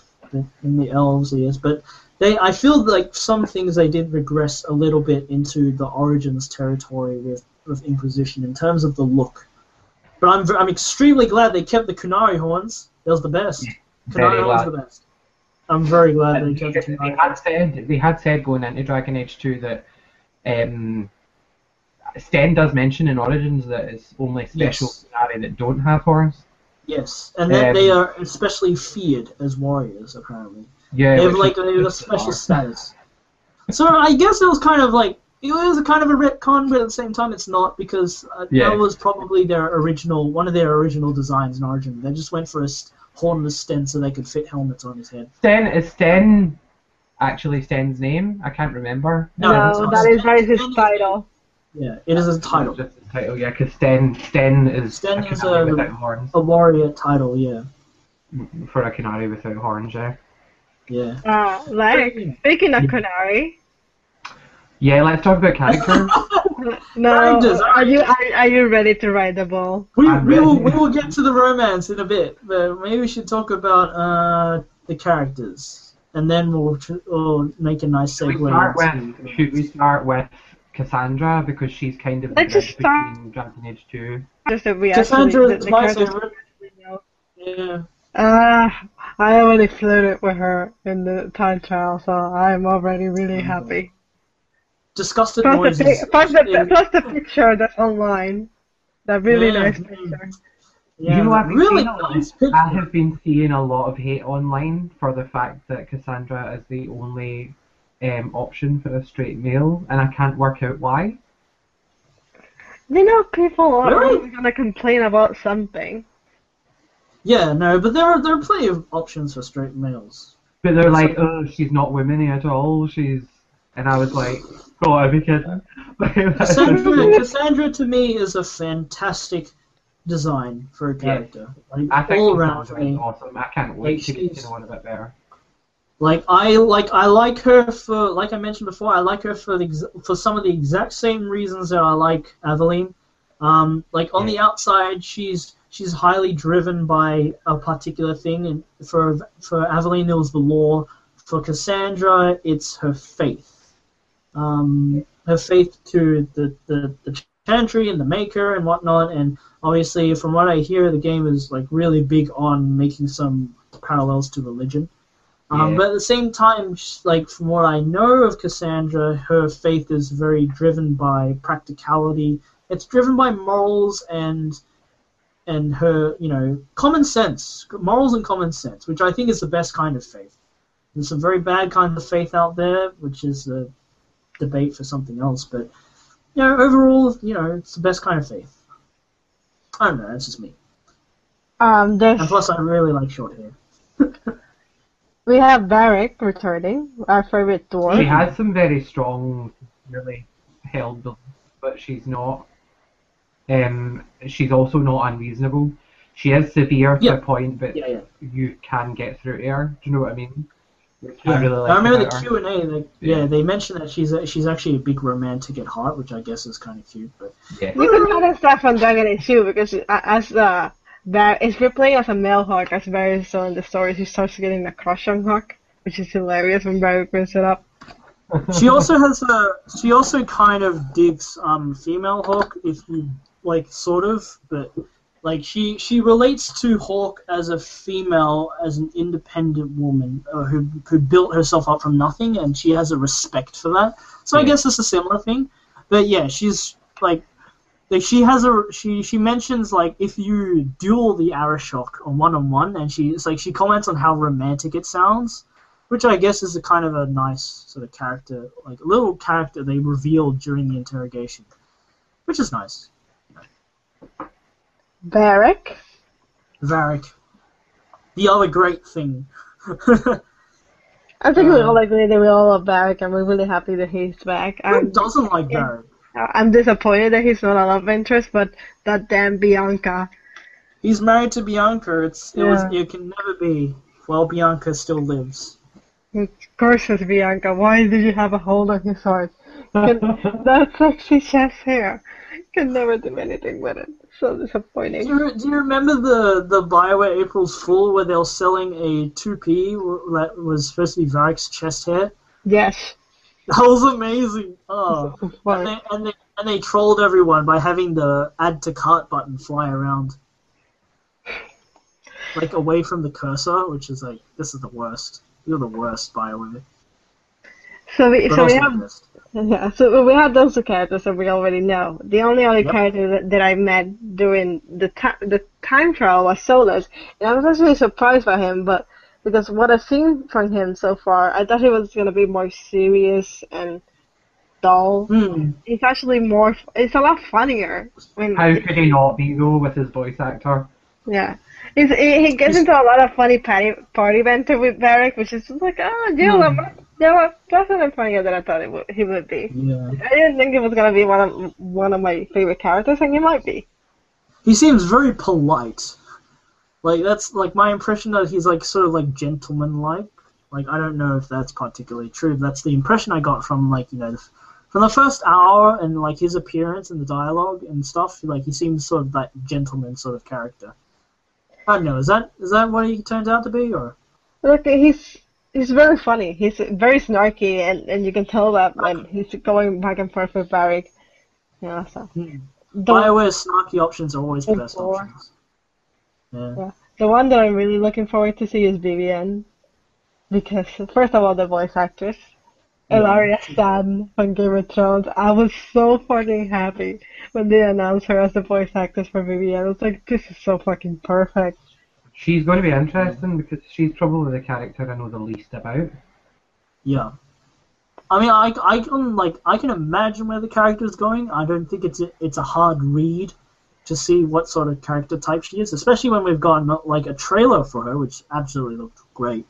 in the elves' ears, but I feel like some things they did regress a little bit into the Origins territory with Inquisition in terms of the look. But I'm extremely glad they kept the Kunari horns. That was the best. Kunari horns the best. I'm very glad they kept the Kunari horns. They had said going into Dragon Age 2 that Sten does mention in Origins that it's only special Kunari that don't have horns. Yes, and then they are especially feared as warriors, apparently. Yeah, they have a special status. So I guess it was kind of a retcon, but at the same time it's not, because that was probably one of their original designs in Origin. They just went for a hornless Sten so they could fit helmets on his head. Is Sten actually Sten's name? I can't remember. No, that is his title. Yeah, it is a title. Just his title, yeah, because Sten is a warrior title, yeah. For a Kunari without horns, yeah. Yeah. Speaking of Kunari. Yeah, let's talk about characters. No, are you ready to ride the ball? We will get to the romance in a bit, but maybe we should talk about the characters, and then we'll make a nice segue. Should we start with Cassandra, because she's kind of between Dragon Age 2. Cassandra is my favorite. Yeah. I already flirted with her in the time trial, so I'm already really happy. Disgusted plus noises. Plus the picture that's online. That really nice picture. Yeah, you know, really nice picture. I have been seeing a lot of hate online for the fact that Cassandra is the only option for a straight male, and I can't work out why. You know, people are always going to complain about something. Yeah, no, but there are plenty of options for straight males. But they're like, oh, she's not women-y at all. And I was like, oh, I'd be kidding. Cassandra to me is a fantastic design for a character. Yeah. I think all around awesome. I can't wait to get to know it a bit better. I like her for, like I mentioned before, I like her for some of the exact same reasons that I like Aveline. On the outside, she's highly driven by a particular thing, and for Aveline it was the law. For Cassandra, it's her faith. Her faith to the Chantry and the Maker and whatnot, and obviously from what I hear, the game is really big on making some parallels to religion. But at the same time, like from what I know of Cassandra, her faith is very driven by practicality. It's driven by morals and her, common sense, morals and common sense, which I think is the best kind of faith. There's some very bad kind of faith out there, which is a debate for something else. But overall, it's the best kind of faith. I don't know. That's just me. And plus, I really like short hair. We have Barrick returning, our favorite dwarf. She has some very strong, really held beliefs, but she's not. She's also not unreasonable. She is severe to a point, but you can get through to her. Do you know what I mean? I really like I remember the Q&A. They mentioned that she's actually a big romantic at heart, which I guess is kind of cute. But you can find that stuff on Dragon Age 2 because if you're playing as a male Hawk, as Barry saw in the story, she starts getting a crush on Hawk, which is hilarious when Barry brings it up. She also kind of digs female Hawk, if you like, sort of, but like she relates to Hawk as a female, as an independent woman who built herself up from nothing, and she has a respect for that. So I guess it's a similar thing. But yeah, she's like she mentions like if you duel the Arashok on one-on-one, and she comments on how romantic it sounds, which I guess is a kind of a nice sort of character, like a little character they revealed during the interrogation, which is nice. Varric, the other great thing. I think we all agree that we all love Varric, and we're really happy that he's back. Who doesn't like Varric? I'm disappointed that he's not a love interest, but that damn Bianca. He's married to Bianca. It can never be. Well, Bianca still lives. Of course it's Bianca. Why did you have a hold on his heart? That sexy chest hair. Can never do anything with it. So disappointing. Do you remember the BioWare April's Fool where they were selling a 2P that was supposed to be Varric's chest hair? Yes. That was amazing. Oh, and they trolled everyone by having the add to cart button fly around, like away from the cursor, which is like, this is the worst. You're the worst, BioWare. So we have those two characters that we already know. The only other character that I met during the time trial was Solus, and I was actually surprised by him, but because what I've seen from him so far, I thought he was going to be more serious and dull. He's actually it's a lot funnier. How could he not be, though, with his voice actor? Yeah. He gets into a lot of funny party banter with Varric, which is just like, Jill, wasn't funnier than I thought he would be. Yeah. I didn't think he was going to be one of my favorite characters, and he might be. He seems very polite. Like, that's, like, my impression that he's, like, sort of, like, gentleman-like. Like, I don't know if that's particularly true. That's the impression I got from, like, from the first hour and, like, his appearance and the dialogue and stuff. Like, he seems sort of that gentleman sort of character. I don't know. Is that what he turns out to be, or? Look, he's very funny. He's very snarky, and you can tell that when he's going back and forth with Varric. So. BioWare's snarky options are always the best options. Yeah. The one that I'm really looking forward to see is Vivienne, because first of all, the voice actress, Ilaria Stan from Game of Thrones. I was so fucking happy when they announced her as the voice actress for Vivienne. I was like, this is so fucking perfect. She's going to be interesting because she's probably the character I know the least about. Yeah. I mean, I can imagine where the character is going. I don't think it's a hard read to see what sort of character type she is, especially when we've gotten like a trailer for her, which absolutely looked great.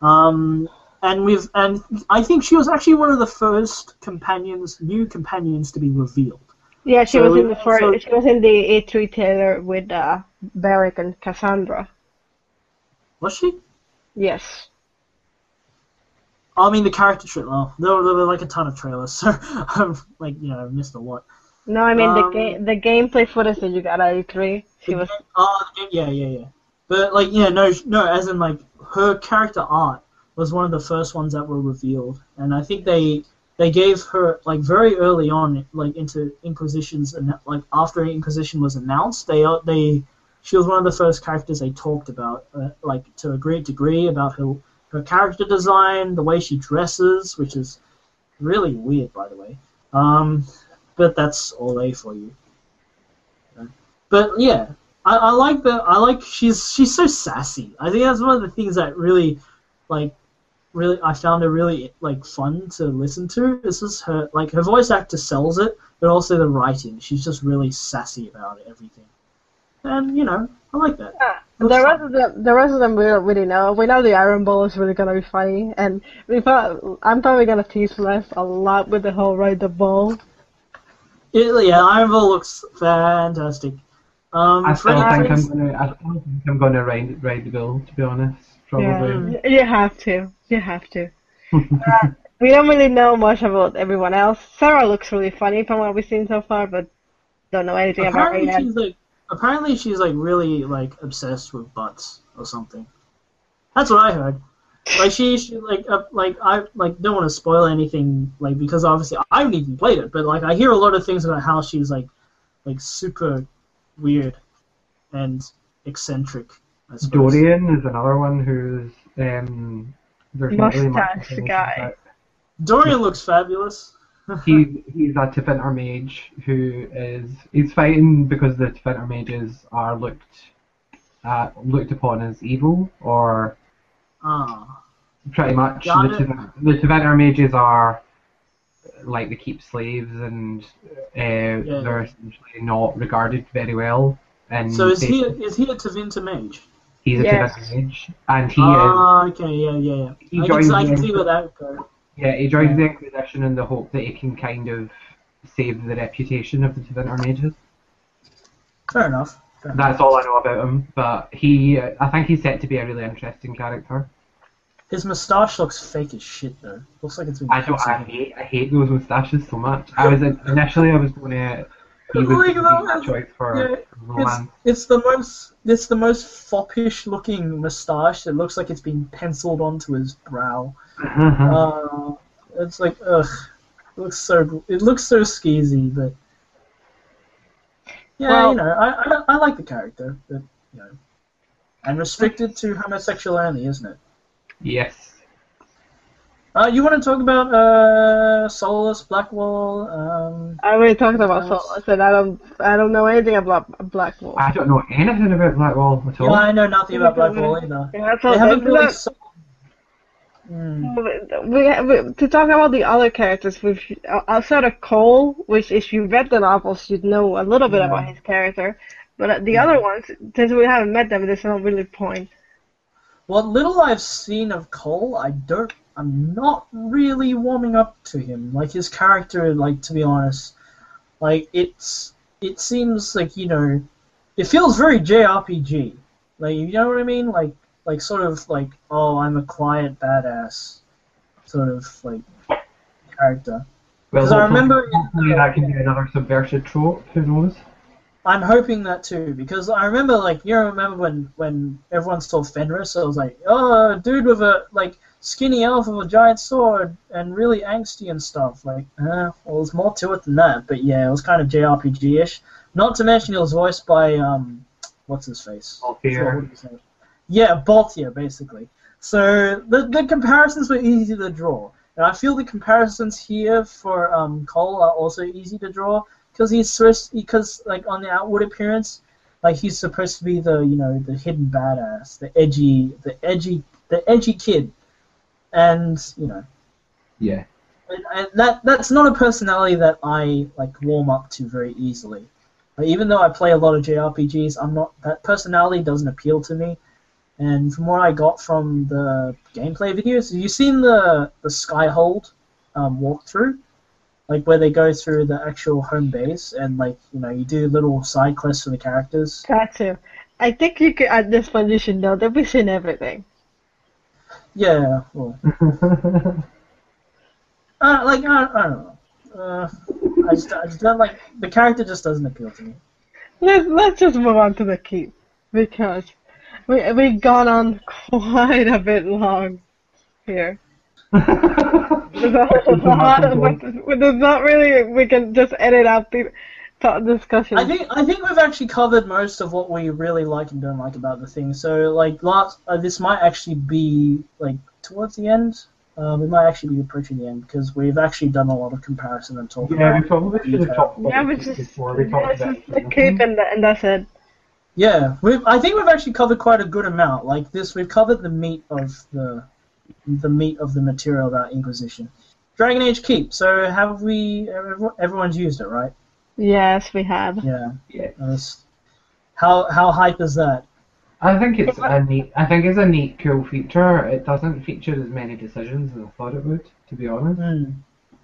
And I think she was actually one of the first new companions to be revealed. Yeah, she was in the she was in the E3 trailer with Varric and Cassandra. Was she? Yes. I mean, the character trailer. There were like a ton of trailers, so I've missed a lot. No, I mean the gameplay footage that you got at E3. Yeah. But no, as in like her character art was one of the first ones that were revealed, and I think they gave her like very early on, like into Inquisition's, and like after Inquisition was announced, she was one of the first characters they talked about, like to a great degree about her her character design, the way she dresses, which is really weird, by the way. But that's all A for you. But yeah, I like she's so sassy. I think that's one of the things that really I found her really fun to listen to. This is her her voice actor sells it, but also the writing. She's just really sassy about everything, and I like that. The rest of them we don't really know. We know the Iron Ball is really gonna be funny, and I'm probably gonna tease Les a lot with the whole ride the ball. Yeah, Iron Ball looks fantastic. I still think I'm gonna ride the bill, to be honest. Probably. Yeah, you have to. You have to. We don't really know much about everyone else. Sarah looks really funny from what we've seen so far, but don't know anything about her yet. Apparently she's really obsessed with butts or something. That's what I heard. She I don't want to spoil anything because obviously I haven't even played it, but I hear a lot of things about how she's super weird and eccentric. I suppose. Dorian is another one who's there's not really much guy. Dorian looks fabulous. He's a Tevinter mage he's fighting because the Tevinter mages are looked upon as evil, or pretty much the Tevinter mages are they keep slaves, and they're essentially not regarded very well. And so is he a Tevinter mage? He's a Tevinter mage, and he is. Okay, yeah. I can see where that goes. Yeah, he joins the Inquisition in the hope that he can kind of save the reputation of the Tevinter mages. Fair enough. That's all I know about him, but I think he's set to be a really interesting character. His moustache looks fake as shit, though. Looks like it's been. I hate those moustaches so much. I was going to. He was a choice for Roman. It's the most foppish looking moustache. It looks like it's been penciled onto his brow. It's ugh. It looks so skeezy, but yeah, I like the character, but and restricted to homosexual only, isn't it? Yes. You want to talk about Soulless, Blackwall? I already talked about Soulless, and I don't know anything about Blackwall. I don't know anything about Blackwall at all. Yeah, I know nothing about Blackwall either. Yeah, they haven't really. To talk about the other characters, outside of Cole, which if you read the novels, you'd know a little bit about his character, but the other ones, since we haven't met them, there's no really point. What little I've seen of Cole, I'm not really warming up to him. His character, to be honest, it seems it feels very JRPG. You know what I mean? Oh, I'm a quiet badass sort of character. Because I remember that can be another subversive trope. Who knows? I'm hoping that too, because I remember remember when everyone saw Fenris, I was like, oh, a dude with a skinny elf with a giant sword and really angsty and stuff. Well, there's more to it than that, but yeah, it was kind of JRPG-ish. Not to mention it was voiced by what's his face? Balthier. Yeah, Balthier, basically. So the comparisons were easy to draw, and I feel the comparisons here for Cole are also easy to draw. Because on the outward appearance, he's supposed to be the the hidden badass, the edgy kid, and yeah, and that's not a personality that I warm up to very easily. Even though I play a lot of JRPGs, that personality doesn't appeal to me. And from what I got from the gameplay videos, have you seen the Skyhold walkthrough? Where they go through the actual home base and you do little side quests for the characters. Gotcha. I think you could, at this point, you should know that we've seen everything. Yeah. Well. I don't know. I just don't the character just doesn't appeal to me. Let's just move on to the keep, because we've gone on quite a bit long here. There's not really. We can just edit out discussion. I think we've actually covered most of what we really like and don't like about the thing. So like this might actually be like towards the end. We might actually be approaching the end because we've actually done a lot of comparison and talk about. We probably should have talked about Yeah, it but just before we talked it's about just the cape and that's it. Yeah, I think we've actually covered quite a good amount. Like this, we've covered the meat of the material about Inquisition. Dragon Age Keep. So have we? Everyone's used it, right? Yes, we have. Yeah. Yeah. How hype is that? I think it's a neat, cool feature. It doesn't feature as many decisions as I thought it would, to be honest.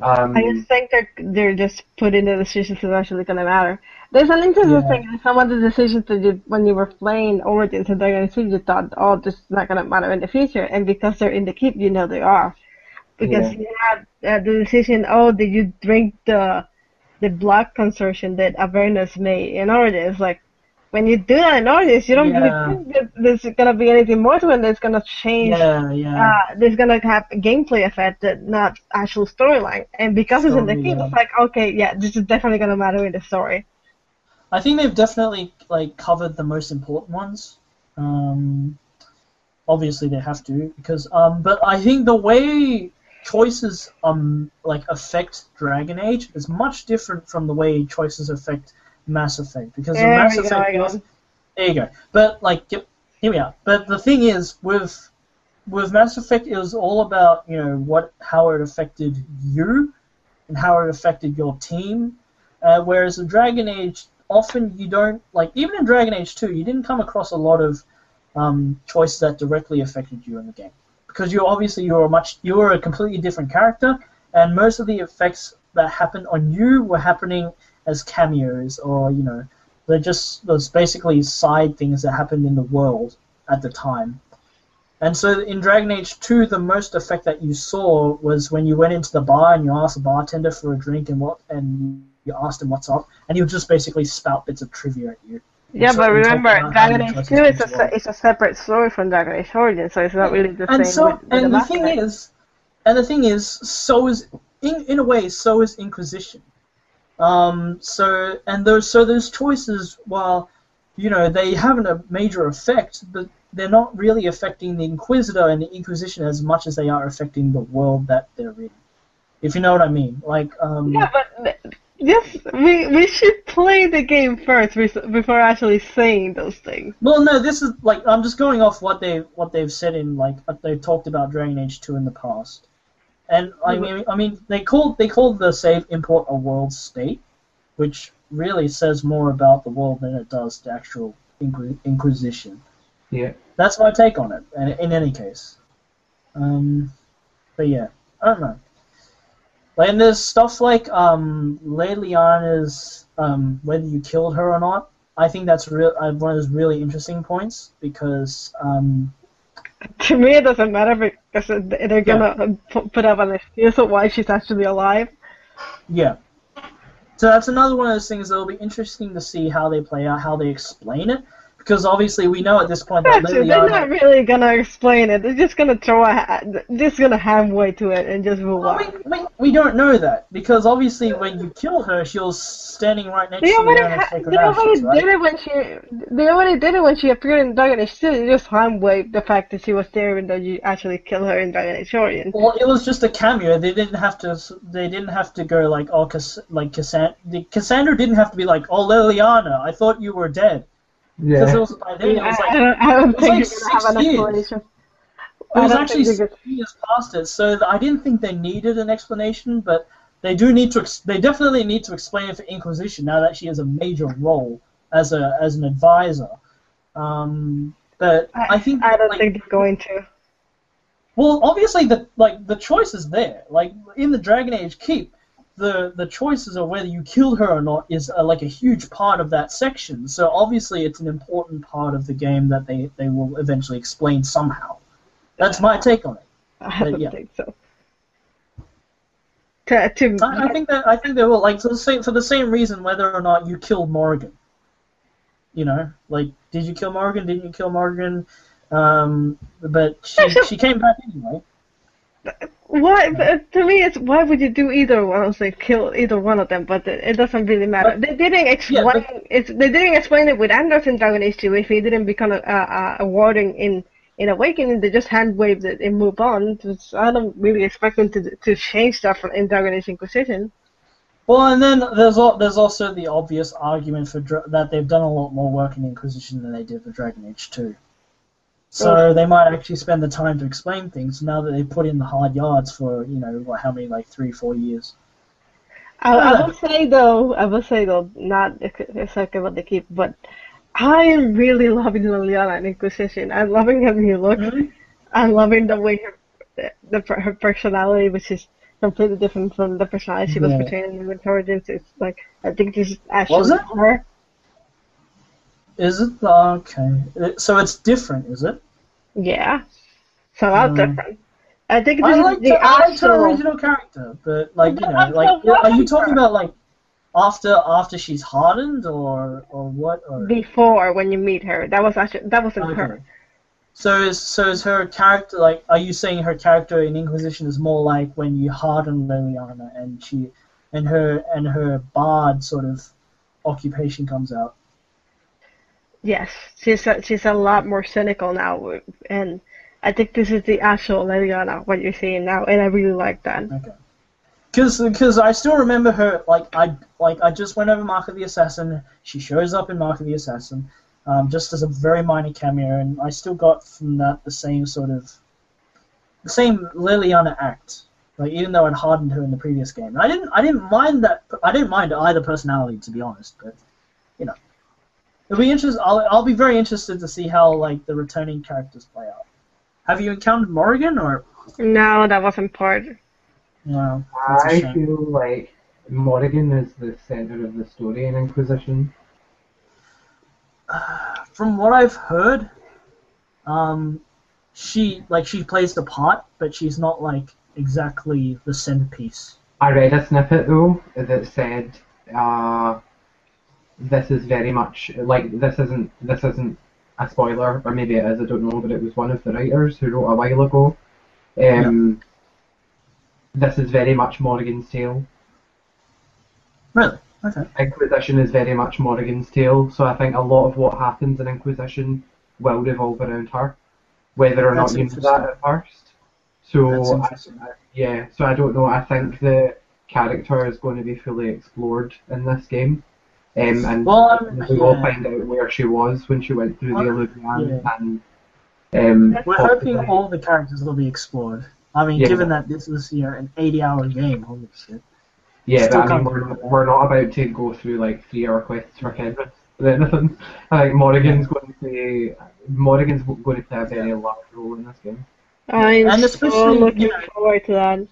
I just think they're just putting the decisions that are actually gonna matter. There's an interesting thing in some of the decisions that you, when you were playing Origins and Dragon Age 2, you thought, oh, this is not gonna matter in the future, and because they're in the keep, you know they are. Because you had the decision, oh, did you drink the blood consortium that Avernus made in Origins? Like, when you do that in Origins, you don't really think that there's gonna be anything more to it that's gonna change. There's gonna have a gameplay effect, not actual storyline. And because it's in the keep, it's like, okay, yeah, this is definitely gonna matter in the story. I think they've definitely like covered the most important ones. Obviously they have to because but I think the way choices like affect Dragon Age is much different from the way choices affect Mass Effect because in Mass Effect there you go. But like here we are. But the thing is with Mass Effect it was all about, you know, how it affected you and how it affected your team. Whereas in Dragon Age often you don't, like, even in Dragon Age 2, you didn't come across a lot of choices that directly affected you in the game. Because you were a completely different character, and most of the effects that happened on you were happening as cameos, or, you know, there's basically side things that happened in the world at the time. And so in Dragon Age 2, the most effect that you saw was when you went into the bar and you asked the bartender for a drink and you asked him what's up, and he would just basically spout bits of trivia at you. Yeah, but remember, Dragon Age 2 is a separate story from Dragon Age Origins, so it's not really the same. And the thing is, so is in a way, so is Inquisition. Those choices, while, you know, they have a major effect, but they're not really affecting the Inquisitor and the Inquisition as much as they are affecting the world that they're in. If you know what I mean, like. Yeah, but. Yes, we should play the game first before actually saying those things. Well, no, this is like I'm just going off what they've said in, like, they've talked about Dragon Age 2 in the past, and I mean they called the save import a world state, which really says more about the world than it does the actual Inquisition. Yeah, that's my take on it. And in any case, but yeah, I don't know. And there's stuff like Leliana's whether you killed her or not. I think that's one of those really interesting points because to me it doesn't matter because they're gonna put up an excuse of why she's actually alive. Yeah. So that's another one of those things that'll be interesting to see how they play out, how they explain it. Because obviously we know at this point that Leliana... They're not really gonna explain it. They're just gonna have way to it and just move on. We don't know that because obviously when you kill her, she was standing right next to the sacred ashes, right? They already did it when she appeared in Dragon Age 2. They just hand-waved the fact that she was there and that you actually kill her in Dragon Age Origins. Well, it was just a cameo. They didn't have to go like, oh, Cassandra didn't have to be like, oh, Leliana, I thought you were dead. Yeah. Because it was by then, it was like, I don't think you're going to have an explanation. It was actually 6 years past it, so I didn't think they needed an explanation, but they definitely need to explain it for Inquisition now that she has a major role as an advisor. But I think don't think they're going to. Well, obviously the choice is there. Like in the Dragon Age Keep, the choices of whether you killed her or not is like a huge part of that section. So obviously it's an important part of the game that they will eventually explain somehow. That's my take on it. I don't think so. I think they will, like, for the same reason whether or not you killed Morrigan. You know, like, did you kill Morrigan? Didn't you kill Morrigan? But she came back anyway. Why? But to me, it's why would you do either one? It's like kill either one of them, but it doesn't really matter. They didn't explain it. They didn't explain it with Anders in Dragon Age 2. If he didn't become a warden in Awakening, they just hand waved it and move on. I don't really expect them to change stuff in Dragon Age Inquisition. Well, and then there's also the obvious argument for that they've done a lot more work in Inquisition than they did for Dragon Age 2. So they might actually spend the time to explain things now that they put in the hard yards for, how many, 3-4 years. I will say though, not exactly what they keep, but I am really loving Liliana in Inquisition. I'm loving her new look. Really? I'm loving the way her personality, which is completely different from the personality she was portraying in Origins. It's like, I think this is actually her. Is it? Okay. So it's different, is it? Yeah. So that's different. I think this I is like her original character, but are you talking about after she's hardened or what? Or before, when you meet her, that wasn't her. So is her character are you saying her character in Inquisition is more like when you harden Liliana and her bard sort of occupation comes out? Yes, she's a lot more cynical now, and I think this is the actual Liliana, what you're seeing now, and I really like that. Okay. Because I still remember her, I just went over Mark of the Assassin. She shows up in Mark of the Assassin, just as a very minor cameo, and I still got from that the same Liliana act. Even though I'd hardened her in the previous game, I didn't mind that. I didn't mind either personality, to be honest, but it'll be interesting. I'll be very interested to see how the returning characters play out. Have you encountered Morrigan or? No, that wasn't part. No. I feel like Morrigan is the center of the story in Inquisition. From what I've heard, she plays the part, but she's not exactly the centerpiece. I read a snippet though that said this is very much this isn't a spoiler, or maybe it is, I don't know, but it was one of the writers who wrote a while ago. This is very much Morrigan's tale. Really? Okay. Inquisition is very much Morrigan's tale, so I think a lot of what happens in Inquisition will revolve around her, whether or not you know that at first. So so I don't know. I think the character is going to be fully explored in this game, and we will find out where she was when she went through the Illusion. We're hoping all the characters will be explored. I mean, given that this is an 80-hour game, holy shit. Yeah, but I mean, we're not about to go through 3-hour quests for Kendrick or anything. I think Morrigan's going to play a very large role in this game. I'm so looking forward to that.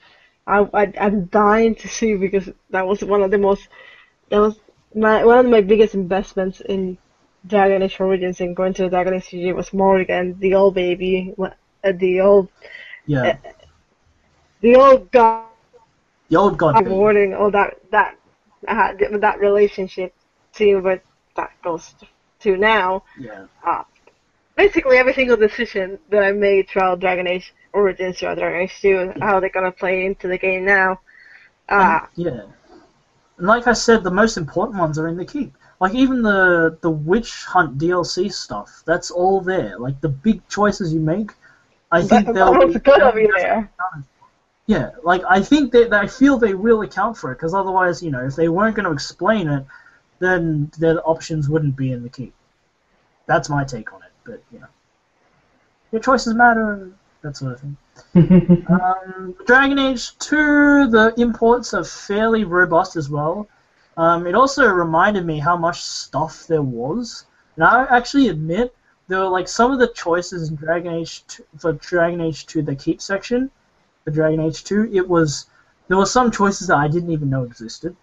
I'm dying to see, because that was one of my biggest investments in Dragon Age Origins and going to the Dragon Age CG was Morrigan, the old baby, the old god. The old god. Rewarding all that relationship, seeing where that goes to now. Yeah. Basically, every single decision that I made throughout Dragon Age Origins, throughout Dragon Age 2, how they're gonna play into the game now. And like I said, the most important ones are in the keep. Even the Witch Hunt DLC stuff, that's all there. The big choices you make, I think they'll be there. Yeah, I think I feel they will account for it, because otherwise, if they weren't going to explain it, then their options wouldn't be in the keep. That's my take on it, but your choices matter, that sort of thing. Dragon Age 2, the imports are fairly robust as well. It also reminded me how much stuff there was, and I actually admit there were some of the choices in Dragon Age 2, for Dragon Age 2, the keep section. For Dragon Age 2, there were some choices that I didn't even know existed,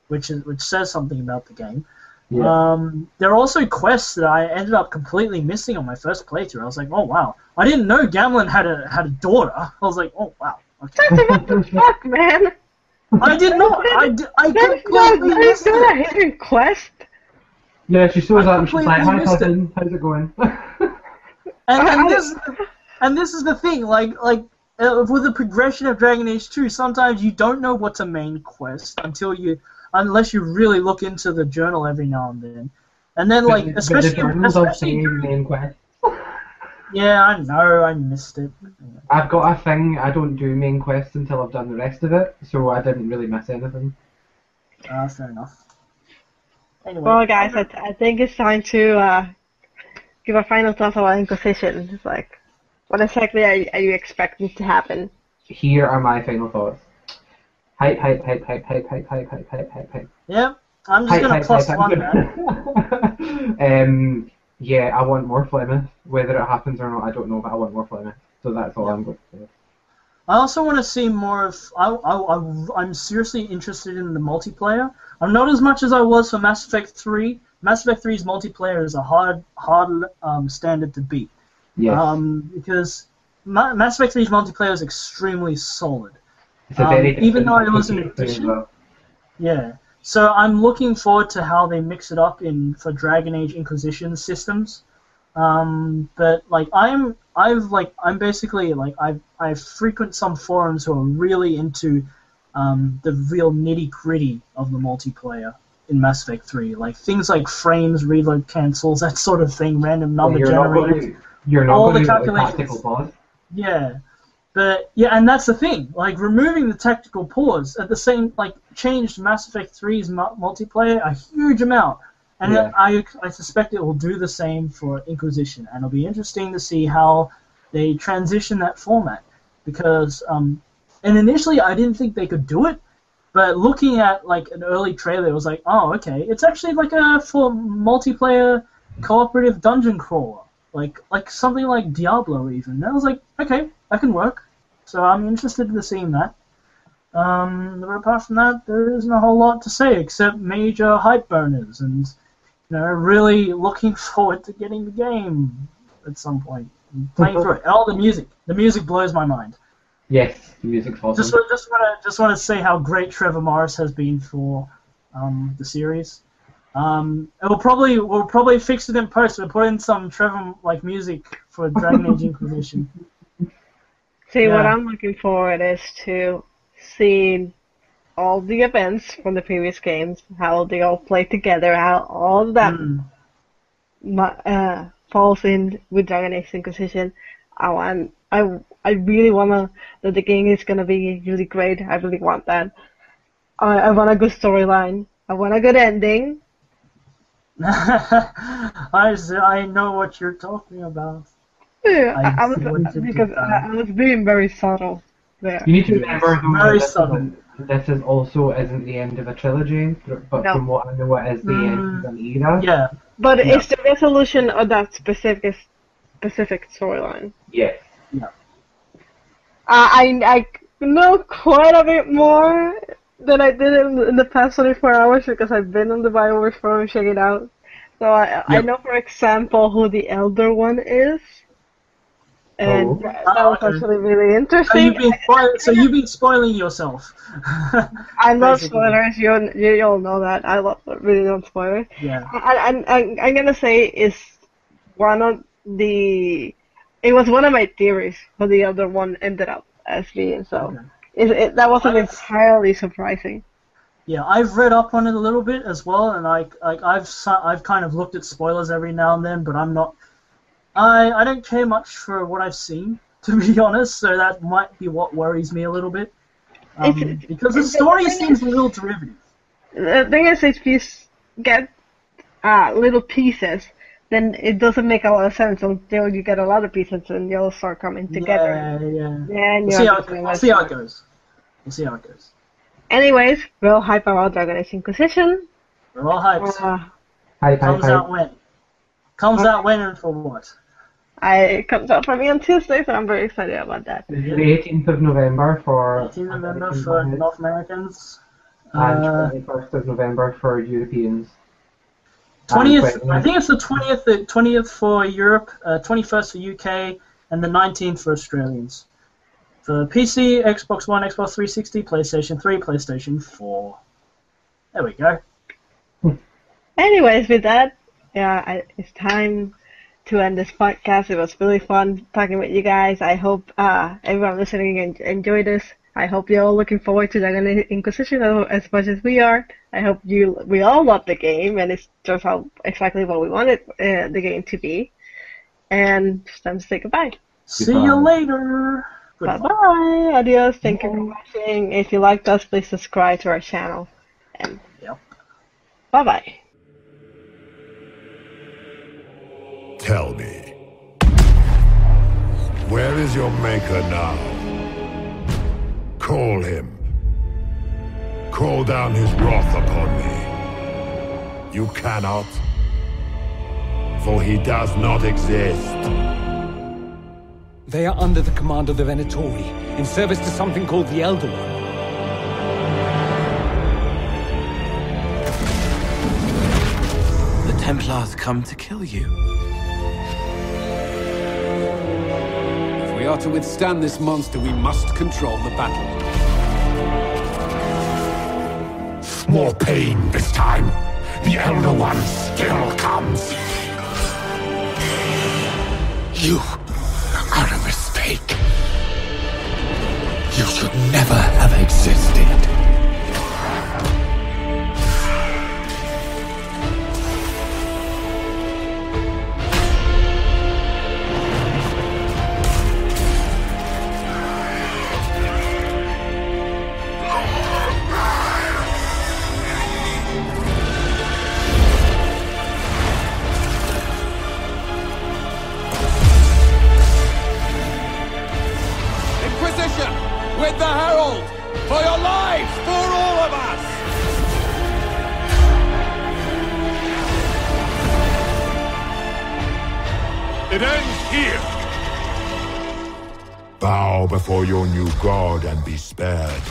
which says something about the game. Yeah. There are also quests that I ended up completely missing on my first playthrough. I was like, oh wow, I didn't know Gamlen had a daughter. I was like, oh wow. Okay. What the fuck, man? I did not. I completely missed it. That's not a hidden quest. Yeah, she shows up and she's like, hi cousin, how's it going? and this is the thing, with the progression of Dragon Age 2, sometimes you don't know what's a main quest unless you really look into the journal every now and then. And then, like, especially main quest. Yeah, I know, I missed it. I've got a thing, I don't do main quests until I've done the rest of it, so I didn't really miss anything. Fair enough. Anyway, Well, guys, I think it's time to give a final thought about Inquisition. It's like, what exactly are you expecting to happen? Here are my final thoughts. Hype. Yeah, I'm just going to plus one that. Yeah, I want more Flemeth. Whether it happens or not, I don't know, but I want more Flemeth. So that's all I'm going to say. I also want to see more of... I'm seriously interested in the multiplayer. I'm not as much as I was for Mass Effect 3. Mass Effect 3's multiplayer is a hard standard to beat. Yes. Because Mass Effect 3's multiplayer is extremely solid. It's a very even though it was an addition. Well. Yeah. So I'm looking forward to how they mix it up for Dragon Age Inquisition systems. But like I frequent some forums who are really into the real nitty gritty of the multiplayer in Mass Effect 3, like things like frames, reload cancels, that sort of thing, random number generators, all the calculations. Yeah. But yeah, and that's the thing. Like removing the tactical pause at the same, like changed Mass Effect 3's multiplayer a huge amount, and I suspect it will do the same for Inquisition, and it'll be interesting to see how they transition that format. Because and initially I didn't think they could do it, but looking at like an early trailer, it was like, oh, okay, it's actually like a full multiplayer cooperative dungeon crawler, like something like Diablo even. And I was like, okay, that can work. So I'm interested in seeing that. But apart from that, there isn't a whole lot to say except major hype burners, and really looking forward to getting the game at some point. Playing through it. Oh, the music blows my mind. Yes, the music's awesome. Just want to say how great Trevor Morris has been for the series. We'll probably fix it in post. We'll put in some Trevor music for Dragon Age Inquisition. See, what I'm looking forward is to see all the events from the previous games, how they all play together, how all of that falls in with Dragon Age Inquisition. I really want that the game is gonna be really great. I really want that. I want a good storyline. I want a good ending. I know what you're talking about. Yeah, I was being very subtle there. You need to remember very subtle. This is also isn't the end of a trilogy, but from what I know, it is the end of an era. Yeah. But it's the resolution of that specific storyline. Yes. Yeah. I know quite a bit more than I did in the past 24 hours because I've been on the BioWare forum checking it out. So I know, for example, who the Elder One is. And that was actually really interesting. So you've been spoiling yourself. I love spoilers. You all know that. I really love spoilers. Yeah. I'm gonna say it was one of my theories for the Other One ended up as being. So that wasn't entirely surprising. Yeah, I've read up on it a little bit as well, and I've kind of looked at spoilers every now and then, but I'm not. I don't care much for what I've seen, to be honest, so that might be what worries me a little bit. Because the story seems a little derivative. The thing is, if you get little pieces, then it doesn't make a lot of sense until you get a lot of pieces and they'll start coming together. Yeah. We'll see how it goes. We'll see how it goes. Anyways, we'll hype about Dragon Age Inquisition. We're all hyped. Comes out when? Comes out when and for what? It comes out for me on Tuesday, so I'm very excited about that. The 18th of November for 18th of November for North Americans. And 21st of November for Europeans. 20th, I think it's the 20th for Europe, 21st for UK, and the 19th for Australians. For PC, Xbox One, Xbox 360, PlayStation 3, PlayStation 4. There we go. Anyways, with that, it's time to end this podcast. It was really fun talking with you guys. I hope everyone listening enjoyed this. I hope you're all looking forward to Dragon Age Inquisition as much as we are. I hope we all love the game, and it's just exactly what we wanted the game to be. And it's time to say goodbye. See you later. Bye-bye. Adios. Thank you for watching. If you liked us, please subscribe to our channel. And bye-bye. Tell me, where is your maker now? Call him. Call down his wrath upon me. You cannot, for he does not exist. They are under the command of the Venatori, in service to something called the Elder One. The Templars come to kill you. If we are to withstand this monster, we must control the battle. More pain this time. The Elder One still comes. You are a mistake. You should never have existed. With the Herald! For your lives! For all of us! It ends here! Bow before your new god and be spared.